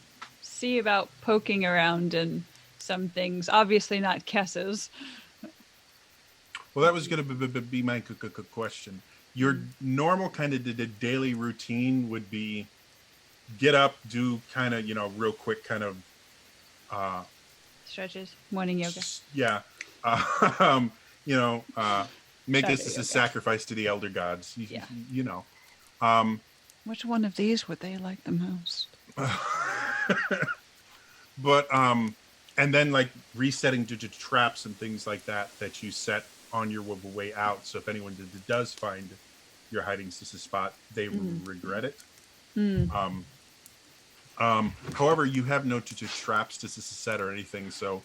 see about poking around in some things. Obviously not Kess's. Well, that was going to be my question. Your normal kind of daily routine would be get up, do kind of, real quick kind of stretches, morning yoga. Yeah. Make this a sacrifice to the elder gods. Which one of these would they like the most? But and then like resetting traps and things like that you set on your way out. So if anyone does find your hiding spot, they regret it. However, you have no traps to set or anything. So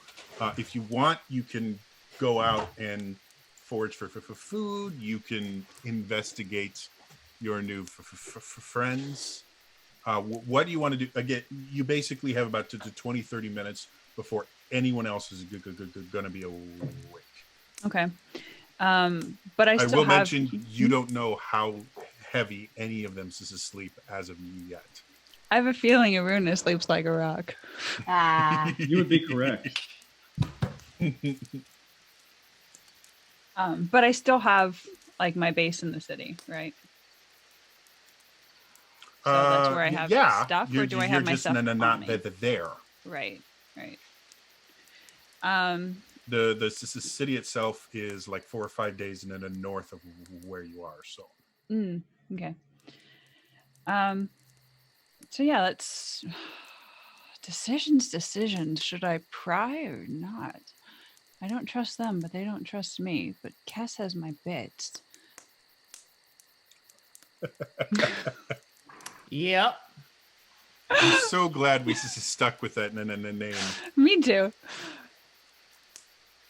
if you want, you can go out and forage for food. You can investigate your new friends. What do you want to do? Again, you basically have about 20-30 minutes before anyone else is going to be awake. Okay. But I still have... mention you don't know how heavy any of them is asleep as of yet. I have a feeling Aruna sleeps like a rock. You would be correct. But I still have like my base in the city, right? So that's where I have stuff, or do I have my stuff on me? Not there. Right. The city itself is like 4 or 5 days in the north of where you are. So. Okay. So yeah, let's decisions. Should I pry or not? I don't trust them, but they don't trust me. But Cass has my bits. Yep. I'm so glad we stuck with that name. Me too.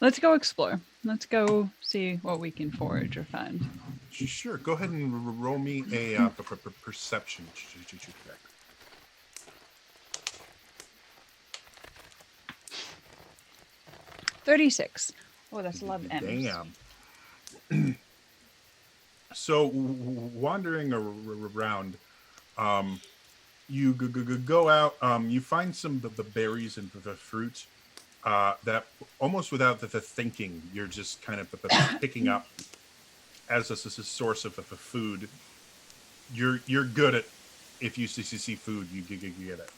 Let's go explore. Let's go see what we can forage or find. Sure. Go ahead and roll me a perception check. 36. Oh, that's a lot of M's. Damn. So wandering around, you go out. You find some of the berries and the fruit that almost without the thinking, you're just kind of picking up as a source of food. You're good at if you see food, you get it.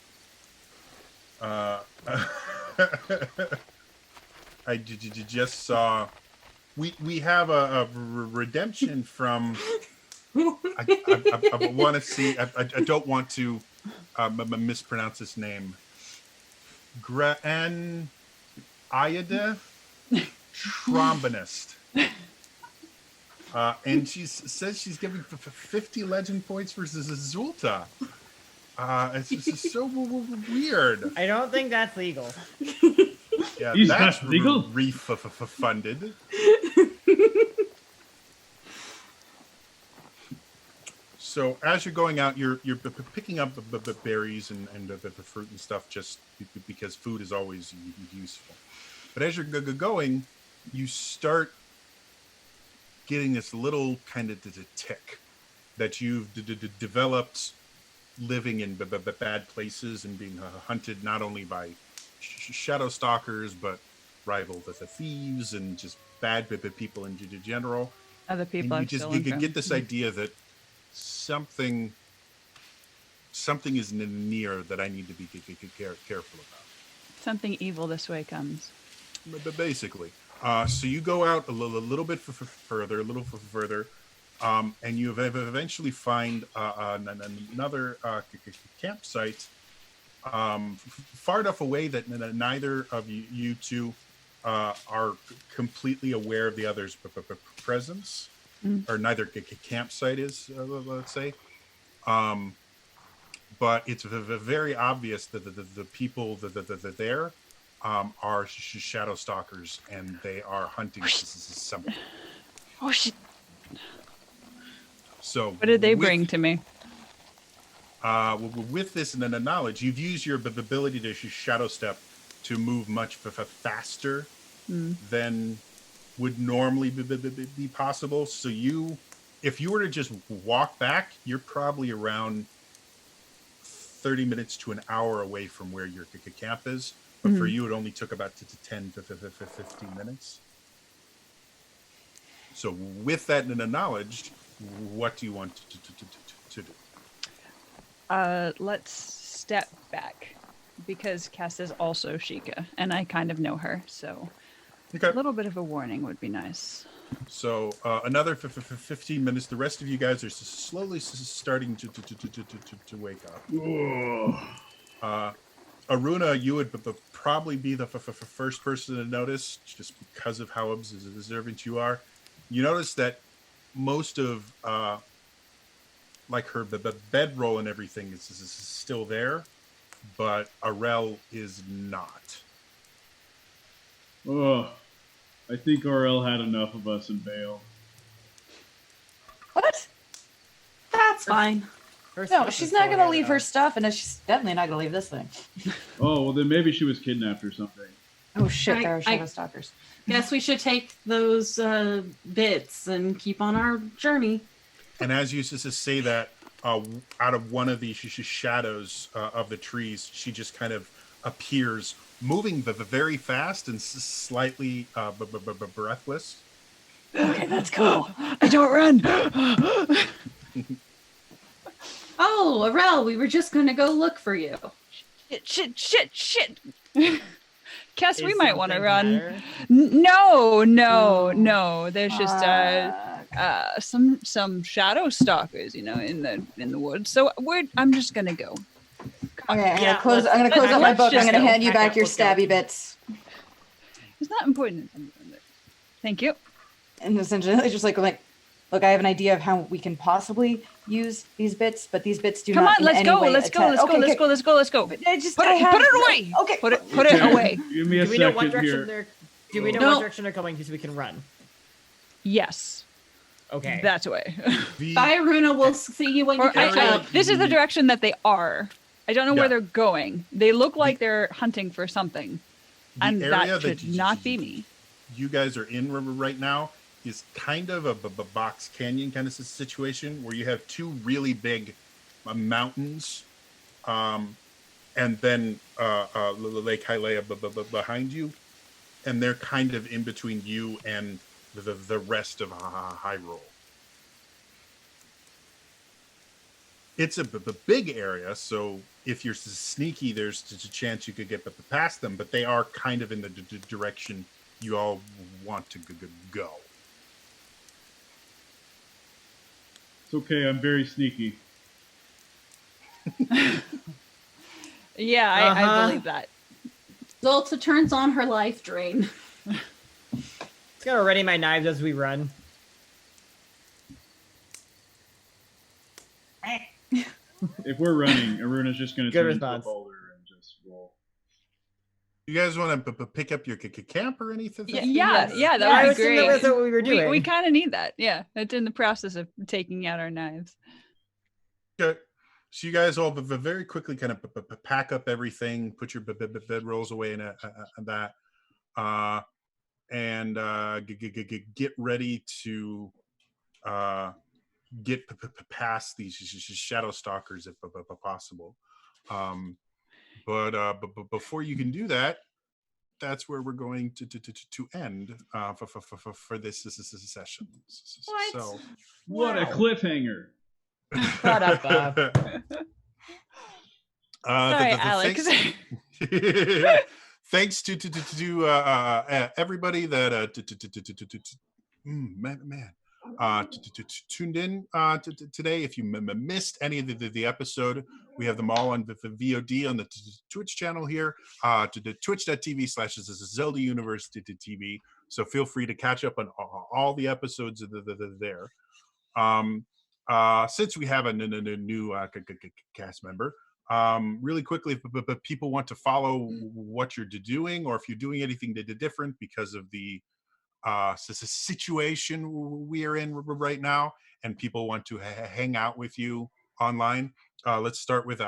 I just saw. We have a redemption from. I want to see. I don't want to mispronounce his name. Gran Ayada Trombonist. And she says she's giving 50 legend points versus Zulta. It's just so weird. I don't think that's legal. Yeah, He's that's not legal. funded. So as you're going out, you're picking up berries and the fruit and stuff just because food is always useful. But as you're going, you start getting this little kind of tick that you've developed living in bad places and being hunted not only by shadow stalkers but rival the thieves and just bad people in general. Other people and are you just still get this idea that something is near that I need to be careful about. Something evil this way comes. But basically, so you go out a little bit further, and you eventually find another campsite far enough away that neither of you two are completely aware of the other's presence, or neither campsite is, let's say. But it's very obvious that the people that there are shadow stalkers, and they are hunting something. Oh shit! So what did they bring to me? With this and the knowledge, you've used your ability to shadow step to move much faster than would normally be possible. So if you were to just walk back, you're probably around 30 minutes to an hour away from where your camp is. But for you, it only took about 10 to 15 minutes. So with that and the knowledge, what do you want to do? Let's step back, because Cass is also Sheikah, and I kind of know her, so a little bit of a warning would be nice. So another 15 minutes. The rest of you guys are slowly starting to wake up. Aruna, you would probably be the first person to notice, just because of how observant you are. You notice that most of like her the bedroll and everything is still there, but Arel is not. Oh, I think RL had enough of us and bailed. What? That's fine. No, she's not gonna leave her stuff, and she's definitely not gonna leave this thing. Oh, well then maybe she was kidnapped or something. Oh shit, there are shadow stalkers. Guess we should take those bits and keep on our journey. And as you say that, out of one of the shadows of the trees, she just kind of appears, moving very fast and slightly breathless. Okay, let's go. I don't run. Oh, Arel, we were just gonna go look for you. Shit. Cass, we might want to something run. No. There's just some shadow stalkers, in the woods. So I'm just gonna go. Okay, I'm Yeah, gonna close up my let's book. I'm just gonna go. hand you back your Let's go. stabby bits. It's not important. Thank you. And essentially just like, look, I have an idea of how we can possibly use these bits, but these bits do Come not on, let's in go. any way Let's go. attach- Okay, okay. Let's go. But Put I it away. Okay. Put it away. Give me a Do we know what second direction here. they're? Do we know No. what direction they're going to, so we can run? Yes. Okay. That way. Bye, Aruna. We'll see you when you Or catch actually, up. this is the direction that they are. I don't know Yeah. where they're going. They look like they're hunting for something, The and area that should not be me. You guys are in right now is kind of a box canyon kind of situation where you have two really big mountains, and then Lake Hylea behind you, and they're kind of in between you and the rest of Hyrule. It's a big area, so if you're sneaky, there's a chance you could get past them, but they are kind of in the direction you all want to go. It's okay, I'm very sneaky. Yeah, I believe that. Zolta turns on her life drain. Just gonna ready my knives as we run. If we're running, Aruna's just gonna Good turn into a response. boulder and just roll. You guys want to pick up your camp or anything? Yeah, that I would was be thinking great. that's what we were doing. We kind of need that. Yeah, it's in the process of taking out our knives. Okay. So you guys all very quickly kind of pack up everything, put your bedrolls away and that, and get ready to get past these shadow stalkers if possible. But before you can do that, that's where we're going to end for this session. What? So, What a cliffhanger! Shut up, Bob. Sorry, Alex. Thanks to everybody that tuned in today. If you missed any of the episode, we have them all on the VOD on the Twitch channel here, to twitch.tv/Zelda Universe TV. So feel free to catch up on all the episodes there. Since we have a new cast member, really quickly, if people want to follow what you're doing, or if you're doing anything different because of the situation we are in right now, and people want to hang out with you online, let's start with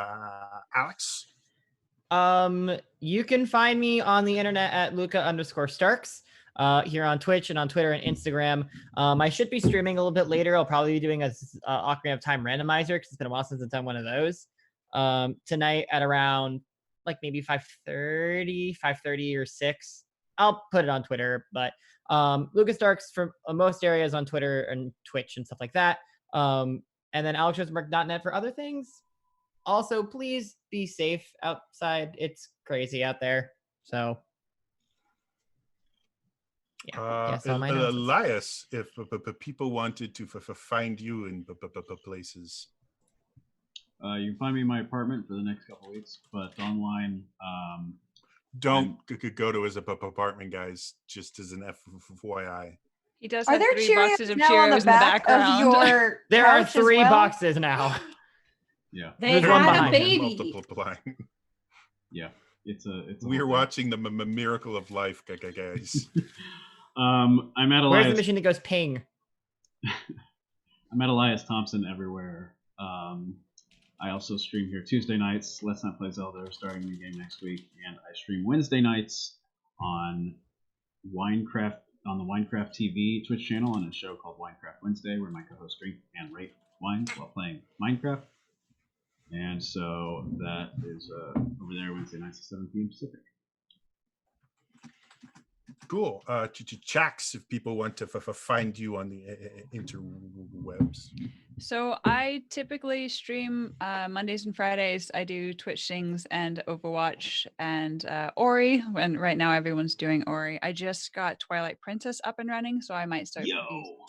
Alex. You can find me on the internet at Luca_Starks. Here on Twitch and on Twitter and Instagram. I should be streaming a little bit later. I'll probably be doing a Ocarina of Time randomizer because it's been a while since I've done one of those. Tonight at around like maybe 5:30 or 6. I'll put it on Twitter, but Lucas Starks for most areas on Twitter and Twitch and stuff like that. And then AlexRosenberg.net for other things. Also, please be safe outside. It's crazy out there. So yeah, Elias, if people wanted to find you in places, you can find me in my apartment for the next couple of weeks, but online. Don't go to his apartment, guys. Just as an FYI. He does Are have there 3 boxes of Cheerios now on Cheerios the in the back of background. your there are couch as 3 well? boxes now. Yeah. They There's one had a behind him. baby. Multiplying. Yeah. It's a We are whole thing. watching the miracle of life, guys. I'm at Where's the Elias. machine that goes ping? I'm at Elias Thompson everywhere. I also stream here Tuesday nights. Let's Not Play Zelda, starting a new game next week, and I stream Wednesday nights on Winecraft on the Winecraft TV Twitch channel on a show called Winecraft Wednesday, where my co-hosts drink and rate wines while playing Minecraft. And so that is over there Wednesday nights at 7 p.m. Pacific. Cool. Chax, if people want to find you on the interwebs. So I typically stream Mondays and Fridays. I do Twitch things and Overwatch and Ori. And right now everyone's doing Ori. I just got Twilight Princess up and running, so I might start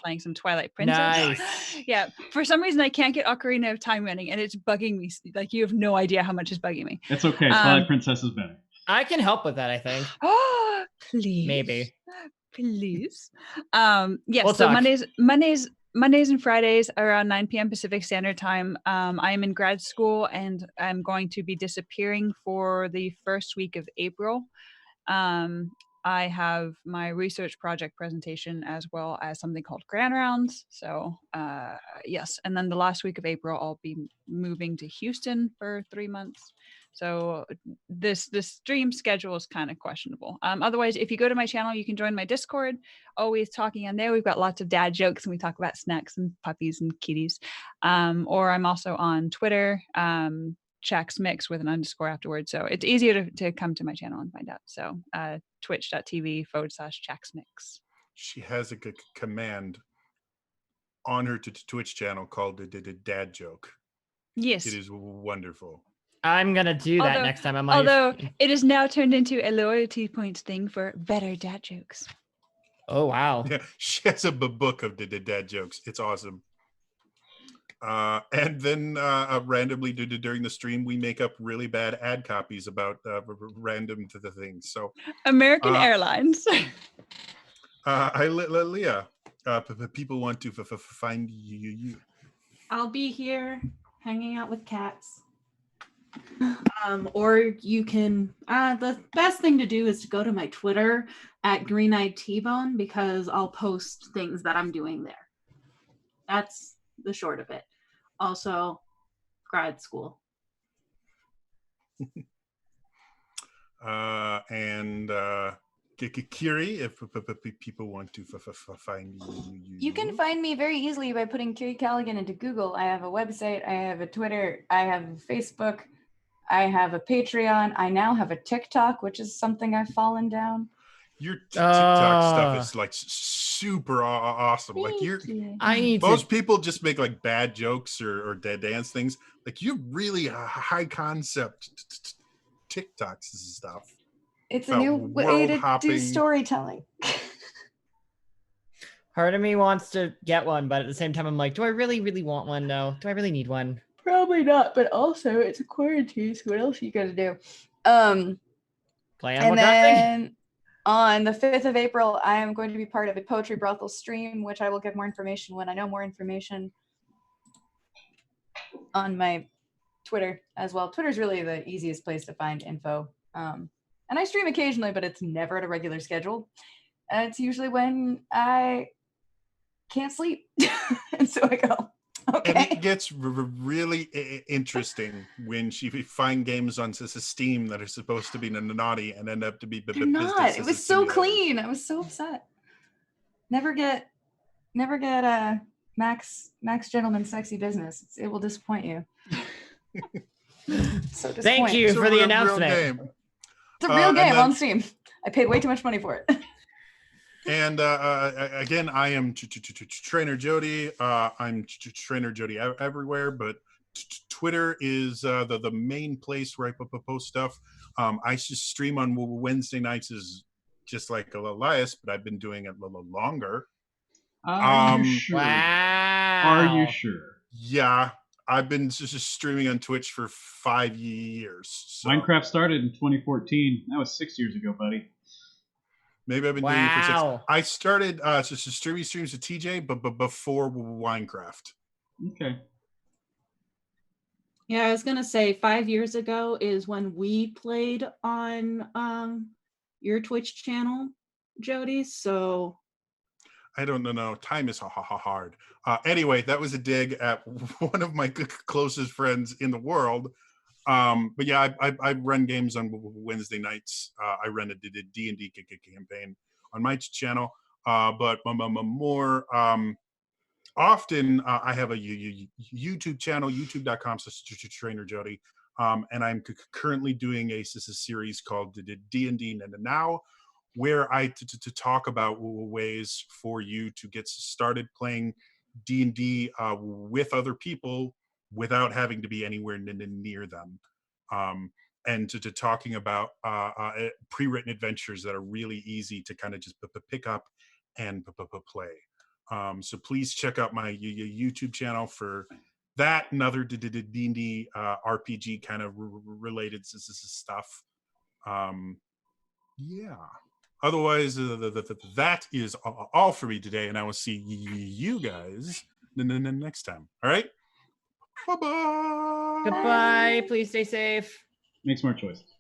playing some Twilight Princess. Nice. Yeah. For some reason I can't get Ocarina of Time running, and it's bugging me. Like, you have no idea how much it's bugging me. That's okay. Twilight Princess is better. I can help with that, I think. Oh, please. Maybe. Please. Yes. We'll So talk. Mondays and Fridays around 9 p.m. Pacific Standard Time. I am in grad school, and I'm going to be disappearing for the first week of April. I have my research project presentation as well as something called Grand Rounds. So yes, and then the last week of April, I'll be moving to Houston for 3 months. So the stream schedule is kind of questionable. Otherwise, if you go to my channel, you can join my Discord. Always talking on there. We've got lots of dad jokes, and we talk about snacks and puppies and kitties. Or I'm also on Twitter, Chax Mix with an _ afterwards. So it's easier to come to my channel and find out. So twitch.tv/Chax Mix. She has a command on her Twitch channel called the dad joke. Yes. It is wonderful. I'm gonna do that next time I'm on. Although it is now turned into a loyalty points thing for better dad jokes. Oh wow. Yeah, she has a book of the dad jokes. It's awesome. And then randomly during the stream, we make up really bad ad copies about random things. So American Airlines. Leah, people want to find you. I'll be here hanging out with cats. Or you can, the best thing to do is to go to my Twitter at Green Eyed T-Bone, because I'll post things that I'm doing there. That's the short of it. Also, grad school. And Kiri, if people want to find you. You can find me very easily by putting Kiri Callaghan into Google. I have a website, I have a Twitter, I have a Facebook, I have a Patreon. I now have a TikTok, which is something I've fallen down. Your TikTok stuff is like super awesome. Like most people just make like bad jokes or dance things. Like you're really high concept TikToks and stuff. It's a new way to do storytelling. Part of me wants to get one, but at the same time, I'm like, do I really, really want one? No. Do I really need one? Probably not, but also it's a quarantine, so what else are you gonna do? Play Animal Crossing? On the 5th of April, I am going to be part of a poetry brothel stream, which I will give more information when I know more information on my Twitter as well. Twitter's really the easiest place to find info. And I stream occasionally, but it's never at a regular schedule. And it's usually when I can't sleep. And so I go, okay. And it gets really interesting when she find games on Steam that are supposed to be naughty and end up to be They're not. It was so clean. I was so upset. Never get Max Gentleman Sexy Business. It will disappoint you. So thank you for the announcement. It's a real game on Steam. I paid way too much money for it. And again, I am Trainer Jody. I'm Trainer Jody everywhere, but Twitter is the main place where I post stuff. I just stream on Wednesday nights, is just like Elias, but I've been doing it a little longer. Are you sure? Wow. Are you sure? Yeah, I've been just streaming on Twitch for 5 years. So. Minecraft started in 2014. That was 6 years ago, buddy. Maybe I've been doing it for 6. I started just streaming streams with TJ, but before Minecraft. Okay. Yeah, I was gonna say 5 years ago is when we played on your Twitch channel, Jody. So I don't know. Time is hard. Anyway, that was a dig at one of my closest friends in the world. But yeah, I run games on Wednesday nights. I run a D&D campaign on my channel. But more often, I have a YouTube channel, youtube.com/Trainer Jody. And I'm currently doing a series called D&D Now, where I talk about ways for you to get started playing D&D with other people without having to be anywhere near them, and to talking about pre-written adventures that are really easy to kind of just pick up and play. So please check out my YouTube channel for that and other D&D RPG kind of related stuff. Yeah. Otherwise, that is all for me today, and I will see you guys next time. All right? Bye-bye. Goodbye. Please stay safe. Make smart choices.